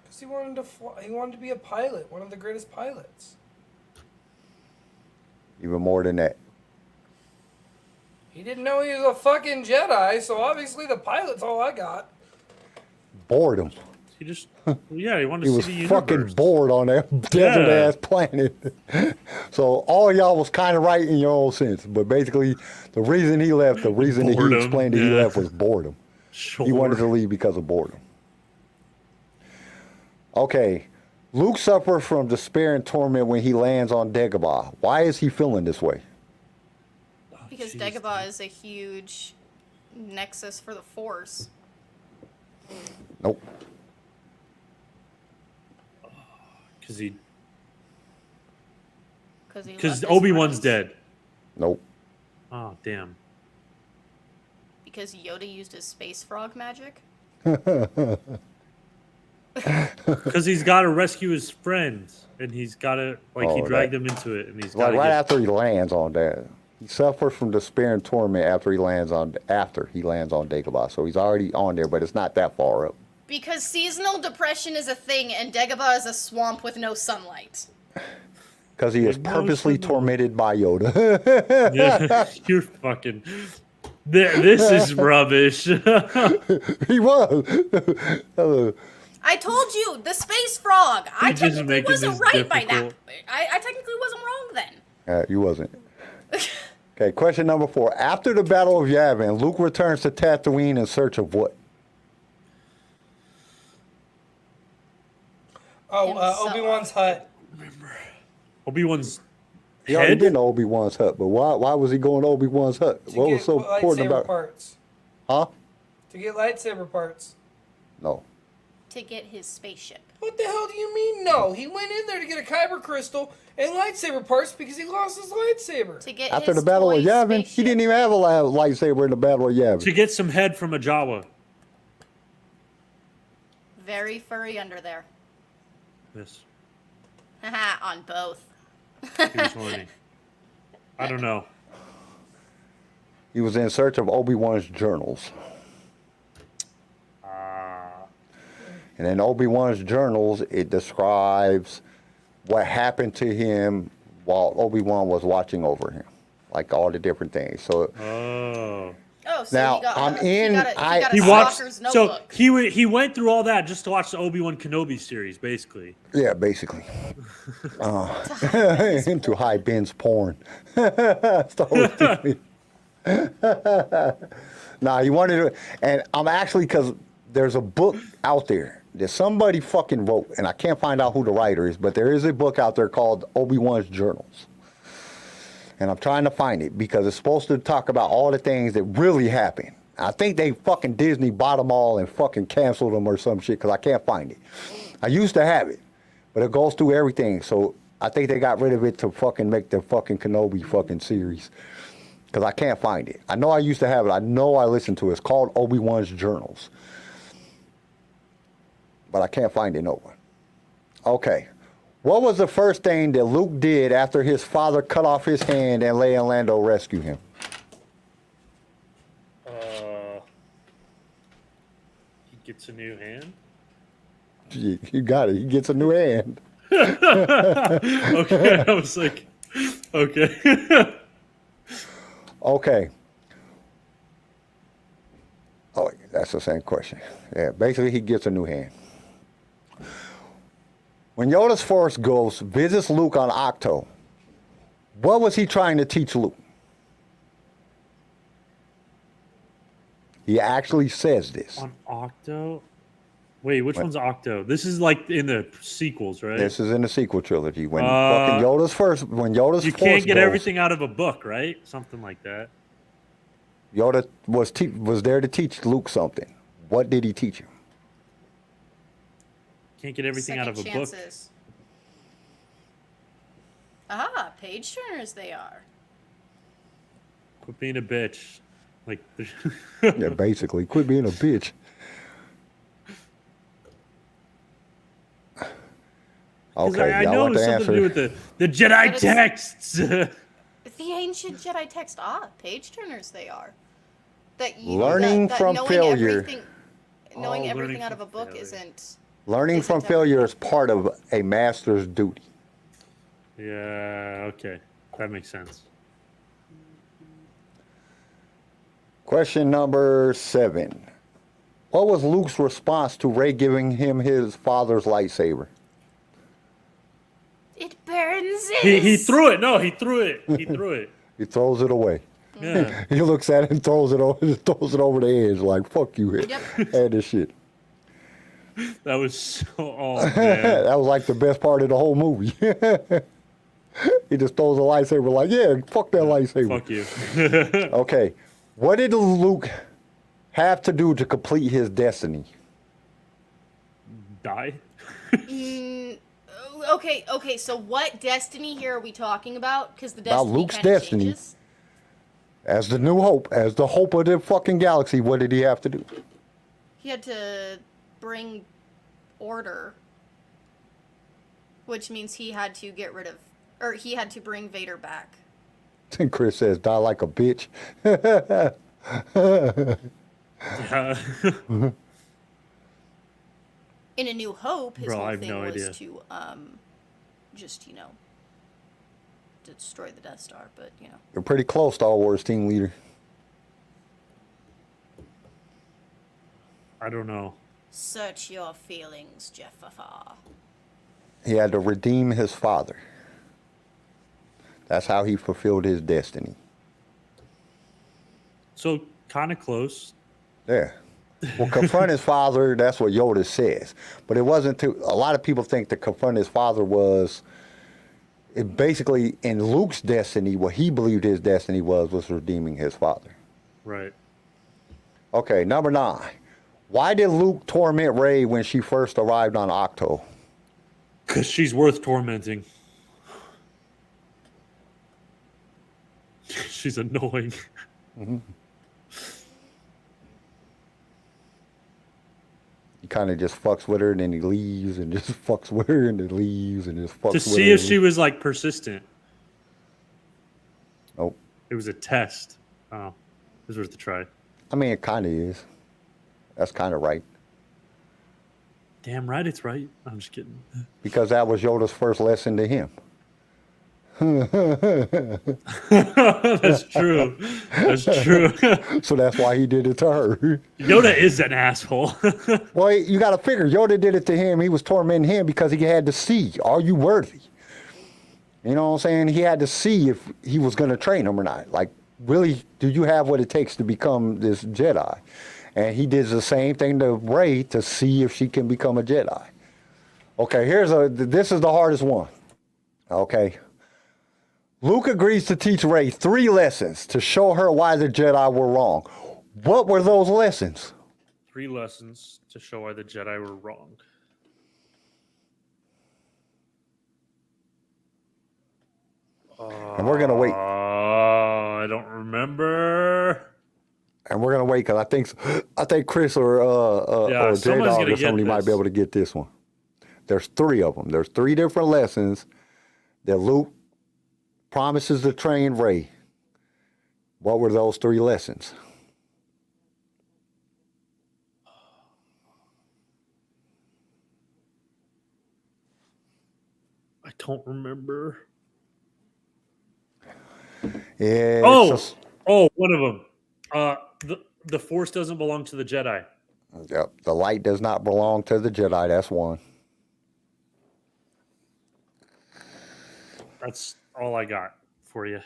Because he wanted to fly. He wanted to be a pilot, one of the greatest pilots. Even more than that. He didn't know he was a fucking Jedi, so obviously the pilot's all I got. Boredom. He just. Yeah, he wanted He to was see the fucking universe. bored on that desert ass planet. So all y'all was kind of right in your own sense. But basically, the reason he left, the reason that he Boredom, explained that he yeah. left was boredom. Sure. He wanted to leave because of boredom. Okay. Luke suffers from despair and torment when he lands on Dagobah. Why is he feeling this way? Because jeez. Dagobah is a huge nexus for the Force. Nope. Because he. Because Because Obi-Wan's dead. Nope. Oh, damn. Because Yoda used his space frog magic. Because he's got to rescue his friends, and he's got to he Oh, dragged them into it, and he's got Like to right get. after he lands on that. He suffers from despair and torment after he lands on Dagobah. So he's already on there, but it's not that far up. Because seasonal depression is a thing, and Dagobah is a swamp with no sunlight. Because he is No purposely shit, no. tormented by Yoda. Yeah, you're fucking. This is rubbish. He was. I told you, the space frog. I You're just technically making wasn't this right by that. difficult. I technically wasn't wrong then. You wasn't. Okay, question number 4. After the Battle of Yavin, Luke returns to Tatooine in search of what? Oh, Himself. Obi-Wan's hut. Obi-Wan's He already head. been to Obi-Wan's hut, but why was he going to Obi-Wan's hut? To What get was so important lightsaber about it? parts. Huh? To get lightsaber parts. No. To get his spaceship. What the hell do you mean no? He went in there to get a kyber crystal and lightsaber parts because he lost his lightsaber. To get After his the Battle of toy Yavin, he spaceship. didn't even have a lightsaber in the Battle of Yavin. To get some head from a Jawa. Very furry under there. Yes. Haha, on both. He was horny. I don't know. He was in search of Obi-Wan's journals. And in Obi-Wan's journals, it describes what happened to him while Obi-Wan was watching over him. Like all the different things. So Oh, so now he got, I'm he in. got a He watched. stalker's So notebook. he went through all that just to watch the Obi-Wan Kenobi series, basically. Yeah, basically. Into high binge porn. Star Wars TV. Nah, he wanted to, and I'm actually, because there's a book out there that somebody fucking wrote, and I can't find out who the writer is, but there is a book out there called Obi-Wan's Journals. And I'm trying to find it because it's supposed to talk about all the things that really happened. I think they fucking Disney bought them all and fucking canceled them or some shit because I can't find it. I used to have it, but it goes through everything. So I think they got rid of it to fucking make the fucking Kenobi fucking series because I can't find it. I know I used to have it. I know I listened to it. It's called Obi-Wan's Journals. But I can't find it nowhere. Okay. What was the first thing that Luke did after his father cut off his hand and Leia and Lando rescued him? He gets a new hand. You got it. He gets a new hand. Okay, I was like, okay. Okay. Oh, that's the same question. Yeah, basically he gets a new hand. When Yoda's Force Ghost visits Luke on Octo, what was he trying to teach Luke? He actually says this. On Octo? Wait, which one's Octo? This is like in the sequels, right? This is in the sequel trilogy. When fucking Yoda's first, when Yoda's You Force can't get Ghost, everything out of a book, right? Something like that. Yoda was there to teach Luke something. What did he teach him? Can't get everything out of a book. Ah, page turners they are. Quit being a bitch. Like, Yeah, basically, quit being a bitch. Okay, I y'all know want it was the something to do answer? with the Jedi texts. The ancient Jedi text. Ah, page turners they are. That you Learning that from knowing failure. Knowing learning everything out from of a book failure. isn't. Learning Isn't from everything. failure is part of a master's duty. Yeah, okay. That makes sense. Question number 7. What was Luke's response to Rey giving him his father's lightsaber? It burns. He threw it. No, he threw it. He threw it. He throws it away. Yeah. He looks at it and throws it over the edge like, fuck you. Yep. And this shit. That was so. Oh, man. That was like the best part of the whole movie. He just throws a lightsaber like, yeah, fuck that lightsaber. Fuck you. Okay. What did Luke have to do to complete his destiny? Die? Okay. So what destiny here are we talking about? Because the destiny Luke's kinda destiny. changes. As the new hope, as the hope of the fucking galaxy, what did he have to do? He had to bring order, which means he had to get rid of, or he had to bring Vader back. And Chris says, die like a bitch. Yeah. In A New Hope, his Bro, I whole have thing no was idea. to just to destroy the Death Star, but You're pretty close, Star Wars team leader. I don't know. search your feelings, Jeffafa. He had to redeem his father. That's how he fulfilled his destiny. So, kind of close. Yeah. Well, confront his father, that's what Yoda says. But it wasn't to, a lot of people think to confront his father was, it basically, in Luke's destiny, what he believed his destiny was redeeming his father. Right. Okay, number 9. Why did Luke torment Rey when she first arrived on Octo? Because she's worth tormenting. She's annoying. Mm-hmm. You kind of just fucks with her and then he leaves and just fucks with her and then leaves and just fucks To with her. see if she was like persistent. Nope. It was a test. Oh, it was worth a try. I mean, it kind of is. That's kind of right. Damn right, it's right. I'm just kidding. Because that was Yoda's first lesson to him. That's true. That's true. So that's why he did it to her. Yoda is an asshole. Well, you got to figure, Yoda did it to him. He was tormenting him because he had to see, are you worthy? You know what I'm saying? He had to see if he was going to train him or not. Like, really, do you have what it takes to become this Jedi? And he did the same thing to Rey to see if she can become a Jedi. Okay, this is the hardest one. Okay. Luke agrees to teach Rey 3 lessons to show her why the Jedi were wrong. What were those lessons? 3 lessons to show why the Jedi were wrong. And we're gonna wait. I don't remember. And we're gonna wait because I think Chris or J-Dog or somebody might be able to get this one. There's 3 of them. There's 3 different lessons that Luke promises to train Rey. What were those 3 lessons? I don't remember. Yeah. One of them. The Force doesn't belong to the Jedi. Yep. The light does not belong to the Jedi. That's one. That's all I got for you.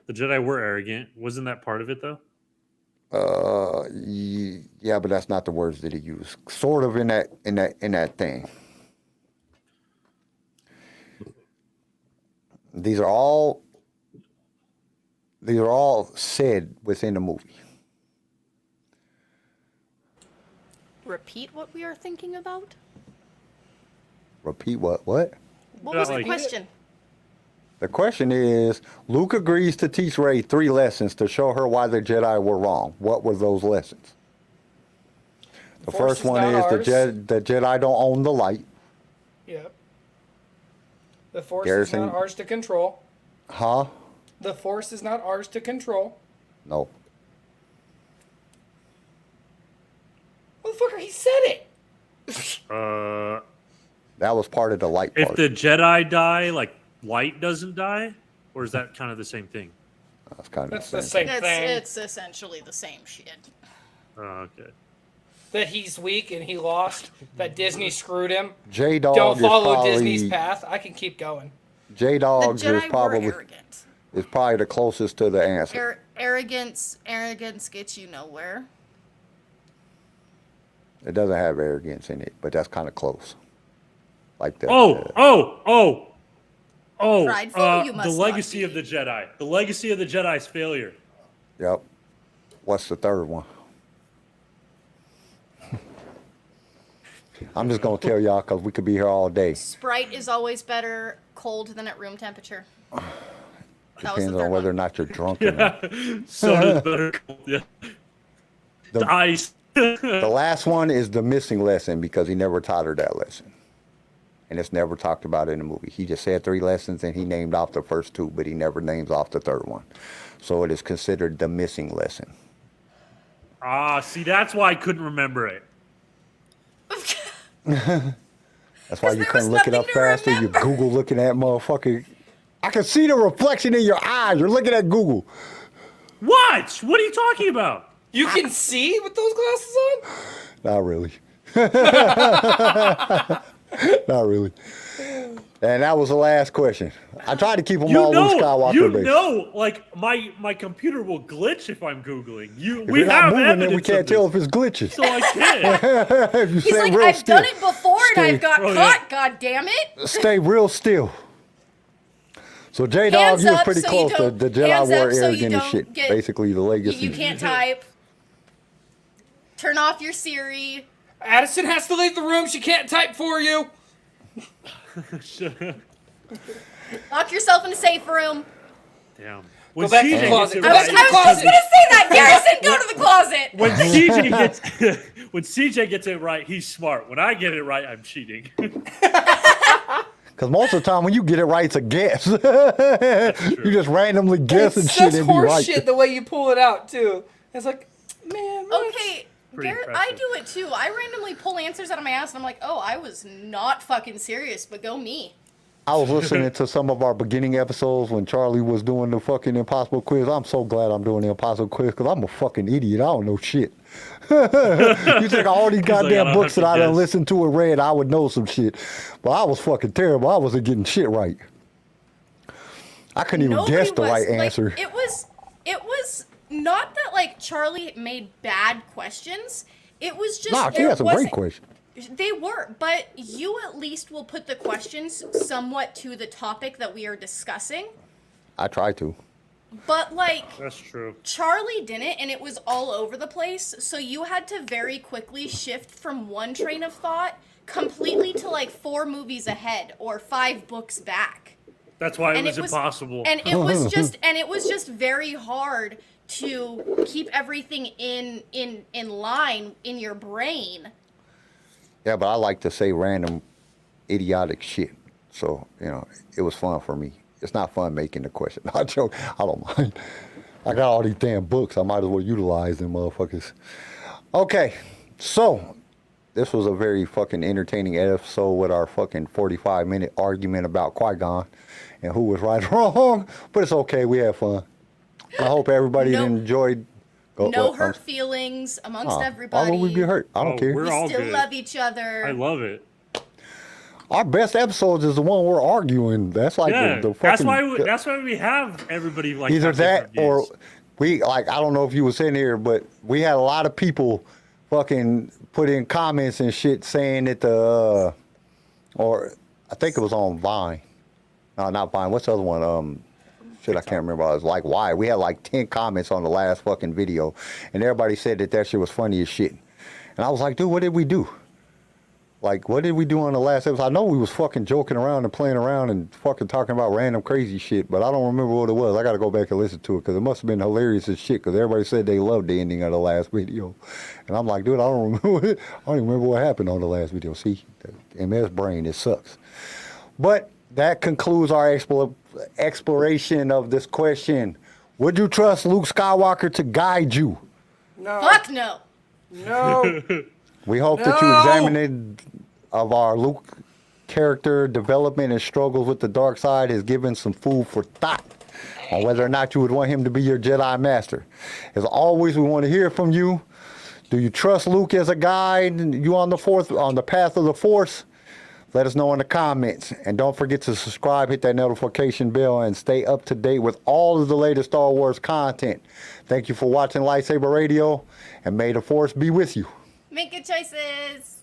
The Jedi were arrogant. Wasn't that part of it, though? Yeah, but that's not the words that he used. Sort of in that thing. These are all said within the movie. Repeat what we are thinking about? Repeat what? What was the question? The question is, Luke agrees to teach Rey 3 lessons to show her why the Jedi were wrong. What were those lessons? The first one is the Jedi don't own the light. Yep. The Force is not ours to control. Huh? The Force is not ours to control. No. Motherfucker, he said it. That was part of the light part. If the Jedi die, like, light doesn't die? Or is that kind of the same thing? That's kind of the same thing. It's essentially the same shit. Oh, okay. That he's weak and he lost. That Disney screwed him. J-Dog Don't follow probably, Disney's path. I can keep going. J-Dog The Jedi is probably were arrogant. is probably the closest to the answer. Arrogance gets you nowhere. It doesn't have arrogance in it, but that's kind of close. Like that. Prideful, you must the not legacy be. of the Jedi. The legacy of the Jedi's failure. Yep. What's the third one? I'm just going to tell y'all because we could be here all day. Sprite is always better cold than at room temperature. Depends on whether or not you're drunk or not. Soda's better cold, yeah. The ice. The last one is the missing lesson because he never taught her that lesson. And it's never talked about in the movie. He just said 3 lessons and he named off the first 2, but he never names off the third one. So it is considered the missing lesson. See, that's why I couldn't remember it. That's why you couldn't look it up faster. You Google looking at motherfucking. I can see the reflection in your eyes. You're looking at Google. What? What are you talking about? You can see with those glasses on? Not really. Not really. And that was the last question. I tried to keep them all Luke Skywalker based. Like my computer will glitch if I'm Googling. If you're not moving, then we can't tell if it's glitching. So I can't. If you He's stay like, real I've still, done it before and I've got caught, god damn it. Stay real still. So J-Dog, Hands you was up pretty so close you to don't- the Jedi hands War up so you arrogant and don't shit. get- Basically, the legacy. You can't type. Turn off your Siri. Addison has to leave the room. She can't type for you. Lock yourself in a safe room. Damn. When Go back to the CJ closet. gets it Go back right, to the I was just gonna say that. Garrison, go to the closet. when CJ gets when CJ gets it right, he's smart. When I get it right, I'm cheating. Because most of the time when you get it right, it's a guess. You just randomly guess and It's shit such and be horse right. shit the way you pull it out too. It's like, man. Okay, Pretty I impressive. do it too. I randomly pull answers out of my ass, and I'm like, oh, I was not fucking serious, but go me. I was listening to some of our beginning episodes when Charlie was doing the fucking impossible quiz. I'm so glad I'm doing the impossible quiz because I'm a fucking idiot. I don't know shit. You think all these like, goddamn I don't books have that to I done guess. listened to and read, I would know some shit. But I was fucking terrible. I wasn't getting shit right. I couldn't even Nobody guess the was. right Like, answer. It was not that like Charlie made bad questions. It was just Nah, she there had some great wasn't- questions. They were, but you at least will put the questions somewhat to the topic that we are discussing. I tried to. But like That's true. Charlie didn't, and it was all over the place. So you had to very quickly shift from one train of thought completely to like 4 movies ahead or 5 books back. That's why And it was impossible. And it was just very hard to keep everything in line in your brain. Yeah, but I like to say random, idiotic shit. So, you know, it was fun for me. It's not fun making the question. I joke. I don't mind. I got all these damn books. I might as well utilize them motherfuckers. Okay, so this was a very fucking entertaining episode with our fucking 45-minute argument about Qui-Gon and who was right or wrong. But it's okay. We had fun. I hope everybody enjoyed. No hurt feelings amongst everybody. Why would we be hurt? I don't care. We're We all still good. love each other. I love it. Our best episodes is the one we're arguing. That's like Yeah, the fucking. that's why we have everybody like Either have that different or views. we like. I don't know if you was in here, but we had a lot of people fucking put in comments and shit saying that or I think it was on Vine. No, not Vine. What's the other one? Shit, I can't remember. I was like, why? We had like 10 comments on the last fucking video, and everybody said that shit was funny as shit. And I was like, dude, what did we do? Like, what did we do on the last episode? I know we was fucking joking around and playing around and fucking talking about random crazy shit, but I don't remember what it was. I got to go back and listen to it because it must have been hilarious as shit because everybody said they loved the ending of the last video. And I'm like, dude, I don't remember it. I don't even remember what happened on the last video. See, the MS brain, it sucks. But that concludes our exploration of this question. Would you trust Luke Skywalker to guide you? No. Fuck no. No. We hope that you examined of our Luke character development and struggles with the dark side has given some food for thought on whether or not you would want him to be your Jedi Master. As always, we want to hear from you. Do you trust Luke as a guide? You on the path of the Force? Let us know in the comments. And don't forget to subscribe, hit that notification bell, and stay up to date with all of the latest Star Wars content. Thank you for watching LightSaber Radio, and may the Force be with you. Make good choices.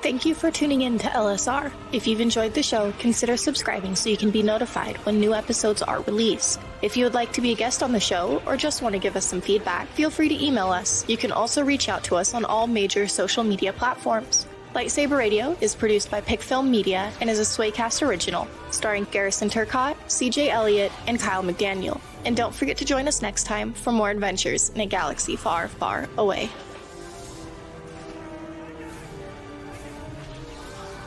Thank you for tuning in to LSR. If you've enjoyed the show, consider subscribing so you can be notified when new episodes are released. If you would like to be a guest on the show or just want to give us some feedback, feel free to email us. You can also reach out to us on all major social media platforms. LightSaber Radio is produced by PicFilm Media and is a Swaycast original, starring Garrison Turcotte, CJ Elliott, and Kyle McDaniel. And don't forget to join us next time for more adventures in a galaxy far, far away.